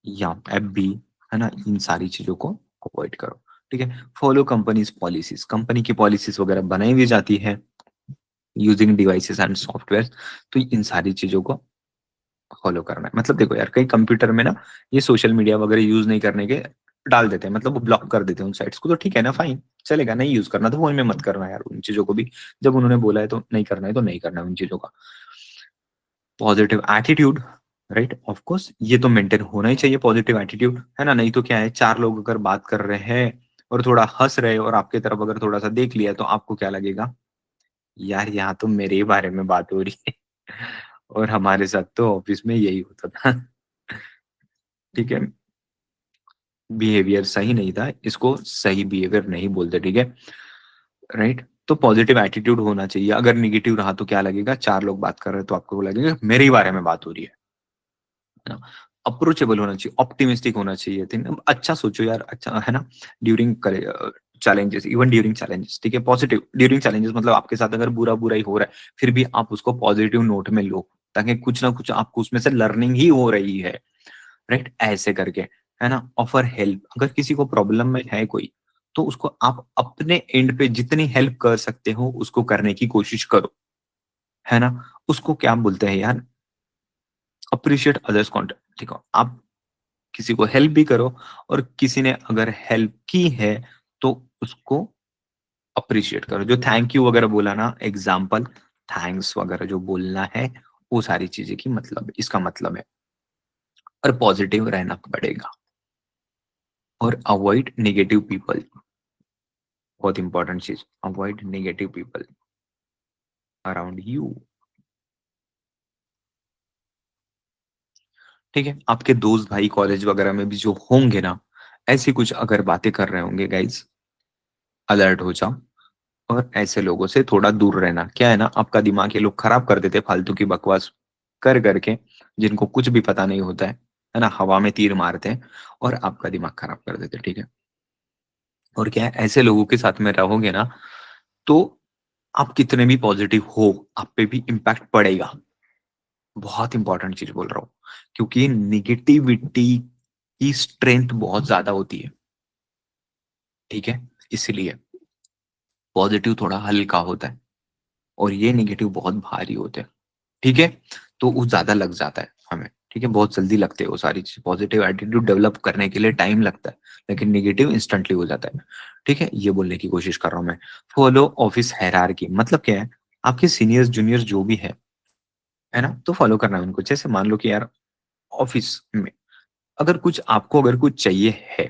या एफबी, है ना? इन सारी चीज़ों को अवॉइड करो, ठीक है? फॉलो कंपनीज़ पॉलिसीज़, कंपनी की पॉलिसीज़ वगैरह बनाई भी जाती है यूजिंग डिवाइसेज़ एंड सॉफ्टवेयर, तो इन सारी चीज़ों को फॉलो करना है। मतलब देखो यार, कई कंप्यूटर में ना ये सोशल मीडिया वगैरह यूज़ नहीं करने के डाल देते हैं, मतलब वो ब्लॉक कर देते हैं उन साइट्स को, तो ठीक है ना, फाइन, चलेगा, नहीं यूज़ करना तो फ़ोन में मत करना यार उन चीज़ों को भी। जब उन्होंने बोला है तो नहीं करना है तो नहीं करना है उन चीज़ों का। Positive attitude, right? Of course ये तो मेंटेन होना ही चाहिए पॉजिटिव एटीट्यूड, है ना? नहीं तो क्या है, 4 लोग अगर बात कर रहे हैं और थोड़ा हँस रहे हैं और आपकी तरफ अगर थोड़ा-सा देख लिया तो आपको क्या लगेगा? यार यहाँ तो मेरे ही बारे में बात हो रही है और हमारे साथ तो ऑफ़िस में यही होता था। ठीक है? बिहेवियर सही नहीं था, इसको सही बिहेवियर नहीं बोलते, ठीक है? राइट? तो पॉजिटिव एटीट्यूड होना चाहिए, अगर नेगेटिव रहा तो क्या लगेगा, 4 लोग बात कर रहे हैं तो आपको लगेगा मेरे ही बारे में बात हो रही है ना? अप्रोचेबल होना चाहिए, ऑप्टिमिस्टिक होना चाहिए, थिंक अच्छा सोचो यार, अच्छा है ना? During challenges, even during challenges, ठीक है? पॉजिटिव ड्यूरिंग चैलेंजेस मतलब आपके साथ अगर बुरा-बुरा ही हो रहा है, फिर भी आप उसको पॉजिटिव नोट में लो, ताकि कुछ ना कुछ आपको उसमें से लर्निंग ही हो रही है। राइट? ऐसे करके, है ना? ऑफर हेल्प, अगर किसी को प्रॉब्लम में है कोई, तो उसको आप अपने एंड पे जितनी हेल्प कर सकते हो, उसको करने की कोशिश करो, है ना? उसको क्या बोलते हैं यार, अप्रिशिएट अदर्स कंटेंट, देखो आप किसी को हेल्प भी करो और किसी ने अगर हेल्प की है, तो उसको अप्रिशिएट करो। जो थैंक यू वगैरह बोला ना, एग्ज़ाम्पल थैंक्स वगैरह जो बोलना है, वो सारी चीज़ें की मतलब इसका मतलब है, और पॉजिटिव रहना पड़ेगा और अवॉइड नेगेटिव पीपल। बहुत इंपॉर्टेंट चीज, avoid negative people around you, ठीक है? आपके दोस्त भाई कॉलेज वगैरह में भी जो होंगे ना, ऐसी कुछ अगर बातें कर रहे होंगे गाइज, अलर्ट हो जाओ और ऐसे लोगों से थोड़ा दूर रहना। क्या है ना, आपका दिमाग ये लोग खराब कर देते फालतू की बकवास कर करके, जिनको कुछ भी पता नहीं होता है ना? हवा में तीर मारते हैं और आपका दिमाग खराब कर देते हैं, ठीक है? और क्या है, ऐसे लोगों के साथ में रहोगे ना, तो आप कितने भी पॉजिटिव हो, आप पे भी इम्पैक्ट पड़ेगा। बहुत इंपॉर्टेंट चीज़ बोल रहा हूँ, क्योंकि नेगेटिविटी की स्ट्रेंथ बहुत ज़्यादा होती है, ठीक है? इसलिए पॉज़िटिव थोड़ा हल्का होता है और ये नेगेटिव बहुत भारी होते हैं, ठीक है? तो वो ज़्यादा लग जाता है हमें। ठीक है? बहुत जल्दी लगते हैं वो सारी चीज़, पॉजिटिव एटीट्यूड डेवलप करने के लिए टाइम लगता है, लेकिन नेगेटिव इंस्टेंटली हो जाता है, ठीक है? ये बोलने की कोशिश कर रहा हूँ मैं। फॉलो ऑफिस हायरार्की मतलब क्या है? आपके सीनियर्स, जूनियर्स जो भी है ना? तो फॉलो करना है उनको। जैसे मान लो कि यार ऑफिस में अगर कुछ चाहिए है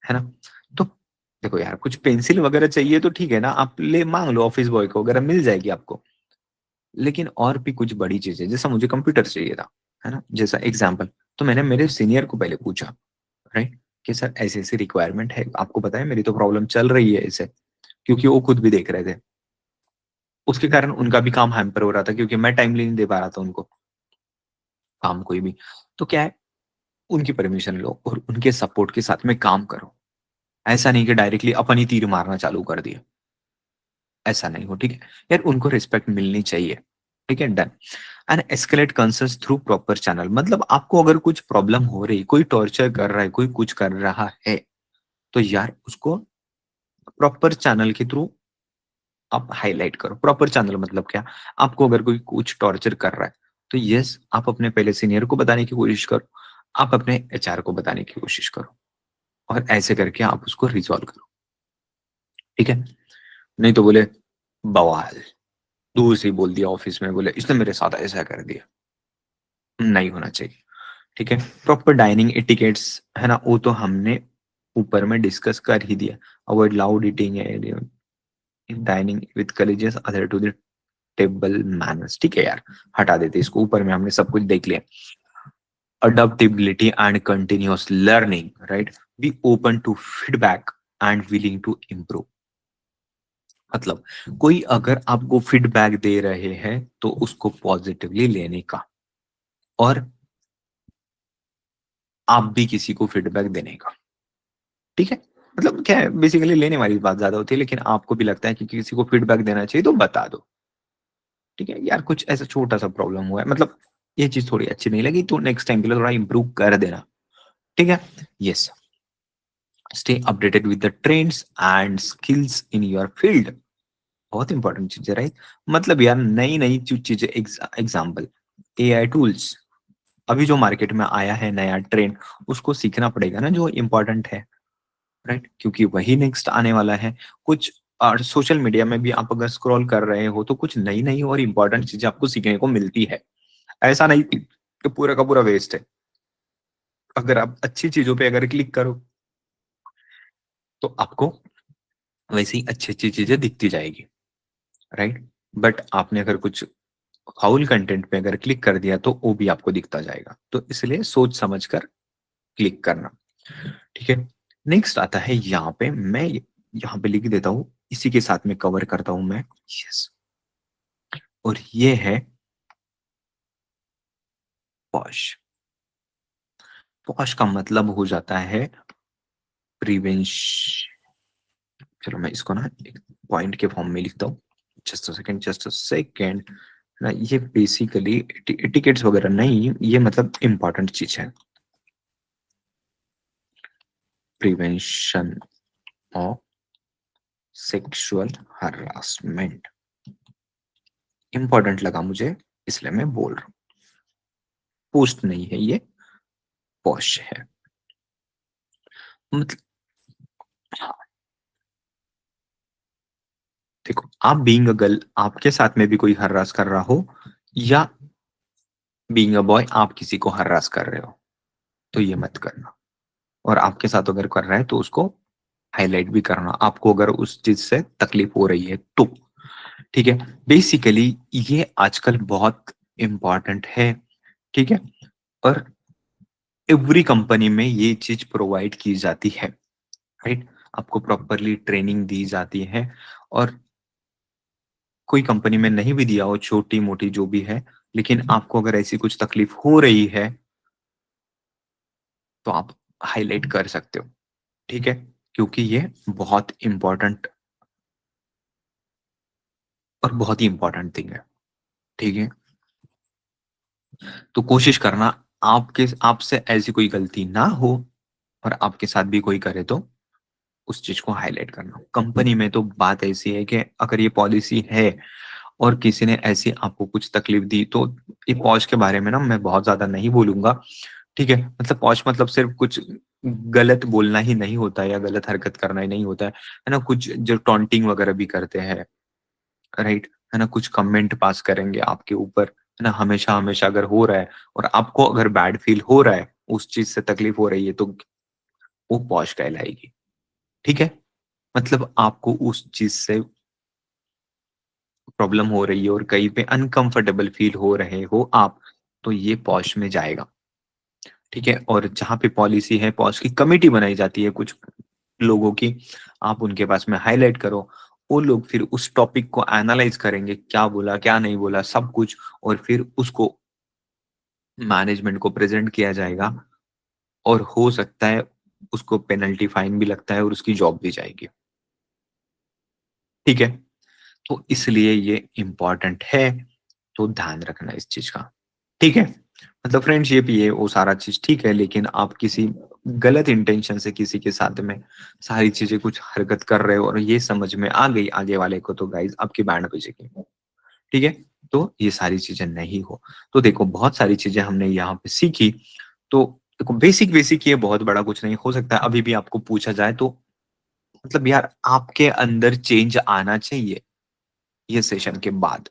ना? तो देखो यार, कुछ पेंसिल वगैरह चाहिए तो ठीक है ना, आप ले माँग लो ऑफिस बॉय को, वगैरह मिल जाएगी आपको। लेकिन और भी कुछ बड़ी चीज़ें, जैसा मुझे कंप्यूटर चाहिए था, है ना? जैसा एग्ज़ाम्पल, तो मैंने मेरे सीनियर को पहले पूछा, राइट? कि सर ऐसी-ऐसी रिक्वायरमेंट है, आपको पता है मेरी तो प्रॉब्लम चल रही है ऐसे, क्योंकि वो खुद भी देख रहे थे। उसके कारण उनका भी काम हैम्पर हो रहा था, क्योंकि मैं टाइमली नहीं दे पा रहा था उनको, काम कोई भी। तो क्या है, उनकी परमिशन लो और उनके सपोर्ट के साथ में काम करो। ऐसा नहीं कि डायरेक्टली अपन ही तीर मारना चालू कर दिया, ऐसा नहीं हो, ठीक है? यार उनको रिस्पेक्ट मिलनी चाहिए, ठीक है? Done. And escalate concerns through proper channel, मतलब आपको अगर कुछ प्रॉब्लम हो रही, कोई टॉर्चर कर रहा है, कोई कुछ कर रहा है, तो यार उसको प्रॉपर चैनल के थ्रू आप हाइलाइट करो। प्रॉपर चैनल मतलब क्या? आपको अगर कोई कुछ टॉर्चर कर रहा है, तो यस, आप अपने पहले सीनियर को बताने की कोशिश करो, आप अपने एचआर को बताने की कोशिश करो, और ऐसे करके आप उसको रिज़ॉल्व करो, ठीक है? नहीं तो बोले बवाल, दूर से ही बोल दिया ऑफिस में, बोले इसने मेरे साथ ऐसा कर दिया, नहीं होना चाहिए, ठीक है? प्रॉपर डाइनिंग एटिकेट्स, है ना? वो तो हमने ऊपर में डिस्कस कर ही दिया। Avoid loud eating and dining with colleagues other to the table manners, ठीक है यार, हटा देते इसको, ऊपर में हमने सब कुछ देख लिया। Adaptability and continuous learning, right? Be open to feedback and willing to improve, मतलब कोई अगर आपको फीडबैक दे रहे हैं तो उसको पॉजिटिवली लेने का, और आप भी किसी को फीडबैक देने का, ठीक है? मतलब क्या है, बेसिकली लेने वाली बात ज्यादा होती है, लेकिन आपको भी लगता है कि किसी को फीडबैक देना चाहिए तो बता दो, ठीक है? यार कुछ ऐसा छोटा सा प्रॉब्लम हुआ है, मतलब ये चीज थोड़ी अच्छी नहीं लगी, तो नेक्स्ट टाइम के लिए थोड़ा इंप्रूव कर देना, ठीक है? Yes. Stay updated with the trends and skills in your field, बहुत इंपॉर्टेंट चीज है, राइट? मतलब यार नई नई चीजें, एग्जाम्पल एआई टूल्स, अभी जो मार्केट में आया है नया ट्रेंड, उसको सीखना पड़ेगा ना, जो इम्पोर्टेंट है, राइट? क्योंकि वही नेक्स्ट आने वाला है। कुछ सोशल मीडिया में भी आप अगर स्क्रॉल कर रहे हो तो कुछ नई नई और इम्पोर्टेंट चीजें आपको सीखने को मिलती है, ऐसा नहीं कि पूरा का पूरा वेस्ट है। अगर आप अच्छी चीजों पे अगर क्लिक करो तो आपको वैसे ही अच्छी अच्छी चीजें दिखती जाएगी, राइट? बट आपने अगर कुछ फाउल कंटेंट पे अगर क्लिक कर दिया तो वो भी आपको दिखता जाएगा, तो इसलिए सोच समझ कर क्लिक करना, ठीक है? नेक्स्ट आता है यहाँ पे, मैं यहाँ पे लिख देता हूँ, इसी के साथ में कवर करता हूँ मैं, यस। और ये है पॉश। पॉश का मतलब हो जाता है प्रिवेंश, चलो मैं इसको ना एक पॉइंट के फॉर्म में लिखता हूँ, just a second, just a second ना। ये बेसिकली टिकट्स वगैरह नहीं, ये मतलब इंपॉर्टेंट चीज है, prevention of sexual harassment, important लगा मुझे, इसलिए मैं बोल रहा हूँ। पोस्ट नहीं है ये, पॉश है, मतलब हाँ, देखो आप बीइंग अ गर्ल, आपके साथ में भी कोई हरास कर रहा हो, या बीइंग अ बॉय आप किसी को हरास कर रहे हो, तो ये मत करना। और आपके साथ अगर कर रहा है तो उसको हाईलाइट भी करना, आपको अगर उस चीज से तकलीफ हो रही है तो, ठीक है? बेसिकली ये आजकल बहुत इंपॉर्टेंट है, ठीक है? और एवरी कंपनी में ये चीज प्रोवाइड की जाती है, राइट? आपको प्रॉपरली ट्रेनिंग दी जाती है, और कोई कंपनी में नहीं भी दिया हो, छोटी मोटी जो भी है, लेकिन आपको अगर ऐसी कुछ तकलीफ हो रही है तो आप हाईलाइट कर सकते हो, ठीक है? क्योंकि ये बहुत इंपॉर्टेंट और बहुत ही इंपॉर्टेंट थिंग है, ठीक है? तो कोशिश करना आपके आपसे ऐसी कोई गलती ना हो, और आपके साथ भी कोई करे तो उस चीज को हाईलाइट करना। कंपनी में तो बात ऐसी है कि अगर ये पॉलिसी है और किसी ने ऐसी आपको कुछ तकलीफ दी, तो ये पॉज़ के बारे में ना मैं बहुत ज़्यादा नहीं बोलूँगा, ठीक है? मतलब पॉज़ मतलब सिर्फ़ कुछ गलत बोलना ही नहीं होता है या गलत हरकत करना ही नहीं होता है ना? कुछ जो टॉन्टिंग वगैरह भी करते हैं, राइट? है ना? कुछ कमेंट पास करेंगे आपके ऊपर, है ना? हमेशा-हमेशा अगर हो रहा है और आपको अगर बैड फ़ील हो रहा है, उस चीज़ से तकलीफ हो रही है, तो वो पॉश कहलाएगी, ठीक है? मतलब आपको उस चीज़ से प्रॉब्लम हो रही है और कहीं पे अनकंफर्टेबल फ़ील हो रहे हो आप, तो ये पॉश में जाएगा, ठीक है? और जहाँ पे पॉलिसी है, पॉश की कमिटी बनाई जाती है कुछ लोगों की, आप उनके पास में हाइलाइट करो, वो लोग फिर उस टॉपिक को एनालाइज़ करेंगे, क्या बोला, क्या नहीं बोला, सब कुछ, और फिर उसको मैनेजमेंट को प्रेज़ेंट किया जाएगा और हो सकता है उसको पेनल्टी फाइन भी लगता है और उसकी जॉब भी जाएगी, ठीक है? तो इसलिए ये इम्पोर्टेंट है, तो ध्यान रखना इस चीज़ का, ठीक है? मतलब फ्रेंडशिप ये वो सारा चीज़ ठीक है, लेकिन आप किसी गलत इंटेंशन से किसी के साथ में सारी चीज़ें कुछ हरकत कर रहे हो और ये समझ में आ गई आगे वाले को, तो गाइज़ आपकी बैंड बजेगी, ठीक है? तो ये सारी चीज़ें नहीं हो। तो देखो बहुत सारी चीज़ें हमने यहाँ पे सीखी, तो देखो बेसिक-बेसिक ये बहुत बड़ा कुछ नहीं, हो सकता है अभी भी आपको पूछा जाए तो मतलब यार आपके अंदर चेंज आना चाहिए, ये सेशन के बाद,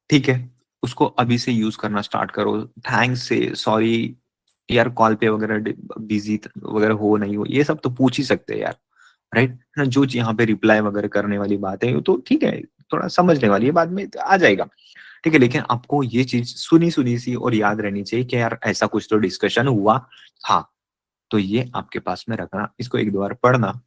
ठीक है? उसको अभी से यूज़ करना स्टार्ट करो, थैंक्स से, सॉरी, यार कॉल पे वगैरह बिज़ी वगैरह हो, नहीं हो, ये सब तो पूछ ही सकते हैं यार, राइट? है ना? जो यहाँ पे रिप्लाई वगैरह करने वाली बात है, वो तो ठीक है, थोड़ा समझने वाली है, बाद में आ जाएगा, ठीक है? लेकिन आपको ये चीज़ सुनी-सुनी सी और याद रहनी चाहिए कि यार ऐसा कुछ तो डिस्कशन हुआ था, तो ये आपके पास में रखना, इसको 1-2 बार पढ़ना,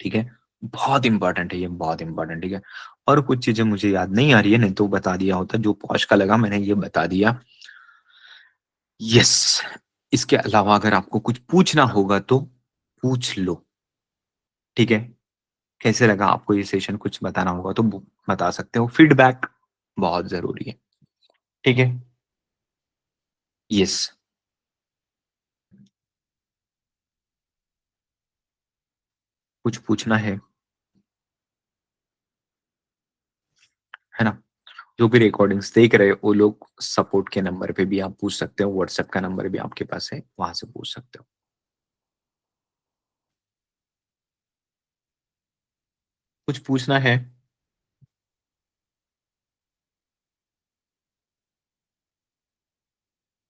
ठीक है? बहुत इम्पोर्टेंट है ये, बहुत इम्पोर्टेंट, ठीक है? और कुछ चीज़ें मुझे याद नहीं आ रही है, नहीं तो बता दिया होता, जो पॉश का लगा मैंने ये बता दिया। यस! इसके अलावा अगर आपको कुछ पूछना होगा तो पूछ लो, ठीक है? कैसे लगा आपको ये सेशन, कुछ बताना होगा तो बता सकते हो। फीडबैक बहुत ज़रूरी है, ठीक है? यस, कुछ पूछना है ना? जो भी रिकॉर्डिंग्स देख रहे हो वो लोग सपोर्ट के नंबर पे भी आप पूछ सकते हो, व्हाट्सएप का नंबर भी आपके पास है, वहाँ से पूछ सकते हो। कुछ पूछना है?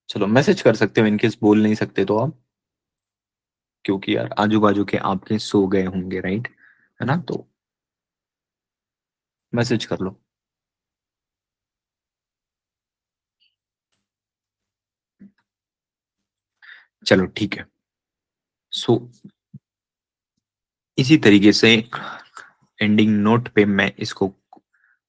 चलो मैसेज कर सकते हो, इन केस बोल नहीं सकते तो आप, क्योंकि यार आजू-बाजू के आपके सो गए होंगे, राइट? है ना? तो मैसेज कर लो। चलो ठीक है। सो इसी तरीके से एंडिंग नोट पे मैं इसको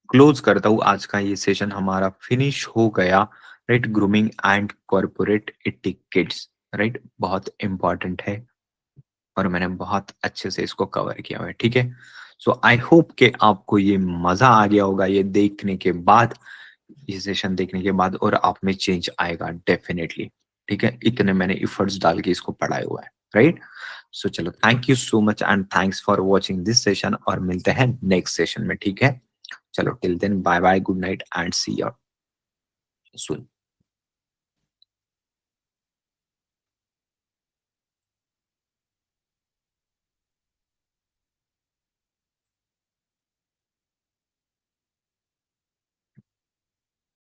क्लोज करता हूँ। आज का ये सेशन हमारा फिनिश हो गया, right? Grooming and corporate etiquettes, right? बहुत इंपॉर्टेंट है और मैंने बहुत अच्छे से इसको कवर किया हुआ है, ठीक है? सो आई होप कि आपको ये मजा आ गया होगा ये देखने के बाद, ये सेशन देखने के बाद, और आप में चेंज आएगा डेफिनेटली, ठीक है? इतने मैंने एफर्ट्स डाल के इसको पढ़ाया हुआ है, राइट? सो चलो thank you so much and thanks for watching this session, और मिलते हैं नेक्स्ट सेशन में, ठीक है? चलो till then bye bye, good night and see you soon.